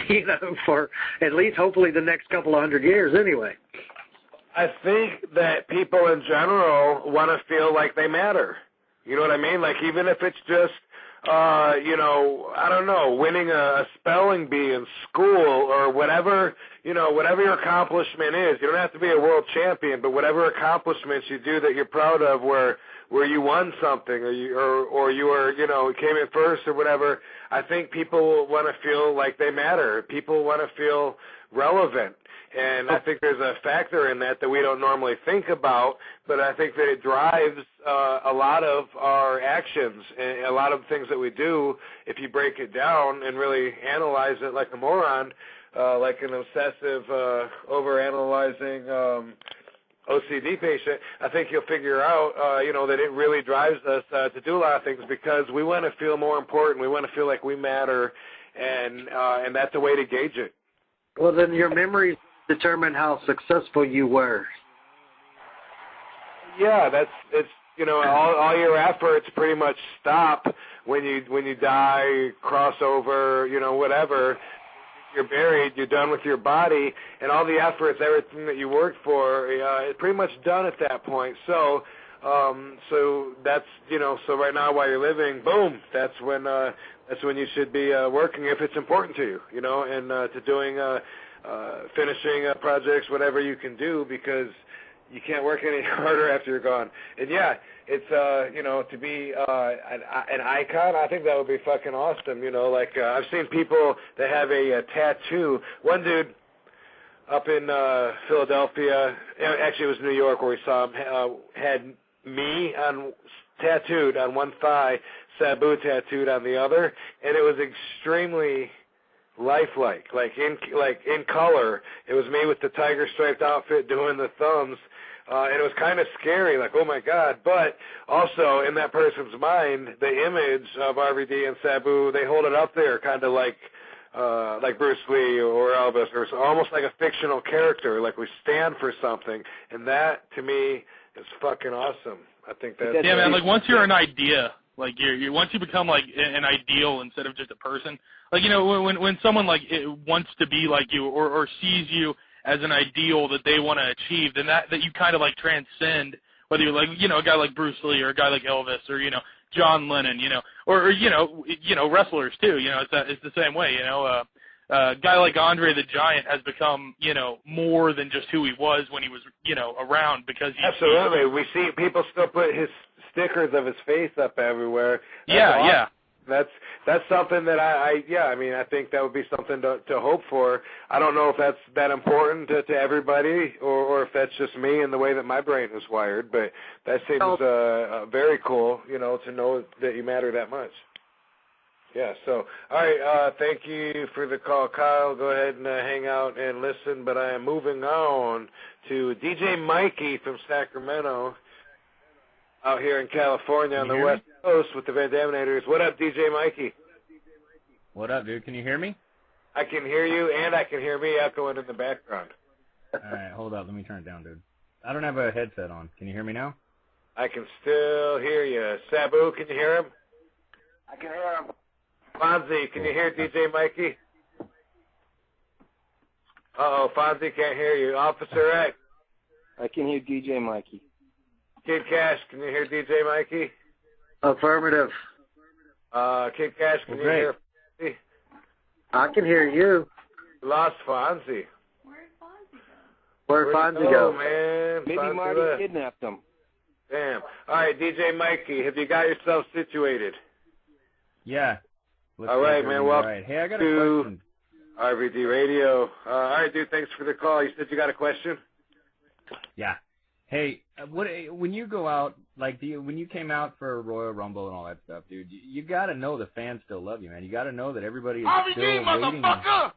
for at least hopefully the next couple of 100 years anyway. I think that people in general want to feel like they matter. You know what I mean? Like even if it's just I don't know, winning a spelling bee in school or whatever, whatever your accomplishment is. You don't have to be a world champion, but whatever accomplishments you do that you're proud of where where you won something or you were, came in first or whatever, I think people want to feel like they matter. People want to feel relevant. And I think there's a factor in that we don't normally think about, but I think that it drives a lot of our actions and a lot of things that we do. If you break it down and really analyze it like a moron, like an obsessive, overanalyzing OCD patient, I think you'll figure out, that it really drives us to do a lot of things because we want to feel more important. We want to feel like we matter, and that's a way to gauge it. Well, then your memories determine how successful you were. Yeah, all your efforts pretty much stop when you die, cross over, whatever. You're buried, you're done with your body, and all the efforts, everything that you worked for, is pretty much done at that point. So that's, so right now while you're living, boom, that's when you should be working if it's important to you, and to doing finishing projects, whatever you can do, because you can't work any harder after you're gone. And yeah, it's to be an icon. I think that would be fucking awesome. I've seen people that have a tattoo. One dude up in Philadelphia, actually it was New York where we saw him, had me tattooed on one thigh, Sabu tattooed on the other, and it was extremely lifelike, like in color. It was me with the tiger striped outfit doing the thumbs, and it was kind of scary, like, oh my God. But also in that person's mind, the image of RVD and Sabu, they hold it up there, kind of like Bruce Lee or Elvis, or almost like a fictional character, like we stand for something, and that to me is fucking awesome. I think that's man. Like once you're an idea. Like you once you become like an ideal instead of just a person, like when someone like wants to be like you or sees you as an ideal that they want to achieve, then that you kind of like transcend whether you're like a guy like Bruce Lee or a guy like Elvis or John Lennon, or wrestlers too, it's the same way, a guy like Andre the Giant has become more than just who he was when he was around because absolutely we see people still put his stickers of his face up everywhere. Yeah. That's something that I think that would be something to hope for. I don't know if that's that important to everybody or if that's just me and the way that my brain is wired, but that seems very cool, to know that you matter that much. Yeah, so, all right, thank you for the call, Kyle. Go ahead and hang out and listen, but I am moving on to DJ Mikey from Sacramento. Out here in California on the West Coast with the Van Daminators. What up, DJ Mikey? What up, dude? Can you hear me? I can hear you, and I can hear me echoing in the background. All right, hold up. Let me turn it down, dude. I don't have a headset on. Can you hear me now? I can still hear you. Sabu, can you hear him? I can hear him. Fonzie, can you hear DJ Mikey? Uh-oh, Fonzie can't hear you. Officer X. I can hear DJ Mikey. Kid Cash, can you hear DJ Mikey? Affirmative. Kid Cash, can you hear Fonzie? I can hear you. Lost Fonzie. Where'd Fonzie go? Man? Maybe Fonzie Marty left. kidnapped him. Damn. All right, DJ Mikey, have you got yourself situated? Yeah. All right, man. Welcome right. Hey, I got a question. RVD Radio. All right, dude, thanks for the call. You said you got a question? Yeah. Hey, when you go out, like when you came out for Royal Rumble and all that stuff, dude, you got to know the fans still love you, man. You got to know that everybody is RVD, still waiting. motherfucker!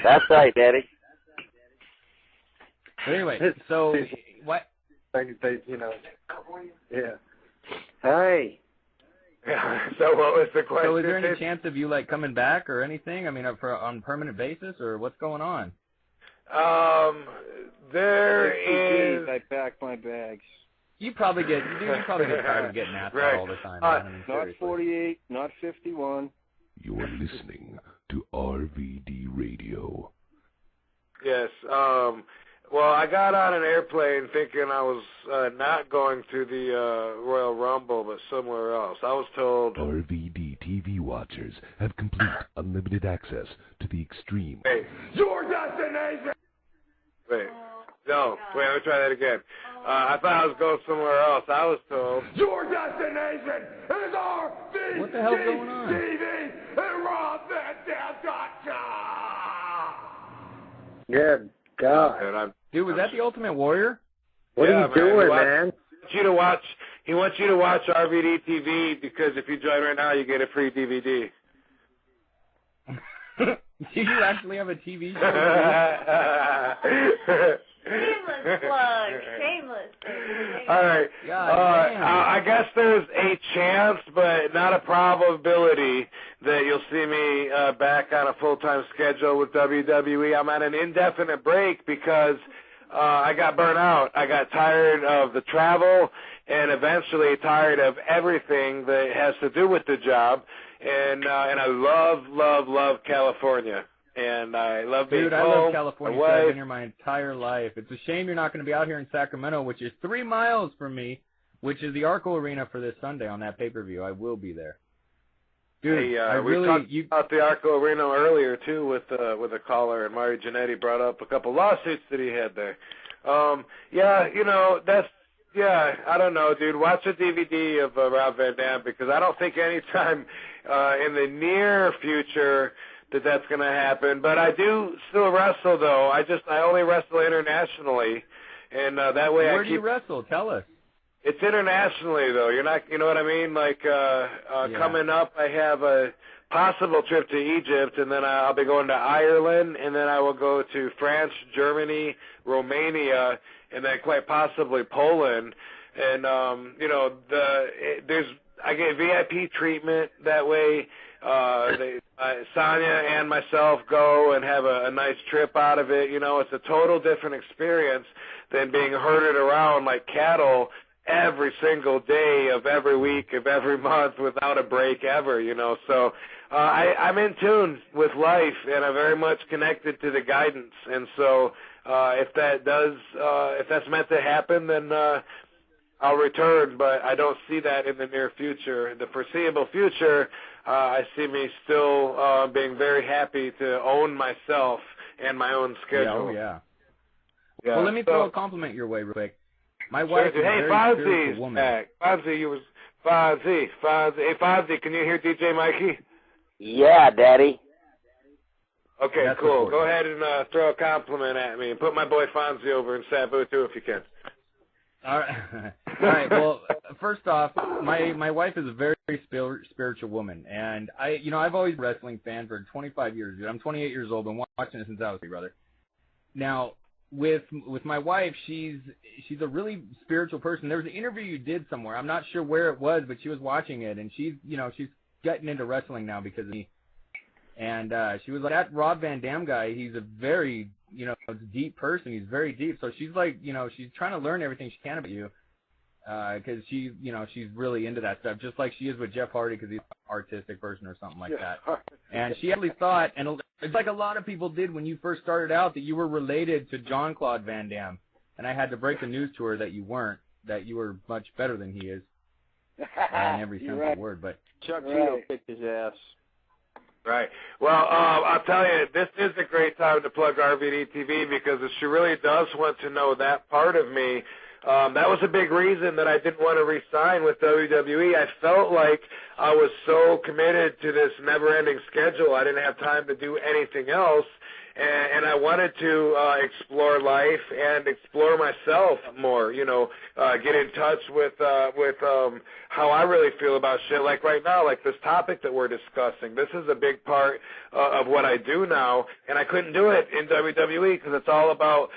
That's right, Daddy. But anyway, so what? Yeah. Hey. So what was the question? So is there any chance of you like coming back or anything? I mean, on permanent basis, or what's going on? There is. I packed my bags. You probably get tired of getting asked right. all the time. Man. I mean, not 48, not 51. You're listening to RVD Radio. Yes. Well, I got on an airplane thinking I was not going to the Royal Rumble, but somewhere else. I was told RVD TV watchers have complete unlimited access to the extreme. Hey, your destination. Wait. No, wait, let me try that again. I thought I was going somewhere else. I was told. Your destination is RVD What the hell's going on? TV and RobVanDam.com. Good God. Dude, was that the Ultimate Warrior? What are you doing, man? He wants you to watch RVD TV because if you join right now, you get a free DVD. Do you actually have a TV show? Shameless plug. Shameless. All right. I guess there's a chance, but not a probability, that you'll see me back on a full-time schedule with WWE. I'm on an indefinite break because I got burnt out. I got tired of the travel and eventually tired of everything that has to do with the job. And I love California. And I love being Dude, home. I love California. I've been here my entire life. It's a shame you're not going to be out here in Sacramento, which is 3 miles from me, which is the Arco Arena for this Sunday on that pay-per-view. I will be there. Dude, hey, we talked about the Arco Arena earlier, too, with a caller, and Marty Jannetty brought up a couple lawsuits that he had there. I don't know, dude. Watch a DVD of Rob Van Dam because I don't think any time in the near future that's going to happen. But I do still wrestle, though. I only wrestle internationally, and that way Where do you wrestle? Tell us. It's internationally, though. You know what I mean? Like coming up, I have a possible trip to Egypt, and then I'll be going to Ireland, and then I will go to France, Germany, Romania, and then quite possibly Poland. And I get VIP treatment that way. Sonia and myself go and have a nice trip out of it. It's a total different experience than being herded around like cattle every single day of every week of every month without a break ever. So I'm in tune with life, and I'm very much connected to the guidance. And so if that's meant to happen, then I'll return, but I don't see that in the near future. In the foreseeable future, I see me still being very happy to own myself and my own schedule. Yeah. Well, let me throw a compliment your way real quick. My wife is a very spiritual woman. Back. Fonzie, Fonzie. Hey, Fonzie, can you hear DJ Mikey? Yeah, Daddy. Okay, That's cool. important. Go ahead and throw a compliment at me, and put my boy Fonzie over in Sabu, too, if you can. All right. All right. Well, first off, my wife is a very spiritual woman, and I've always been a wrestling fan for 25 years. I'm 28 years old. Been watching it since I was a brother. Now, with my wife, she's a really spiritual person. There was an interview you did somewhere. I'm not sure where it was, but she was watching it, and she's getting into wrestling now because of me. And she was like, that Rob Van Dam guy, he's a very deep person. He's very deep. So she's like, she's trying to learn everything she can about you, because she's really into that stuff, just like she is with Jeff Hardy, because he's an artistic person or something like that. And she actually thought, and it's like a lot of people did when you first started out, that you were related to Jean-Claude Van Damme. And I had to break the news to her that you weren't, that you were much better than he is, in every sense of the word. But Chuck Tito kicked his ass. Right. Well, I'll tell you, this is a great time to plug RVD TV because if she really does want to know that part of me, that was a big reason that I didn't want to re-sign with WWE. I felt like I was so committed to this never-ending schedule, I didn't have time to do anything else. And I wanted to explore life and explore myself more, get in touch with how I really feel about shit. Like right now, like this topic that we're discussing, this is a big part of what I do now, and I couldn't do it in WWE because it's all about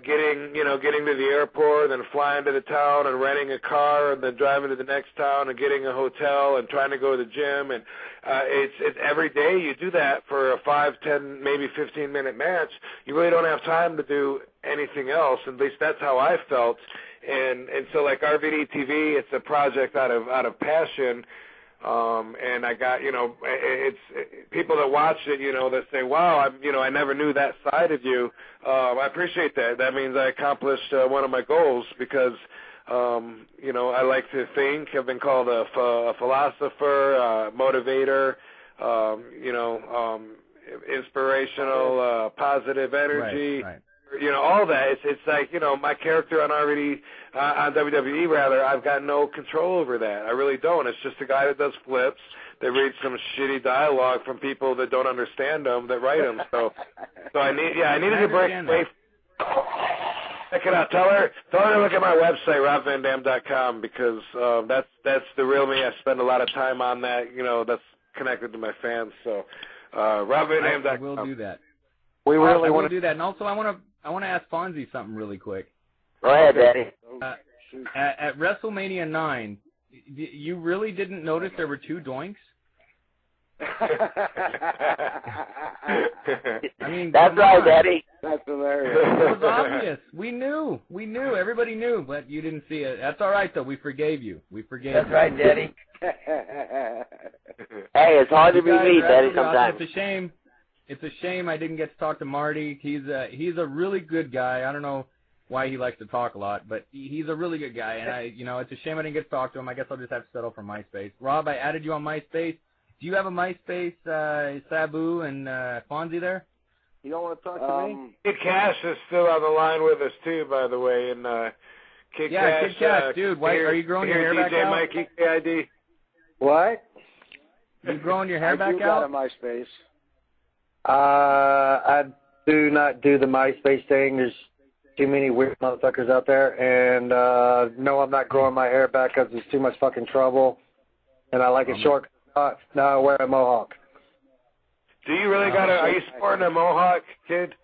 getting to the airport and then flying to the town and renting a car and then driving to the next town and getting a hotel and trying to go to the gym. And it's every day you do that for a 5, 10, maybe 15-minute match. You really don't have time to do anything else. At least that's how I felt. And so like RVD TV, it's a project out of passion. And I got, it's people that watch it, that say, wow, I never knew that side of you. I appreciate that. That means I accomplished one of my goals because, I like to think. I've been called a philosopher, motivator, inspirational, positive energy. Right. all that. It's like, my character on RVD, on WWE rather, I've got no control over that. I really don't. It's just a guy that does flips, that reads some shitty dialogue from people that don't understand them, that write them. So I needed to break away. Check it out. Tell her to look at my website, robvandam.com, because that's the real me. I spend a lot of time on that. That's connected to my fans. So robvandam.com. I will do that. We really want to do that. And also, I want to ask Fonzie something really quick. Go ahead, Daddy. At WrestleMania 9, you really didn't notice there were 2 doinks? I mean, that's right, Daddy. That's hilarious. It was obvious. We knew. Everybody knew, but you didn't see it. That's all right, though. We forgave you. That's right, Daddy. Hey, it's hard to be me, Daddy, sometimes. It's a shame. It's a shame I didn't get to talk to Marty. He's a really good guy. I don't know why he likes to talk a lot, but he's a really good guy. And it's a shame I didn't get to talk to him. I guess I'll just have to settle for MySpace. Rob, I added you on MySpace. Do you have a MySpace, Sabu and Fonzie there? You don't want to talk to me? Kid Cash is still on the line with us too, by the way. And Kid Cash, dude. Why are you growing your hair back DJ out? Mikey KID. What? You growing your hair back I do out? got a MySpace. I do not do the MySpace thing. There's too many weird motherfuckers out there, and no, I'm not growing my hair back because it's too much fucking trouble, and I like it short. Now I wear a mohawk. Do you really are you sporting a mohawk, kid?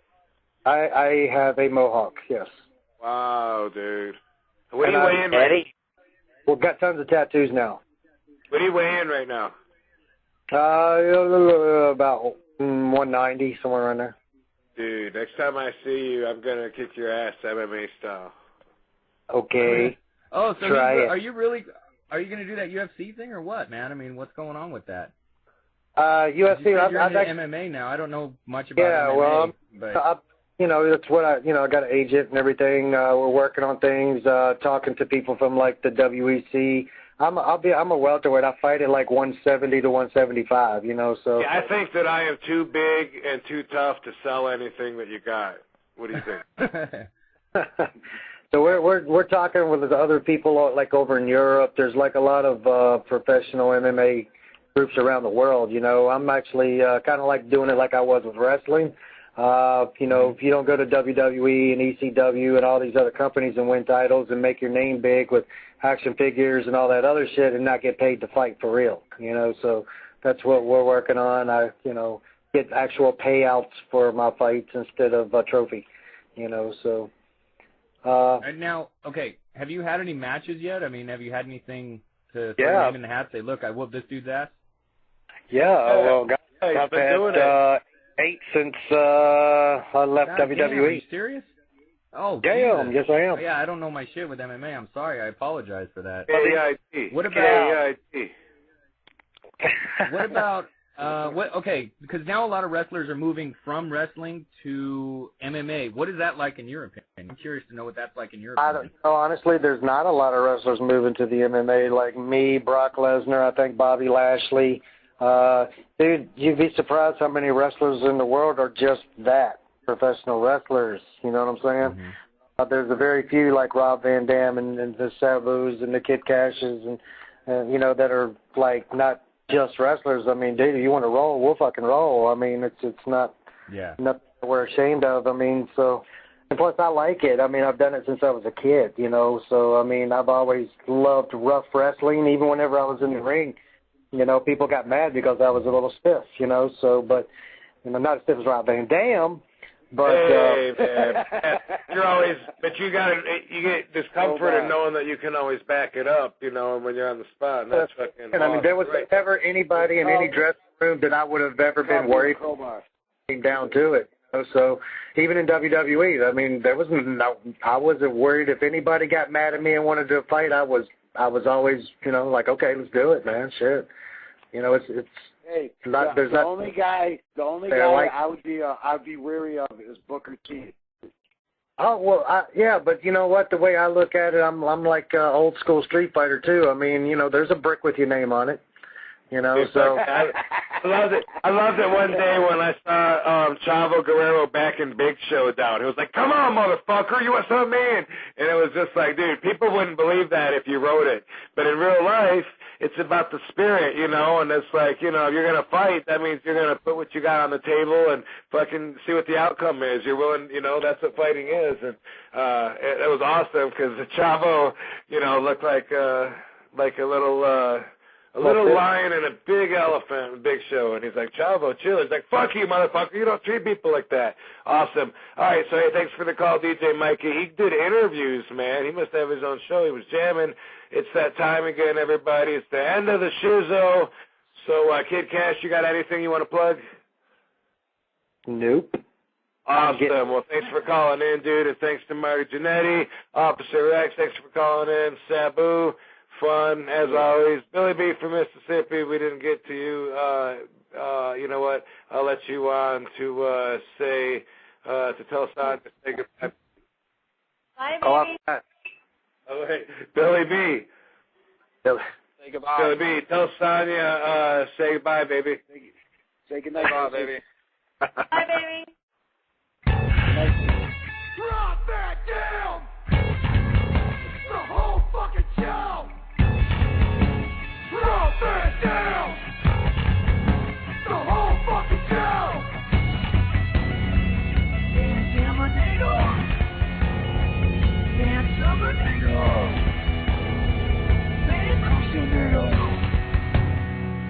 I have a mohawk, yes. Wow, dude. What are you weighing, Daddy? Well, got tons of tattoos now. What are you weighing right now? About 190, somewhere around there. Dude, next time I see you, I'm going to kick your ass MMA style. Okay. Oh, so are you going to do that UFC thing or what, man? I mean, what's going on with that? UFC, you're into MMA now. I don't know much about MMA. Well, but it's what I got an agent and everything. We're working on things, talking to people from like the WEC. I'm a welterweight. I fight at like 170 to 175, so. Yeah, I think that I am too big and too tough to sell anything that you got. What do you think? So we're talking with other people like over in Europe. There's like a lot of professional MMA groups around the world. I'm actually kind of like doing it like I was with wrestling. If you don't go to WWE and ECW and all these other companies and win titles and make your name big with action figures and all that other shit and not get paid to fight for real, so that's what we're working on. I get actual payouts for my fights instead of a trophy, so. And now, okay, have you had any matches yet? I mean, have you had anything to throw your name in the hat, say, look, I whooped this dude's ass? Yeah, well, I've had 8 since I left WWE. Damn, are you serious? Oh, damn, yes I am. Yeah, I don't know my shit with MMA. I'm sorry. I apologize for that. KID. What about? KID. What about? Okay, because now a lot of wrestlers are moving from wrestling to MMA. What is that like in your opinion? I'm curious to know what that's like in your opinion. I don't know. Honestly, there's not a lot of wrestlers moving to the MMA like me, Brock Lesnar, I think Bobby Lashley. Dude, you'd be surprised how many wrestlers in the world are just that, professional wrestlers. You know what I'm saying? Mm-hmm. There's a very few like Rob Van Dam and the Sabus and the Kid Cashes and that are like not just wrestlers. I mean, dude, if you want to roll, we'll fucking roll. I mean, it's not nothing we're ashamed of. I mean, so, and plus I like it. I mean, I've done it since I was a kid, so, I mean, I've always loved rough wrestling, even whenever I was in the ring. People got mad because I was a little stiff, so, but, not as stiff as Rob Van Dam, but, hey, man. You're always, but you get discomfort in knowing that you can always back it up, when you're on the spot, and that's fucking and I mean, there was never anybody in any dressing room that I would have ever been worried came down to it. So even in WWE, I mean, I wasn't worried if anybody got mad at me and wanted to fight. I was always, like, okay, let's do it, man. Shit. It's hey, not, the only guy I'd be wary of is Booker T. Oh, well, yeah, but you know what? The way I look at it, I'm like old school Street Fighter too. I mean, there's a brick with your name on it. You know, so I loved it. I loved it one day when I saw Chavo Guerrero back in Big Showdown. He was like, "Come on, motherfucker, you want some man?" And it was just like, dude, people wouldn't believe that if you wrote it. But in real life, it's about the spirit, you know. And it's like, you know, if you're gonna fight, that means you're gonna put what you got on the table and fucking see what the outcome is. You're willing, you know. That's what fighting is. And it was awesome because the Chavo, you know, looked like a little lion and a big elephant in Big Show, and he's like, Chavo, chill. He's like, fuck you, motherfucker. You don't treat people like that. Awesome. All right, so hey, thanks for the call, DJ Mikey. He did interviews, man. He must have his own show. He was jamming. It's that time again, everybody. It's the end of the shizzo. So, Kid Cash, you got anything you want to plug? Nope. Awesome. Well, thanks for calling in, dude, and thanks to Marty Jannetty, Officer X. Thanks for calling in, Sabu. Fun, as always. Billy B from Mississippi, we didn't get to you. You know what? I'll let you on to tell Sonya to say goodbye. Bye, baby. Oh, wait. Billy B. Say goodbye. Billy B, tell Sonya, say goodbye, baby. Say goodnight, baby. Bye, baby. Drop that down! The whole fucking show! Drop that down! The whole fucking show! Exterminator! Exterminator!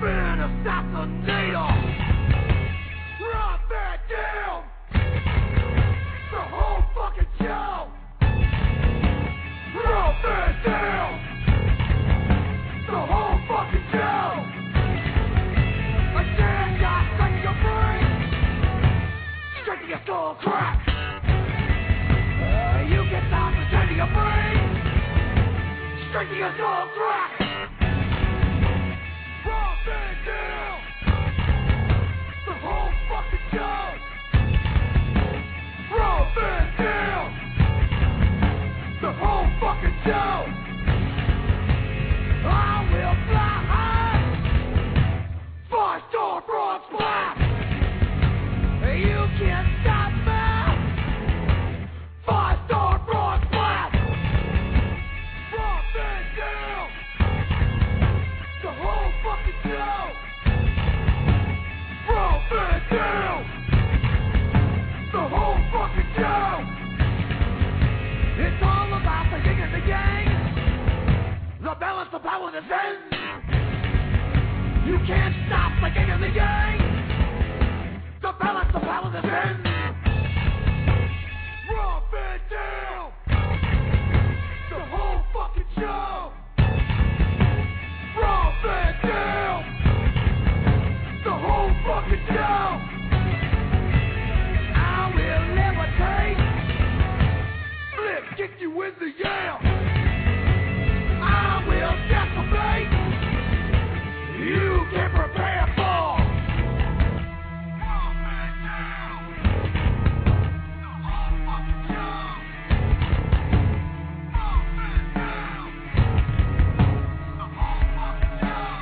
Man assassinator! Drop that down! The whole fucking show! Drop that down! The whole fucking show! A damn shot straight to your brain! Straight to your skull crack! You get down to straight to your brain! Straight to your skull crack! Drop that down! The whole fucking show! Drop that down! The whole fucking show! I will fly high! 5-star frog splash! You can't stop me! 5-star frog splash! Drop that down! The whole fucking show! Drop that down! The whole fucking show! It's all about the yin and the yang! The balance of power and the zen! You can't stop the yin and the yang! The balance of power and the zen! Drop it down! The whole fucking show! Drop it down! The whole fucking show! I will levitate! Flip, kick you in the yam! I will decimate! You can prepare for! Drop it down! The whole fucking show! Drop it down! The whole fucking show!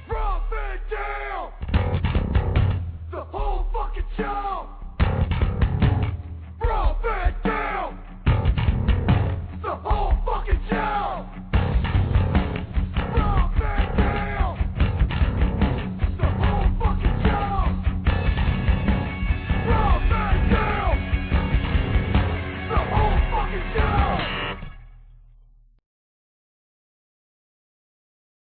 Drop it down! The whole fucking show!